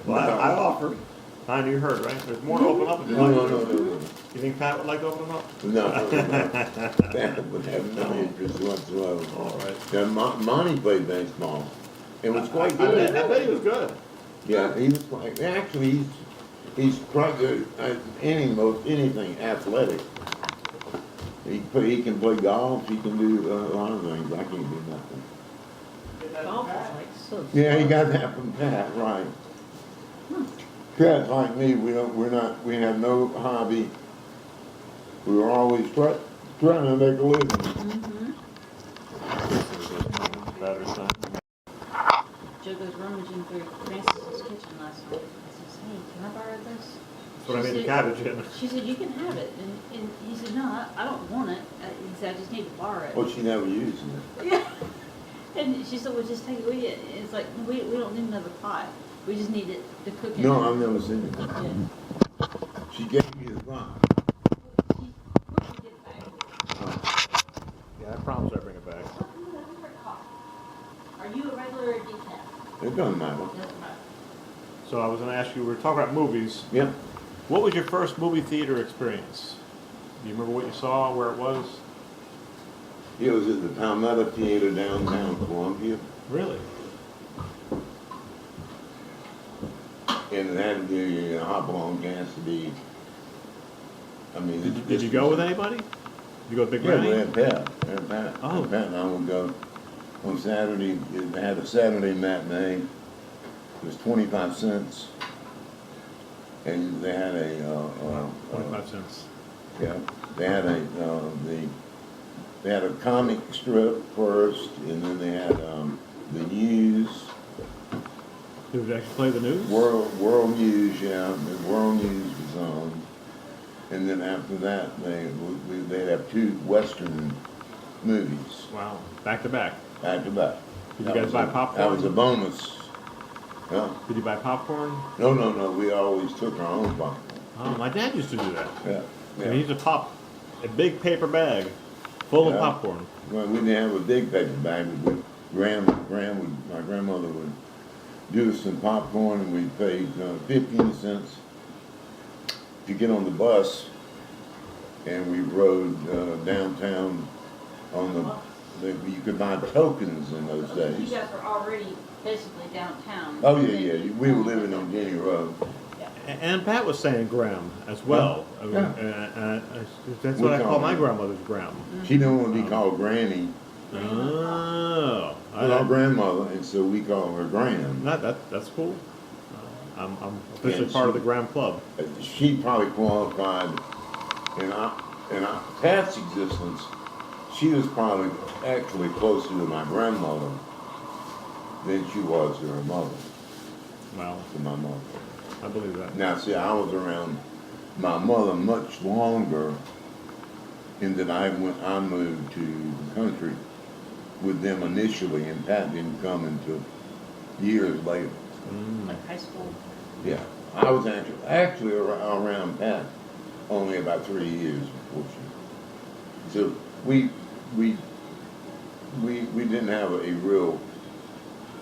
Well, I offered. You heard, right? There's more to open up if you No, like. no. You think Pat would like to open them up? No. That would have no interest whatsoever. All right. Yeah, Monty played baseball. It was quite I good. bet he was good. Yeah, he was quite. Actually, he's quite good at anything athletic. He can play golf. He can do a lot of things. I can't do nothing. Golf is So. Yeah, he got that from Pat, right. Pat's like me, we have no hobby. We were always trying to make a living. Mm-hmm. Battery sign. Joe goes rummaging through Francis's kitchen last night. I said, hey, can I borrow this? That's what I made the cabbage in. She said, you can have it. And he said, no, I don't want it. He said, I just need to borrow it. Well, she never used it. Yeah. And she said, well, just take it with you. It's like, we don't need another pot. We just need it to cook in. No, I've never seen it. Yeah. She gave me the pot. Where'd you get it back? Yeah, I promise I bring it back. Are you a regular or decaf? It doesn't matter. Doesn't matter. So I was going to ask you, we were talking about movies. Yeah. What was your first movie theater experience? Do you remember what you saw, where it was? It was at the Palmetto Theater downtown Columbia. Really? And it had to be Hopalong Cassidy. I mean, Did you go with anybody? Did you go with Big Yeah, Granny? we had Pat. And Pat. Oh. And Pat and I would go on Saturday. They had a Saturday matinee. It was 25 cents. And they had a 25 cents. yeah, they had they had a comic strip first, and then they had the news, Did we actually play the news? world news, yeah, the world news was on, and then after that they'd have two Western movies Wow. Back to back. back to back. Did you guys buy popcorn? That was a bonus. Yeah. Did you buy popcorn? No, we always took our own popcorn. Oh, my dad used to do that. Yeah. I mean, he used to pop a big paper bag full of Yeah. popcorn. Well, we didn't have a big paper bag, but my grandmother would do us some popcorn, and we paid 15 cents to get on the bus, and we rode downtown on you could buy tokens in those You days. guys were already basically downtown. Oh, yeah, we were living on Jenny Road. And Pat was saying Graham as well. I mean, Yeah. that's We what I call call my her. grandmother's Graham. She didn't want to be called Granny, Oh. our grandmother, and so we call her Graham. That's cool. I'm officially Yeah, part of she- the Graham Club. She probably qualified in Pat's existence. She was probably actually closer to my grandmother than she was to her mother, Wow. to my mother. I believe that. Now, see, I was around my mother much longer, in that I moved to the country with them initially, and Pat didn't come until years later. Like high school. Yeah, I was actually around Pat only about 3 years before she. So we didn't have a real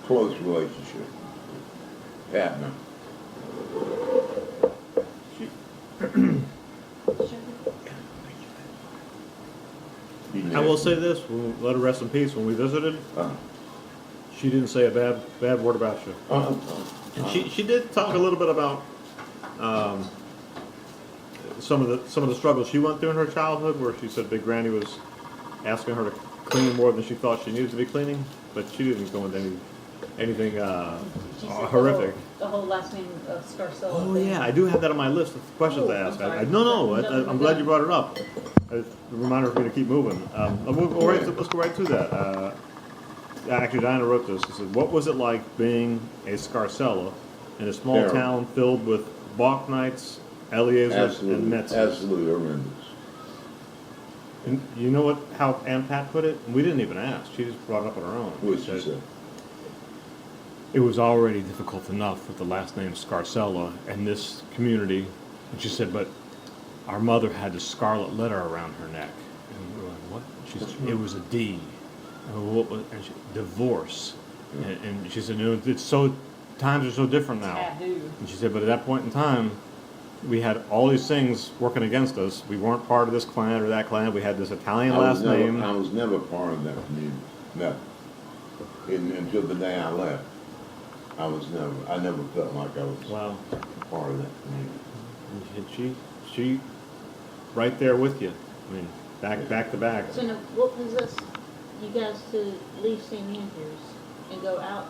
close relationship. Pat, no. I will say this, we'll let her rest in peace. When we visited, she didn't say a bad word about you. And she did talk a little bit about some of the struggles she went through in her childhood, where she said Big Granny was asking her to clean more than she thought she needed to be cleaning, but she didn't go into anything She said horrific. The whole last name of Scarsella. Oh thing. yeah, I do have that on my list of questions to Oh, I'm ask. sorry. No, Nothing I'm to glad do. you brought it up. It's a reminder for me to keep moving. Let's go right to that. Actually, Diana wrote this. She said, "What was it like being a Scarsella in a small Terrible. town filled with Bach Knights, Eliezers, and Metzes?" Absolutely horrendous. And you know how Aunt Pat put it? We didn't even ask. She just brought it up on her own. What she said. It was already difficult enough with the last name Scarsella and this community. And she said, but our mother had the scarlet letter around her neck. And we were like, what? She said, it was a D. And what was, and divorce. And she said, it's so, times are so different now. Taboo. And she said, but at that point in time, we had all these things working against us. We weren't part of this clan or that clan. We had this Italian last name. I was never part of that community. No. Until the day I left. I never felt like I was Wow. part of that community. And she right there with you. I mean, back to back. So now, what possessed you guys to leave St. Andrews and go out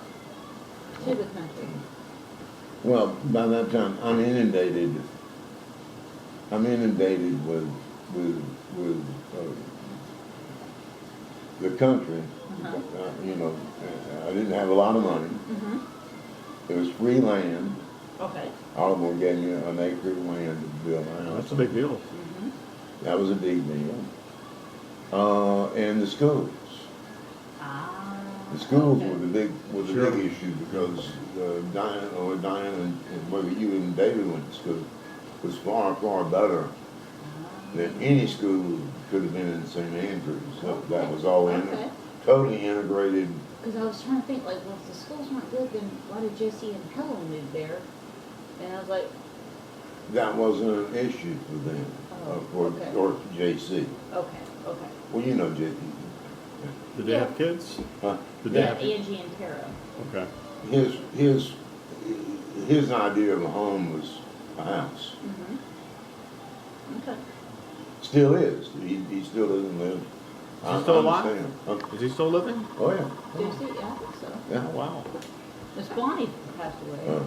To the country. Well, by that time, I'm inundated with the country. Uh-huh. You know, I didn't have a lot of money. Mm-hmm. It was free land. Okay. Oliver gave me an acre of land to build my house. That's a big deal. Mm-hmm. That was a big deal. And the schools. Ah. The schools okay. were the Sure. big issue because Diane and whether you and David went to school was far, far better than any school could have been in St. Andrews. That was all Okay. totally integrated. Because I was trying to think, like, well, if the schools weren't good, then why did Jesse and Helen move there? And I was like, That wasn't an issue for them, Oh, okay. or JC. okay. Well, you know JC. Did they have kids? Huh? Did they Yeah, have kids? Angie and Tara. Okay. His idea of a home was a house. Mm-hmm. Okay. Still is. He still doesn't live. he still alive? understand. Huh? Is he still living? Oh yeah. Jesse, yeah, I think so. Yeah. Oh, wow. Miss Bonnie passed away.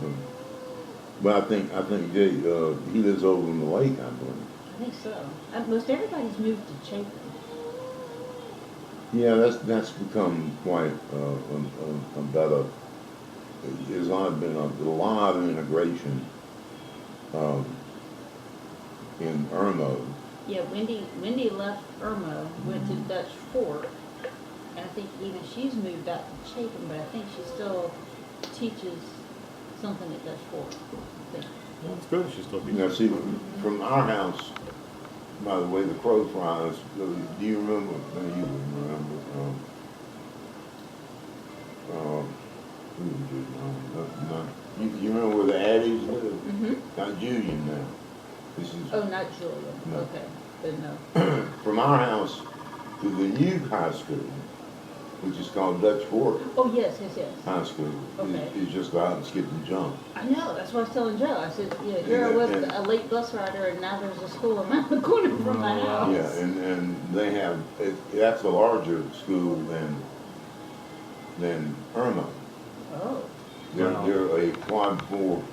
But I think Jay, he lives over in the lake, I believe. I think so. Most everybody's moved to Chapin. Yeah, that's become quite a better. There's been a lot of integration in Irmo. Yeah, Wendy left Irmo, went to Dutch Fork, and I think even she's moved out to Chapin, but I think she still teaches something at Dutch Fork. I think. Well, it's good. She's still You know, see, from our house, by the way, the crow flies. Do you remember? No, you wouldn't remember. Who was it? You remember where the Addies live? Mm-hmm. Not Julian now. This is Oh, not Julia. No. Okay, but no. from our house to the new high school, which is called Dutch Fork Oh, yes. High School. Okay. Is just go out and skip and jump. I know, that's what I was telling Joe. I said, yeah, here I was Yeah. a late bus rider, and now there's a school around the corner from my Oh, wow. house. Yeah, and they have, that's a larger school than Irma. Oh, Wow. They're a quad 4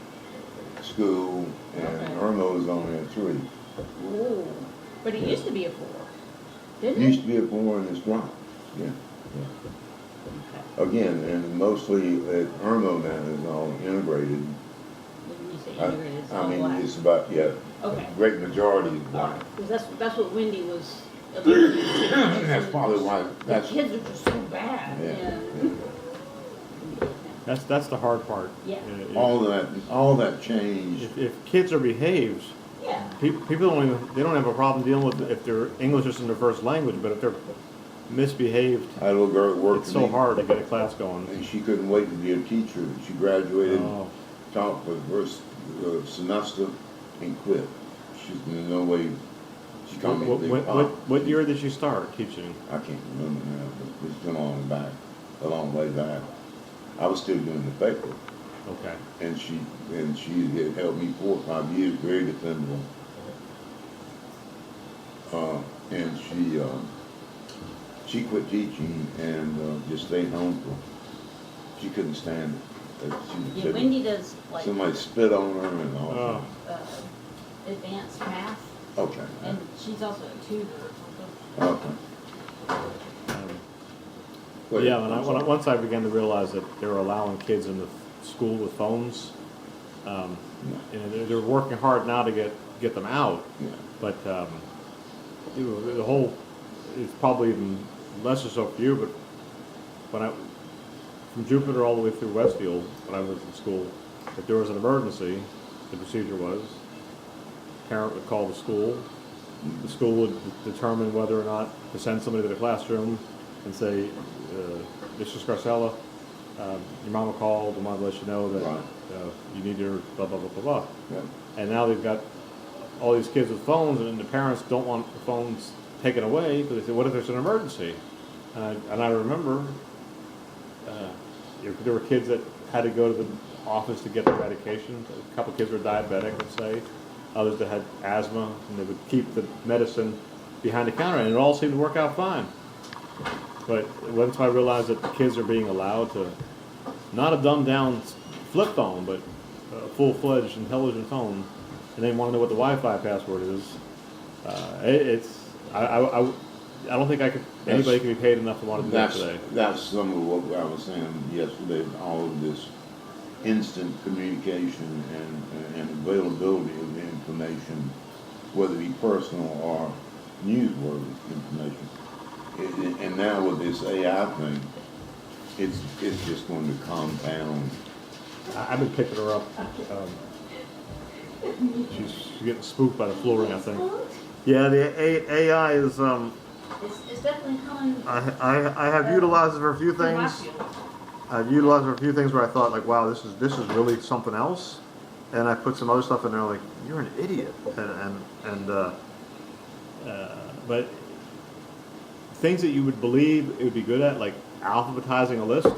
school, and Okay. Irma is only a 3. ooh. But it used to be a 4, It didn't it? used to be a 4 and it's dropped. Yeah. Okay. Again, and mostly at Irma now is all integrated. When you say integrated, it's all I mean, black. it's about, yeah, Okay. a great majority is All black. right, because that's what Wendy was alluding to. That's probably why, The that's, kids are just so bad. yeah. That's the hard part. Yeah. All that changed. If kids are behaved, Yeah. people don't have a problem dealing with if their English isn't their first language, but if they're misbehaved, I had a little girl that worked it's for so me, to get a class going. and she couldn't wait to be a teacher. She graduated, Oh, taught for the first semester, and quit. She's in no way. She called me a big pop. what year did you start teaching? I can't remember now, but it's been a long way back. I was still doing the paper, Okay. and she had helped me 4 or 5 years, very dependable. And she quit teaching and just stayed home she couldn't stand it. She Yeah, Wendy does like somebody spit on her and all. Oh, advanced math, Okay. and she's also a tutor. Okay. Wait, yeah. I'm sorry. Once I began to realize that they were allowing kids in the school with phones, and they're working hard now to get them out. Yeah. But the whole, it's probably even less or so for you, but from Jupiter all the way through Westfield, when I was in school, if there was an emergency, the procedure was, parent would call the school would determine whether or not to send somebody to the classroom and say, Mr. Scarsella, your mama called and wanted to let you know that Right. you need your blah, blah, blah, blah, blah. Yeah. And now they've got all these kids with phones, and the parents don't want the phones taken away because they say, what if there's an emergency? And I remember there were kids that had to go to the office to get their medication. A couple kids were diabetic, let's say. Others that had asthma, and they would keep the medicine behind the counter, and it all seemed to work out fine. But once I realized that the kids are being allowed to not a dumbed down flip phone, but a full-fledged intelligent phone, and they want to know what the Wi-Fi password is. I don't think anybody can be paid enough to want to do that today. That's some of what I was saying yesterday. All of this instant communication and availability of information, whether it be personal or newsworthy information. And now with this AI thing, it's just going to compound. I've been picking her up. She's getting spooked by the flooring, I think. Yeah, the AI is. It's definitely coming. I have utilized it for a few from my things. field. I've utilized it for a few things where I thought like, wow, this is really something else. And I put some other stuff in there like, you're an idiot. But things that you would believe it would be good at, like alphabetizing a list,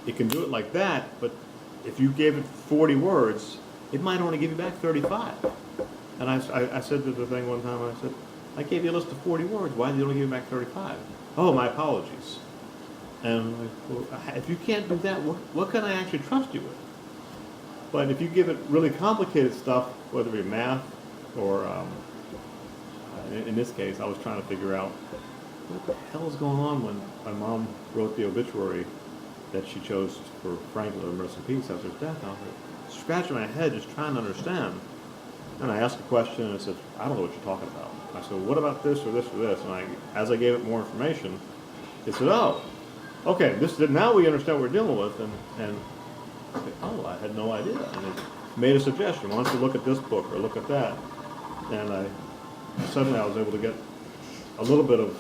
it can do it like that. But if you gave it 40 words, it might only give you back 35. And I said to the thing one time, I said, I gave you a list of 40 words. Why did you only give me back 35? Oh, my apologies. And I'm like, well, if you can't do that, what can I actually trust you with? But if you give it really complicated stuff, whether it be math or, in this case, I was trying to figure out what the hell is going on when my mom wrote the obituary that she chose for Franklin, rest in peace, after his death. I was like, scratching my head, just trying to understand. And I asked a question, and it said, I don't know what you're talking about. I said, well, what about this or this or this? And as I gave it more information, it said, oh, okay, now we understand what we're dealing with. And I said, oh, I had no idea. And it made a suggestion. Why don't you look at this book or look at that? And suddenly I was able to get a little bit of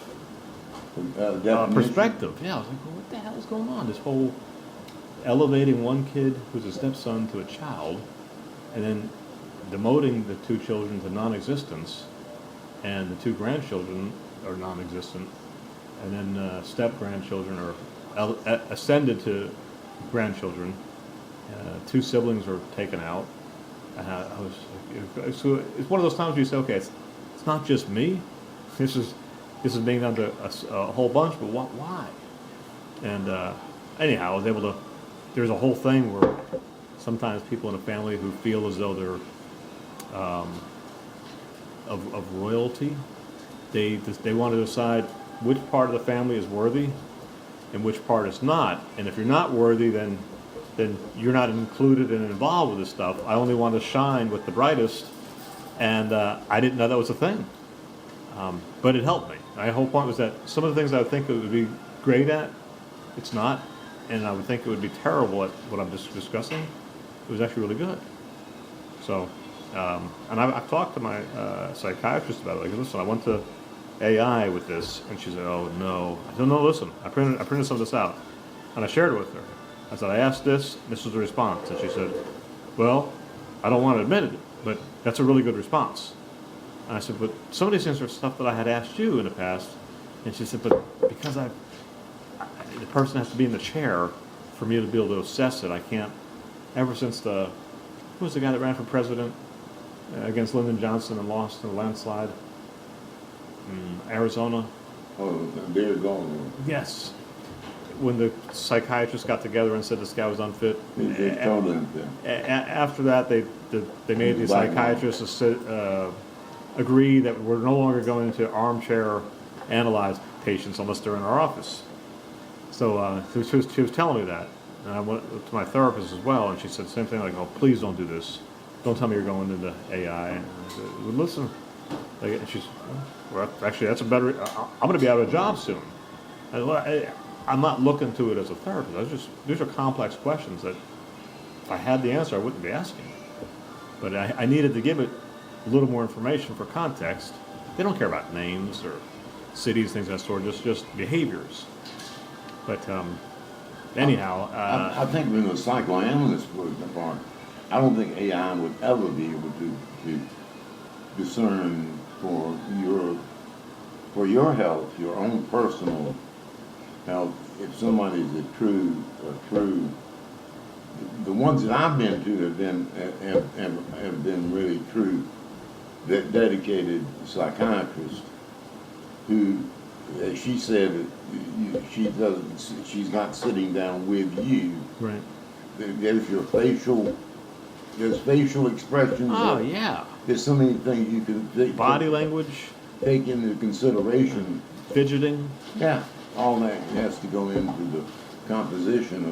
perspective. Yeah, I was like, well, what the hell is going on? This whole elevating one kid who's a stepson to a child, and then demoting the two children to non-existence, and the two grandchildren are non-existent, and then step-grandchildren are ascended to grandchildren. Two siblings were taken out. So it's one of those times where you say, okay, it's not just me. This is being done to a whole bunch, but why? And anyhow, I was able to. There's a whole thing where sometimes people in a family who feel as though they're of royalty, they want to decide which part of the family is worthy and which part is not. And if you're not worthy, then you're not included and involved with this stuff. I only want to shine with the brightest, and I didn't know that was a thing. But it helped me. My whole point was that some of the things I would think it would be great at, it's not, and I would think it would be terrible at what I'm just discussing. It was actually really good. So, and I've talked to my psychiatrist about it. Like, listen, I went to AI with this, and she said, "Oh no." I said, "No, listen. I printed some of this out, and I shared it with her. I said, I asked this. This was the response." And she said, "Well, I don't want to admit it, but that's a really good response." And I said, "But some of these things are stuff that I had asked you in the past." And she said, "But because the person has to be in the chair for me to be able to assess it. I can't." Ever since who was the guy that ran for president against Lyndon Johnson and lost in a landslide? Arizona. Oh, they're gone. Yes. When the psychiatrists got together and said this guy was unfit. They told them that. After that, they made the psychiatrists agree that we're no longer going to armchair analyze patients unless they're in our office. So she was telling me that. And I went to my therapist as well, and she said the same thing, like, "Oh, please don't do this. Don't tell me you're going into AI." And I said, "Well, listen." And she said, "Well, actually, that's a better. I'm going to be out of a job soon." I'm not looking to it as a therapist. These are complex questions that if I had the answer, I wouldn't be asking. But I needed to give it a little more information for context. They don't care about names or cities, things of that sort, just behaviors. But anyhow, I think when the psychoanalyst was apart, I don't think AI would ever be able to discern for your health, your own personal health, if somebody's a true. The ones that I've been to have been really true, that dedicated psychiatrists who she said that she doesn't. She's not sitting down with you. Right. There's your facial. There's facial expressions. Oh yeah. There's so many things you can Body language, take into consideration. fidgeting. Yeah, all that has to go into the composition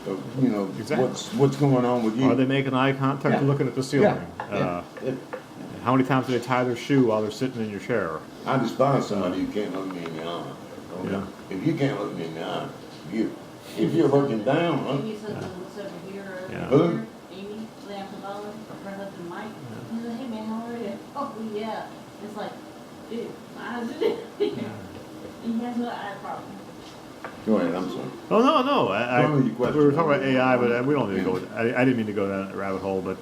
of Exactly. what's going on with you. Are they making eye contact or Yeah. looking at the ceiling? Yeah. How many times do they tie their shoe while they're sitting in your chair? I despise somebody who can't look me in the eye. Yeah. If you can't look me in the eye, if you're looking down, Amy said that was over here. Yeah. Who? Amy, Leon Cavallo, her husband Mike. He's like, hey man, how are you? Oh yeah. It's like, dude, my eyes are down. And he has no eye problem. go ahead. I'm sorry. Oh no. Go with your question. We were talking about AI, but we don't need to go. I didn't mean to go down that rabbit hole. But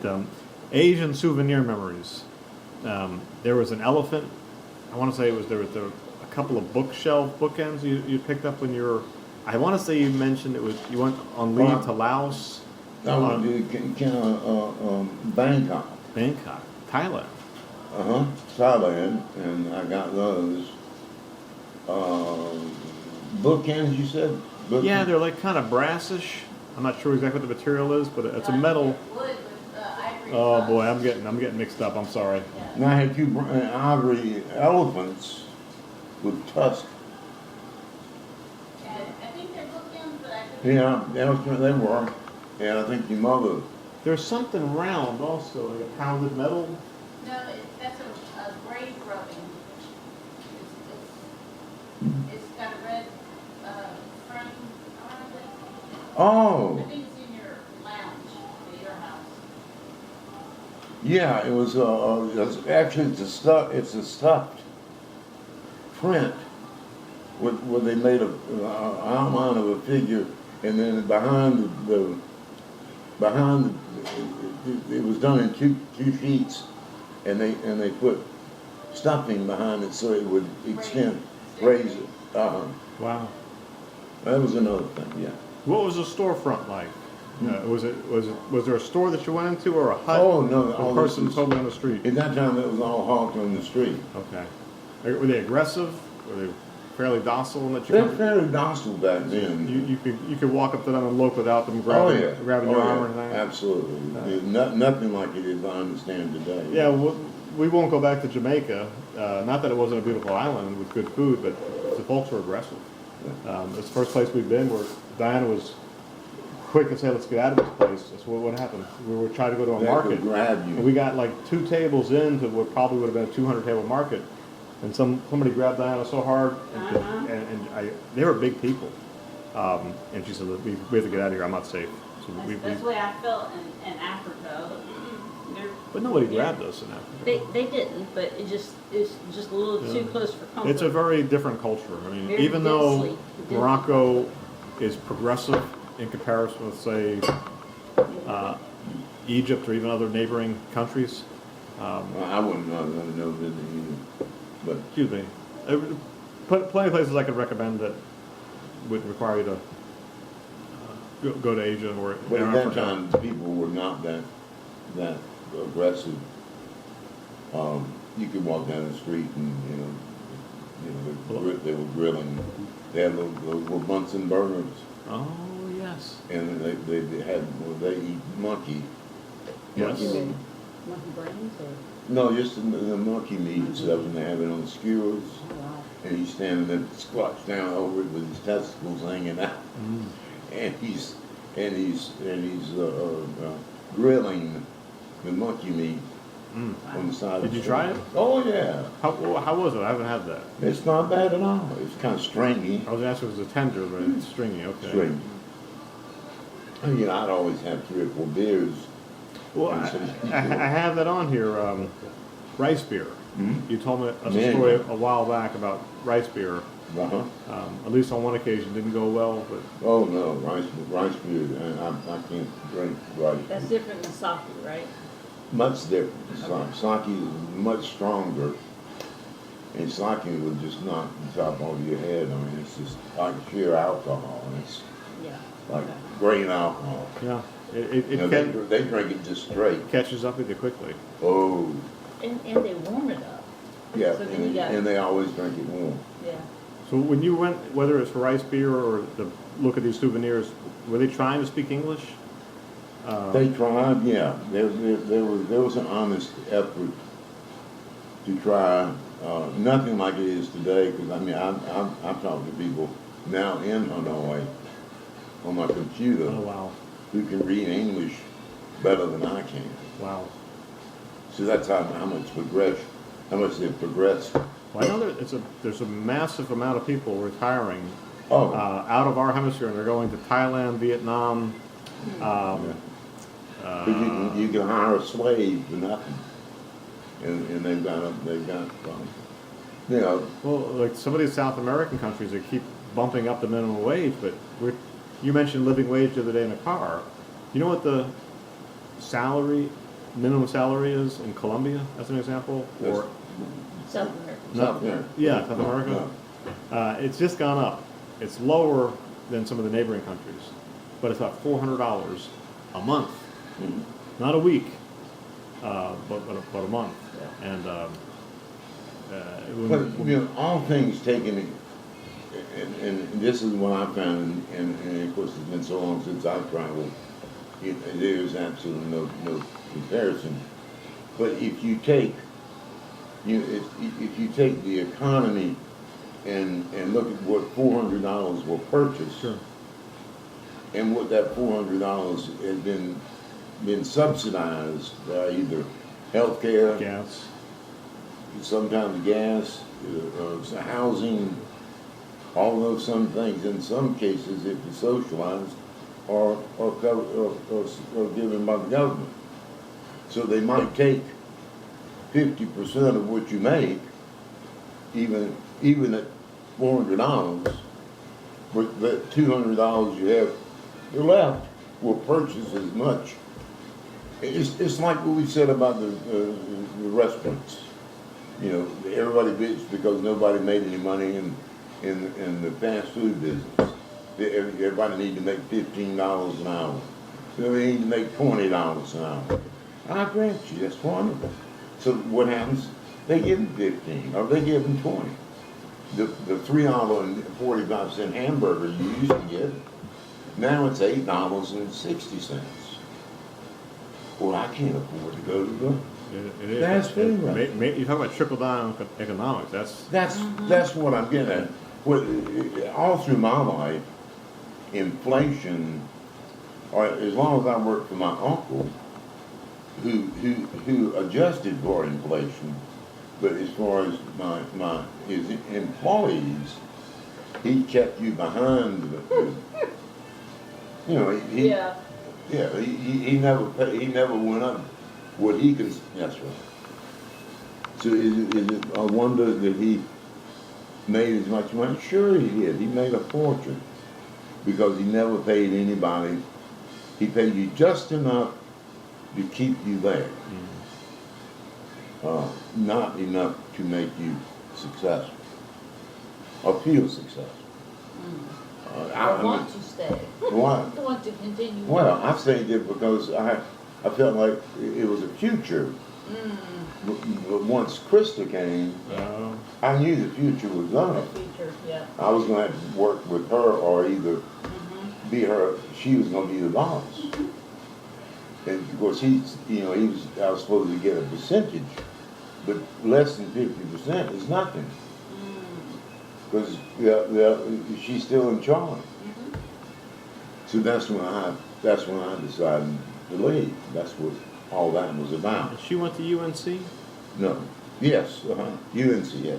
Asian souvenir memories. There was an elephant. I want to say there was a couple of bookshelf bookends you picked up when you were. I want to say you mentioned it was you went on leave to Laos. I went to Bangkok, Bangkok, Thailand. Thailand, and I got those. Bookends, you said? Yeah, they're like kind of brassish. I'm not sure exactly what the material is, but it's a metal. Wood with ivory. Oh stuff. boy, I'm getting mixed up. I'm sorry. And I had two ivory elephants with tusks. And I think they're bookends, but I could. Yeah, they were. And I think your mother. There's something round also, like a pounded metal. No, that's a grave rubbing. It's got a red frame around it. Oh, I think it's in your lounge at your house. yeah, it was. Actually, it's a stuffed print, where they made a outline of a figure, and then behind it was done in two sheets, and they put stuffing behind it so it would extend, raise it. Wow. That was another thing. Yeah. What was the storefront like? Was there a store that you went into or a hut? Oh no! A all person this is- totally on the street. At that time, it was all hawked on the street. Okay. Were they aggressive? Were they fairly docile in that you They're could, fairly docile back then. you could walk up to them and look without them grabbing your arm or anything? Absolutely. Nothing like it is I understand today. Yeah, we won't go back to Jamaica. Not that it wasn't a beautiful island with good food, but the folks were aggressive. It's the first place we've been where Diana was quick and say, let's get out of this place. That's what happened. We were trying to go to a They market. could grab And you. we got like 2 tables into what probably would have been a 200 table market. And somebody grabbed Diana so hard, and they were big people. And she said, we have to get out of here. I'm not safe. So That's the way I felt in Africa. but nobody grabbed us in Africa. They didn't, but it's just a little too close for comfort. It's a very different culture. I mean, Very even though densely. Morocco is progressive in comparison with, say, Egypt or even other neighboring countries. Well, I wouldn't know that either. But Excuse me. Plenty of places I could recommend that would require you to go to Asia or at that Africa. time, people were not that aggressive. You could walk down the street and they were grilling. They had little Bunsen burners, Oh yes. and they eat monkey. Yes. Monkey meat. Monkey brains or? No, just the monkey meat and stuff, and they have it on skewers. Oh, wow. And he's standing there squatched down over it with his testicles hanging out, and he's grilling the monkey meat on the side. Did of you the try street. it? Oh yeah, How was it? I haven't had that. it's not bad at all. It's kind of stringy. I was asking if it was a tender, but it's stringy. Okay. Stringy. I'd always have 3 or 4 beers. Well, I have that on here. Rice beer. You told me a Yeah. story a while back about rice beer. Uh-huh. At least on one occasion, didn't go well. But Oh no, rice beer. I can't drink rice. That's beer. different than sake, right? Much different. Sake is much stronger, and sake will just knock the top off your head. I mean, it's just like sheer alcohol. It's Yeah. like Okay. grain alcohol. yeah, it They drink it just straight. catches up with you quickly. Oh, And they warm it up. yeah, So then you got- and they always drink it warm. Yeah. So when you went, whether it's for Rice Beer or to look at these souvenirs, were they trying to speak English? They tried, yeah. There was an honest effort to try. Nothing like it is today, because I mean, I'm talking to people now in Hanoi on my computer Oh, wow. who can read English better than I can. Wow. So that's how much they've progressed. Well, I know there's a massive amount of people retiring Oh, out of our hemisphere, and they're going to Thailand, Vietnam. because you can hire a slave for nothing, and you know, Well, like some of these South American countries, they keep bumping up the minimum wage, but you mentioned living wage the other day in the car. You know what the minimum salary is in Colombia, as an example? Or South America. South America. yeah, South America. It's just gone up. It's lower than some of the neighboring countries, but it's about $400 a month, Mhm. not a week, but a month. And But you know, all things taken, and this is what I found, and of course it's been so long since I've traveled, there's absolutely no comparison. But if you take if you take the economy and look at what $400 will purchase, sure. and what that $400 has been subsidized by either healthcare, Gas. sometimes gas, housing, all those some things. In some cases, if it's socialized, or given by the government. So they might take 50% of what you make, even at $400, but that $200 you have left will purchase as much. It's like what we said about the restaurants. You know, everybody bitched because nobody made any money in the fast food business. Everybody need to make $15 an hour. They need to make $20 an hour. I grant you, that's wonderful. So what happens? They give them 15, or they give them 20. The $3.45 hamburger you used to get, now it's $8.60. Well, I can't afford to go to the It is. fast food restaurant. You talk about trickle down economics. That's what I'm getting at. All through my life, inflation, or as long as I worked for my uncle, who adjusted for inflation, but as far as his employees, he kept you behind. You know, he never went up what he could. That's right. So is it a wonder that he made as much money? Sure he did. He made a fortune because he never paid anybody. He paid you just enough to keep you there. Not enough to make you successful or feel successful. I want to stay. Why? I want to continue. Well, I say that because I felt like it was a future. But once Krista came, I knew the future was The on. future, yeah. I was going to have to work with her or either be her. She was going to be the boss. And of course, I was supposed to get a percentage, but less than 50% is nothing. Because she's still in charge. So that's when I decided to leave. That's what all that was about. She went to UNC? No. Yes, UNC, yeah.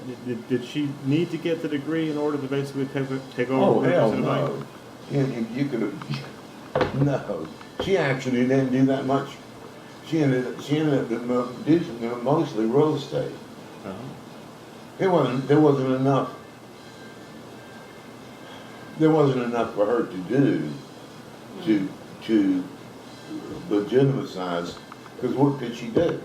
Did she need to get the degree in order to basically take over? Oh, the hell business of the no. bank? You could have, no. She actually didn't do that much. She ended up doing mostly real estate. There wasn't enough for her to do to legitimize, because what could she do?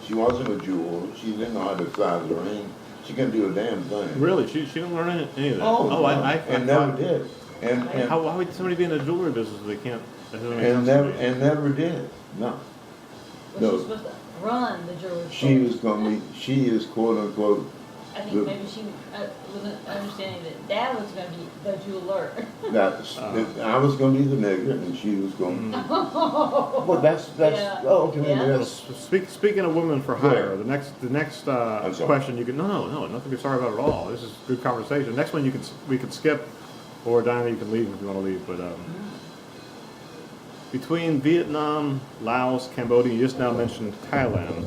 She wasn't a jeweler. She didn't know how to size a ring. She couldn't do a damn thing. Really? She didn't learn any of that? Oh, no. I never did. And how would somebody be in the jewelry business if they can't? That doesn't make and sense to me. never did. No. Was she supposed to run the jewelry store? She is quote unquote I think maybe she was understanding that Dad was going to be the jeweler. I was going to be the nigger, and she was going. Well, that's Yeah. okay. Yeah. Well, That's speaking of women for hire, the next I'm sorry. question you can no, nothing to be sorry about at all. This is good conversation. Next one we could skip, or Diana, you can leave if you want to leave. But between Vietnam, Laos, Cambodia, you just now mentioned Thailand.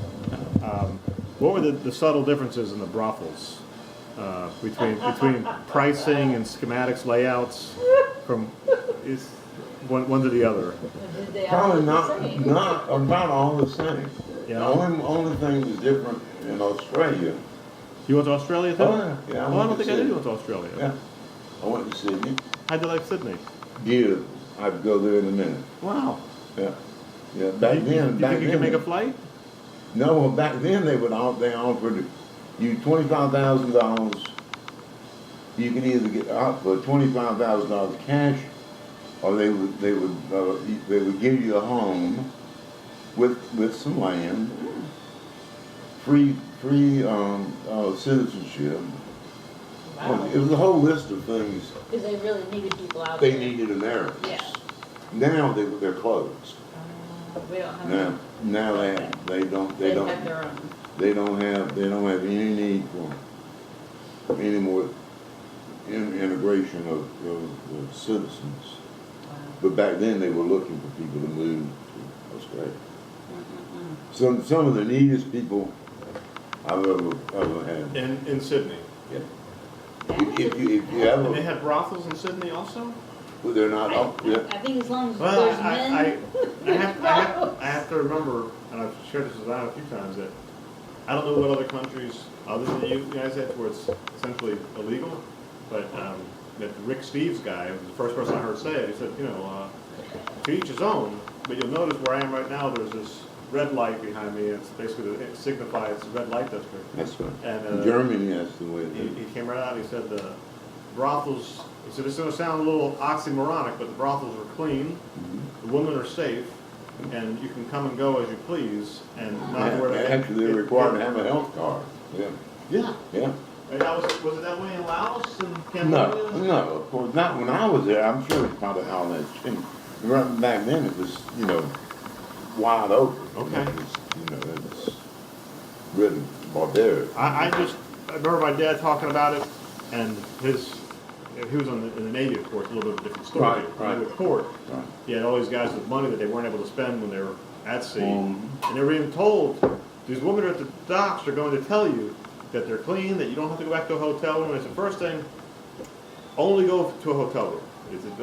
What were the subtle differences in the brothels between pricing and schematics, layouts from one to the other? Did they all probably look the same? not about all the same. Yeah. The only thing that's different in Australia. You went to Australia too? Oh, yeah. Well, I don't think I Sydney. did went to Australia. Yeah, I went to Sydney. How'd you like Sydney? Beautiful. I'd go there in a minute. Wow. Yeah, yeah. Back then, Do you think you can make a flight? No, well, back then they offered you $25,000. You can either get out for $25,000 cash, or they would give you a home with some land, free citizenship. Wow. It was a whole list of things. Because they really needed people out They there. needed Americans. Yeah. Now they're closed. We don't have Now they have don't their own. they don't have any need for any more integration of citizens. Wow. But back then they were looking for people to move to Australia. Mm-mm-mm. Some of the neatest people I've ever had. In Sydney. Yeah. If you And they ever, had brothels in Sydney also? well, they're not up I yet. think as long as Well, there's men. I have to remember, and I've shared this with Diana a few times, that I don't know what other countries other than the United States where it's essentially illegal, but that Rick Steves guy was the first person I heard say it. He said, to each his own, but you'll notice where I am right now, there's this red light behind me. It's basically, it signifies the red light district. That's right. And, In Germany, that's the way it is. He came right out and he said the brothels, he said it's going to sound a little oxymoronic, but the brothels are clean, the women are safe, and you can come and go as you please, and not worry about Actually, they're required to have a health card. Yeah. Yeah. Yeah. And that was it that way in Laos and Cambodia? No, of course not. When I was there, I'm sure it's probably all that changed. Right back then, it was, wide open. Okay. It was really barbaric. I remember my dad talking about it, and he was in the Navy, of course, a little bit of a different story. Right. With port, Right. he had all these guys with money that they weren't able to spend when they were at sea, Mhm. and they were even told, these women at the docks are going to tell you that they're clean, that you don't have to go back to a hotel room. It's the first thing, only go to a hotel room.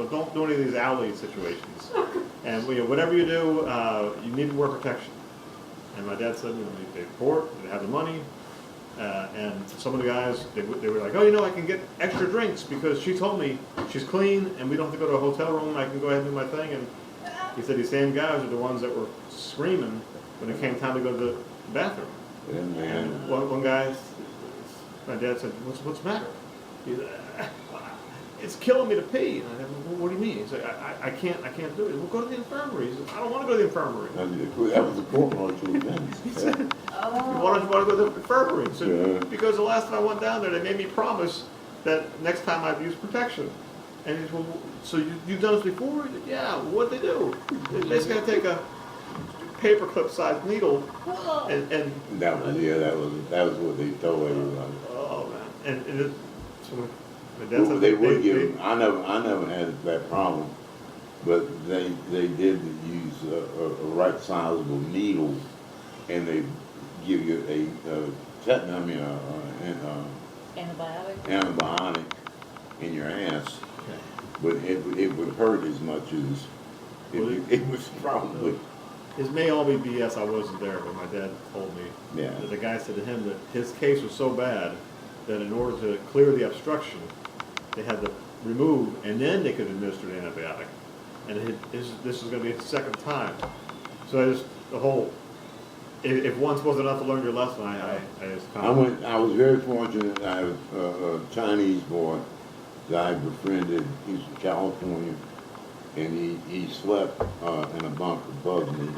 Don't do any of these alley situations. And whatever you do, you need to wear protection. And my dad said, they port, they have the money, and some of the guys, they were like, oh, I can get extra drinks because she told me she's clean and we don't have to go to a hotel room. I can go ahead and do my thing. And he said these same guys are the ones that were screaming when it came time to go to the bathroom. And one guy, my dad said, what's the matter? He said, it's killing me to pee. And I said, well, what do you mean? He said, I can't do it. Well, go to the infirmary. He said, I don't want to go to the infirmary. That was a court martial event. He said, Oh. why don't you want to go to the infirmary? He said, Yeah. because the last time I went down there, they made me promise that next time I'd use protection. And he said, well, so you've done this before? He said, yeah, what'd they do? They basically had to take a paperclip sized needle and That was what they told everybody. oh man, and so my dad said They would give them. I never had that problem, but they did use a right sizable needle, and they give you antibiotic in your ass, but it would hurt as much as it was probably. This may all be BS. I wasn't there, but my dad told me that the guy said to him that his case was so bad that in order to clear the obstruction, they had to remove, and then they could administer the antibiotic. And this is going to be the second time. So if once wasn't enough to learn your lesson, I just I was very fortunate. I have a Chinese boy that I befriended. He's from California, and he slept in a bunk above me,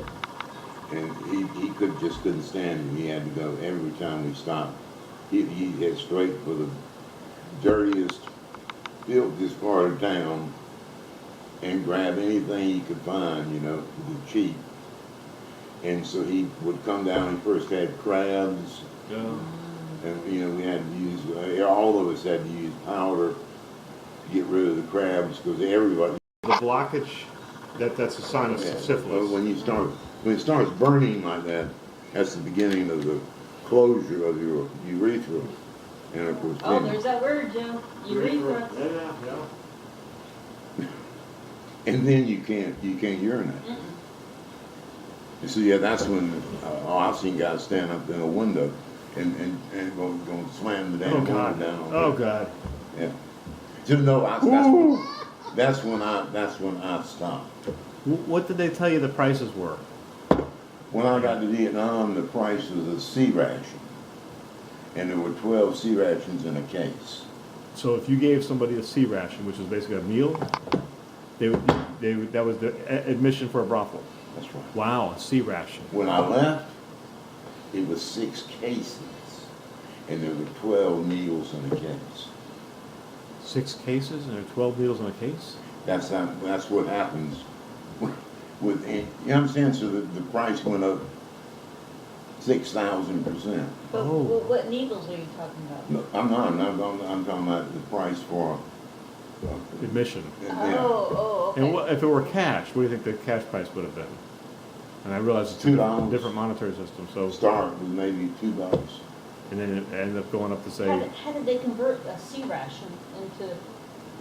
and he couldn't stand it. He had to go every time we stopped. He head straight for the dirtiest, filthiest part of town and grab anything he could find, you know, for the cheap. And so he would come down. He first had crabs, Yeah. and you know we had to use. All of us had to use powder to get rid of the crabs because everybody. The blockage, that's a sign of Yeah, syphilis. when it starts burning like that, that's the beginning of the closure of your urethra, and of course. Oh, then- there's that word, Joe. Urethra. Yeah. And then you can't urinate. Mm-mm. And so yeah, that's when I've seen guys stand up in a window and go slam the Oh damn God. window down. Oh God. Yeah. So no, that's when I stopped. What did they tell you the prices were? When I got to Vietnam, the price was a sea ration, and there were 12 sea rations in a case. So if you gave somebody a sea ration, which is basically a meal, that was the admission for a brothel. That's right. Wow, a sea ration. When I left, it was 6 cases, and there were 12 meals in a case. 6 cases and there are 12 meals in a case? That's what happens with you understand? So the price went up 6,000%. But Oh. what needles are you talking about? No, I'm talking about the price for. Admission. Yeah. Oh, okay. And if it were cash, what do you think the cash price would have been? And I realize it's a $2. different monetary system. So, Start was maybe $2. and then it ended up going up to say, How did they convert a sea ration into?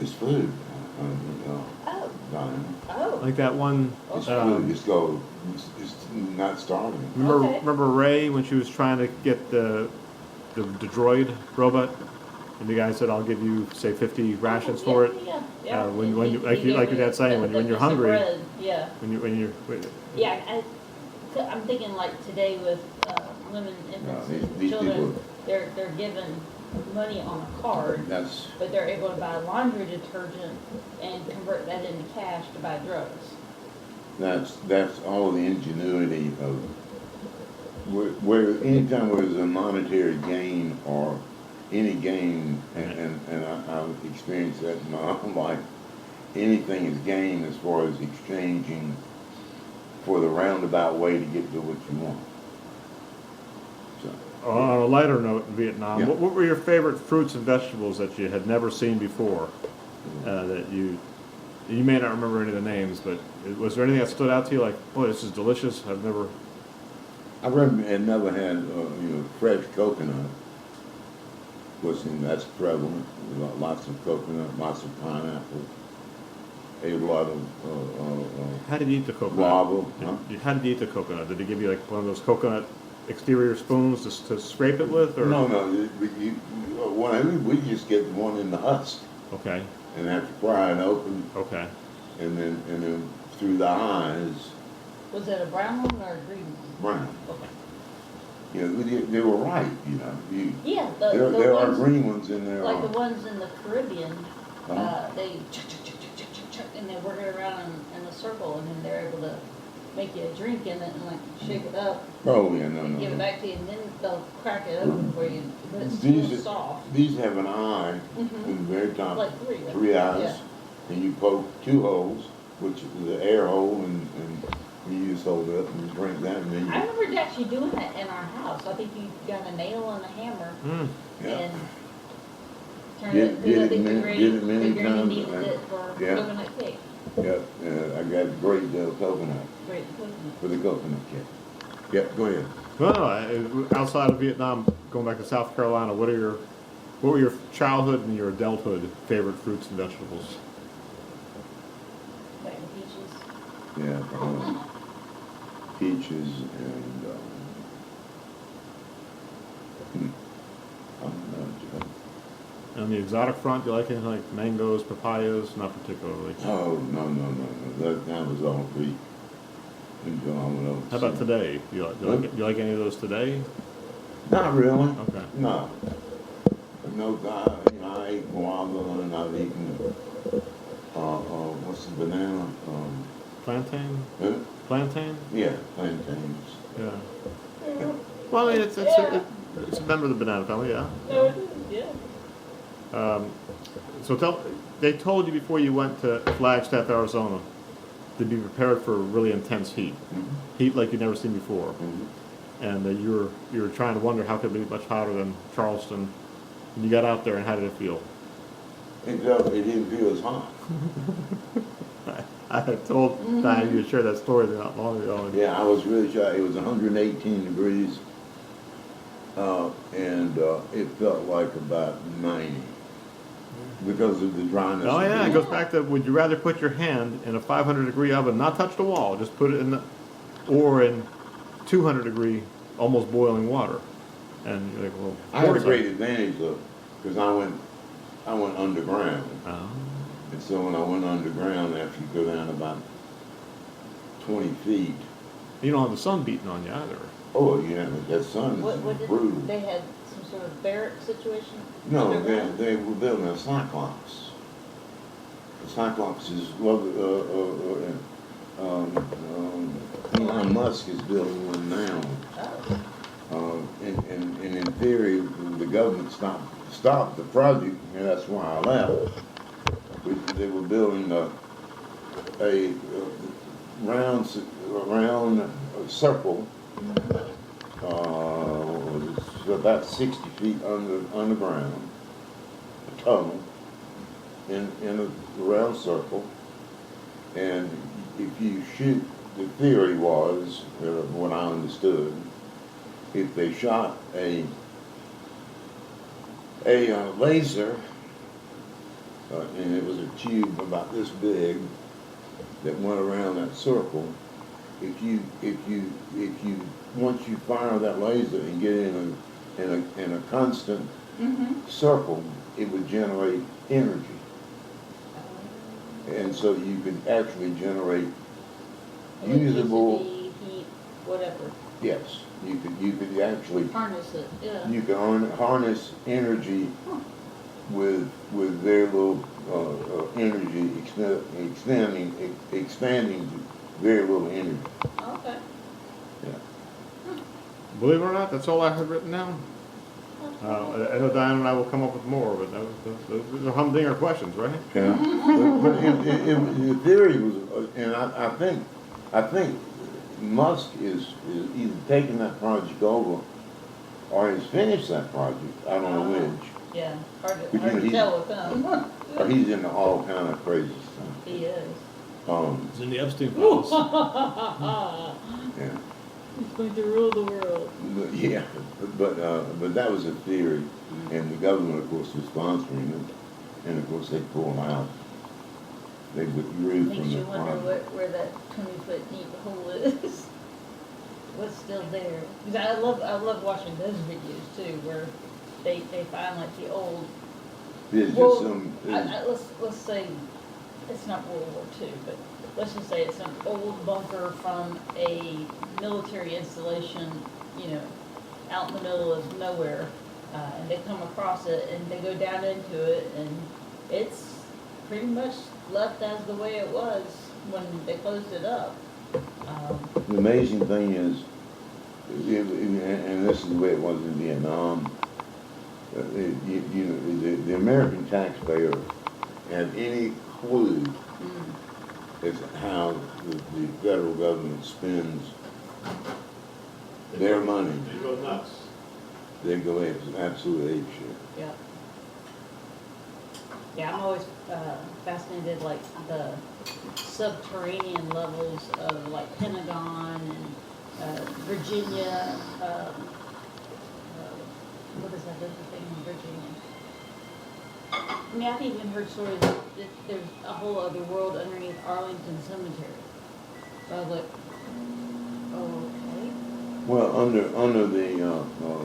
It's food. Oh, Diana. oh. like that one. It's Um, food. It's not starving. Okay. remember Ray when she was trying to get the droid robot, and the guy said, "I'll give you say 50 rations for it." Yeah. When you, like your dad's saying, when you're some hungry, bread, yeah. when Yeah, I'm thinking like today with women, infants, and these children, people- they're given money on a card, That's but they're able to buy laundry detergent and convert that into cash to buy drugs. that's all the ingenuity of where anytime there's a monetary gain or any gain, and I've experienced that in my own life. Anything is gain as far as exchanging for the roundabout way to get to what you want. So, On a lighter note, in Vietnam, Yeah. what were your favorite fruits and vegetables that you had never seen before? That you may not remember any of the names, but was there anything that stood out to you? Like, boy, this is delicious. I've never. I had never had fresh coconut. That's prevalent. Lots of coconut, lots of pineapple. Ate a lot of How did you eat the coconut? guava. Huh? How did you eat the coconut? Did they give you like one of those coconut exterior spoons to scrape it with, or? No. We just get the one in the husk Okay. and have to pry it open, Okay. and then through the eyes, Was it a brown one or a green one? brown. Okay. They were right. Yeah, There are ones, green ones in there. like the ones in the Caribbean, Uh-huh. they chuck, and they work it around in a circle, and then they're able to make you a drink in it and like shake it up Oh yeah, no. and give it back to you, and then they'll crack it open for you, but it's These still are- soft. These have an eye Mhm. in the very top. Like three, right? 3 eyes, Yeah. and you poke 2 holes, which is the air hole, and you just hold it up and drink that, and then I you. remember actually doing that in our house. I think you got a nail and a hammer Mm. Yeah. and turned Did- it. did I it think many- the did it many Big Granny times, needed and- it for yeah. coconut cake. Yep, I got great coconut Great coconut. for the coconut cake. Yep, go ahead. Well, outside of Vietnam, going back to South Carolina, what were your childhood and your adulthood favorite fruits and vegetables? Like peaches. Yeah, peaches and I don't know. On the exotic front, do you like anything like mangoes, papayas? Not particularly. Oh no. That was all free. How about today? Do you like any of those today? Not really. Okay. No. No, I ate guava and I've eaten, what's the banana? Plantain? Huh? Plantain? Yeah, plantains. Yeah. Well, I mean, It's a member of the banana family, yeah. No, it is, yeah. So they told you before you went to Flagstaff, Arizona, to be prepared for really intense heat. Heat like you've never seen before. And you were trying to wonder how could it be much hotter than Charleston. And you got out there, and how did it feel? It didn't feel as hot. I had told Diane you shared that story not long ago. Yeah, I was really shocked. It was 118 degrees, and it felt like about 90 because of the dryness. Oh of yeah, the it goes back to would you rather put your hand in a 500-degree oven, not touch the wall, just put it in the, or in 200-degree, almost boiling water? And you're like, well, I had a great advantage though, because I went underground. Oh. And so when I went underground, after you go down about 20 feet, You don't have the sun beating on you either. oh, yeah, that sun What is did, brutal. they had some sort of barrack situation? No, underground? they were building a Cyclops. The Cyclops is, Elon Musk is building one now. Oh, And in theory, the government stopped the project, and that's why I left. They were building a round circle, it's about 60 feet underground, a tunnel in a round circle. And if you shoot, the theory was, what I understood, if they shot a laser, and it was a tube about this big that went around that circle. If you once you fire that laser and get in a constant circle, it would generate energy, and so you could actually generate usable. electricity, heat, whatever. Yes, you could actually. Harness it, yeah. You can harness energy with very little energy, expanding to very little energy. Okay. Yeah. Believe it or not, that's all I had written down. I know Diane and I will come up with more, but those are humdinger questions, right? Yeah. But the theory was, and I think Musk is either taking that project over or has finished that project. I don't know which. Yeah, hard But, to you know, tell with him. Or he's into all kind of crazy stuff. He is. It's in the Epstein files. Yeah. He's going to rule the world. Yeah, but that was a theory, and the government, of course, was sponsoring it, and of course they pulled out. They withdrew Makes from you the wonder project. where that 20-foot deep hole is. What's still there? Because I love watching those videos too, where they find like the old. There's just Well, some. let's say it's not World War II, but let's just say it's an old bunker from a military installation, out in the middle of nowhere, and they come across it and they go down into it, and it's pretty much left as the way it was when they closed it up. The amazing thing is, and this is the way it was in Vietnam. The American taxpayer had any clue as to how the federal government spends their money. You go nuts. They go absolutely apeshit. Yeah. Yeah, I'm always fascinated, like the subterranean levels of like Pentagon and Virginia. What is that other thing in Virginia? I mean, I've even heard stories that there's a whole other world underneath Arlington Cemetery. So I was like, oh, okay. Well, under the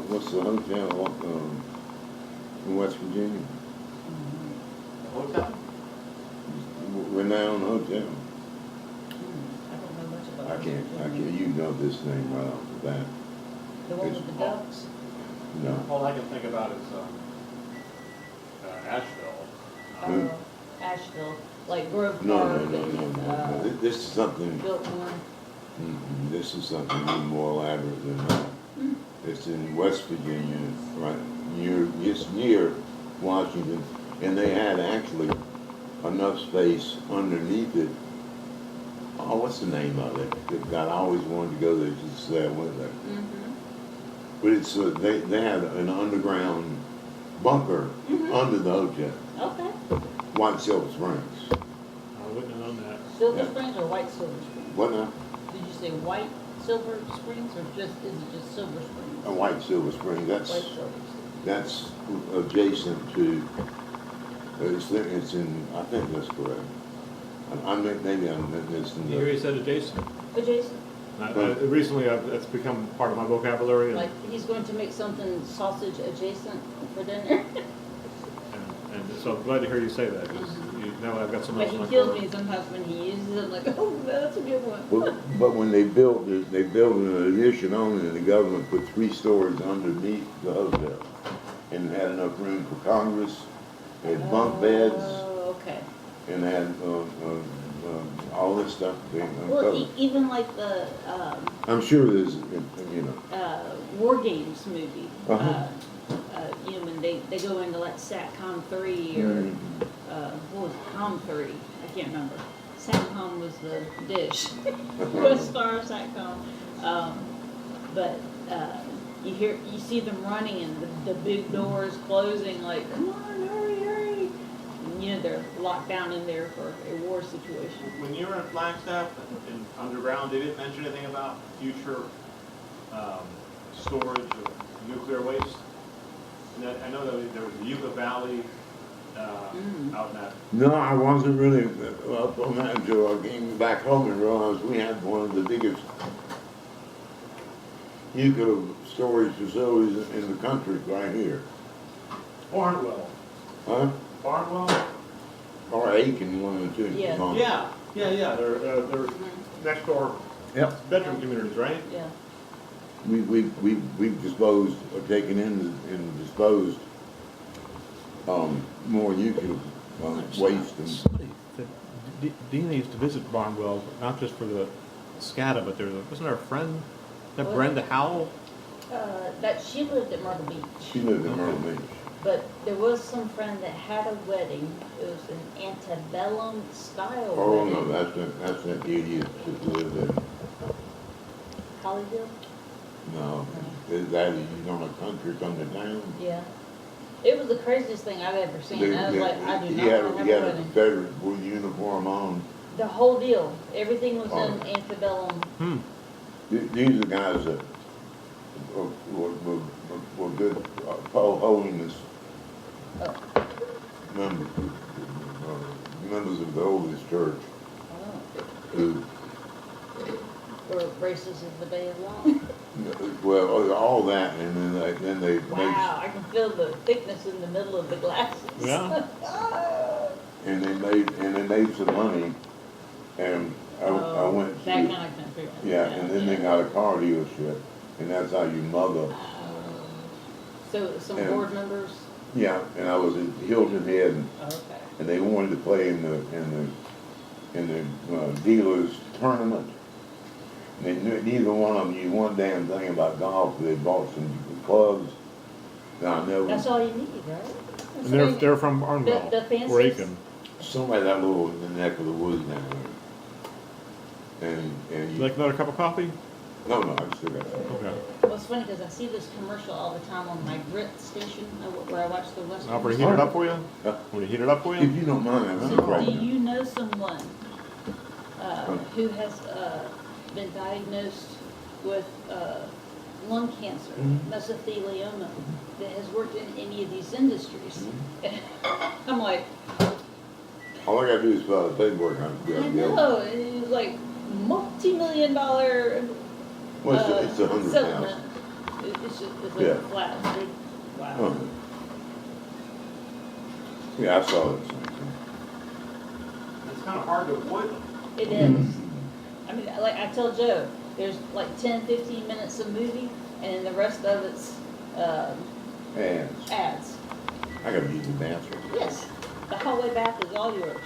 what's the hotel in West Virginia? Hotel? Renowned hotel. I don't know much about I can't. You know this name right off the bat. The one with the ducks? No. All I can think about is Asheville. Hmm. Asheville, like Grove No. Park and, This is something. Biltmore. This is something even more elaborate than that. It's in West Virginia, right it's near Washington, and they had actually enough space underneath it. Oh, what's the name of it? God, I always wanted to go there just to say I went there. Mm-hmm. But it's they had an underground bunker under the hotel, Okay. White Silver Springs. I wouldn't have known that. Silver Yeah. Springs or White Silver Springs? What now? Did you say White Silver Springs or is it just Silver Springs? A White Silver Springs. White Silver Springs. That's adjacent to. It's in. I think that's correct. Maybe I'm missing. You already said adjacent. Adjacent. Recently, that's become part of my vocabulary. Like he's going to make something sausage adjacent for dinner. And so I'm glad to hear you say that, because now I've got some But else he in my kills car. me sometimes when he uses it. I'm like, oh, that's a good one. But when they built an addition on it, and the government put 3 stories underneath the hotel, and had enough room for Congress. They had bunk beds, Oh, okay. and they had all this stuff being Well, uncovered. even like the I'm sure there's, War Games movie. Uh-huh. When they go into like SATCOM 3 or what was it, COM 3? I can't remember. SATCOM was the dish. West Star SATCOM. But you see them running and the big doors closing. Like, come on, hurry, hurry! And they're locked down in there for a war situation. When you were at Flagstaff and underground, they didn't mention anything about future storage of nuclear waste. And I know that there was the Yucca Valley out in that. No, I wasn't really up on that until I came back home and realized we had one of the biggest nuclear storage facilities in the country right here. Barnwell. Huh? Barnwell? Or Aiken, one of the two. Yeah. Yeah. They're next door Yep. bedroom communities, right? Yeah. We've disposed, or taken in and disposed more nuclear waste than. Somebody, Dina used to visit Barnwell, not just for the SCADA, but wasn't there a friend, that What? Brenda Howell? That she lived at Myrtle Beach. She lived in Myrtle Beach. But there was some friend that had a wedding. It was an antebellum style Oh, wedding. no, that's that idiot that lived in. Hollyville? No, is that you on a country come to town? Yeah. It was the craziest thing I've ever seen. I was like, I do not want to He have had a a wedding. Confederate uniform on. The whole deal. Everything was Oh. in antebellum. These are guys that were good holiness members of the oldest church Oh. who, Or racist as the day is long. well, all that, and then they Wow, I can feel the thickness in the middle of the glasses. Yeah. and they made some money, and I went to That kind of country. yeah, and then they got a car dealership, and that's how you mother. So some Yeah. board members. Yeah, and I was at Hilton Head, Okay. and they wanted to play in the dealers tournament. And they knew neither one of them knew one damn thing about golf. They bought some clubs. And I never. That's all you need, right? And they're from Barnwell, The fancies? or Aiken. Somebody that little in the neck of the woods down there. And Would you, you like another cup of coffee? no, I still got that. Okay. Well, it's funny because I see this commercial all the time on my grit station where I watch the Western. Now, for to heat it up for you? Huh? Want to heat it up for If you? you don't mind, I'm So right do now. you know someone who has been diagnosed with lung cancer, mesothelioma, that has worked in any of these industries? I'm like, All I gotta do is fill out the paperwork. I know, and it was like multi-million-dollar Well, it's $100,000. settlement. It's like Yeah. a flat. Wow. Huh. Yeah, I saw it. It's kind of hard to avoid them. It is. I mean, like I tell Joe, there's like 10, 15 minutes of movie, and then the rest of it's And ads. I gotta use the bathroom. Yes, the hallway bath is all yours.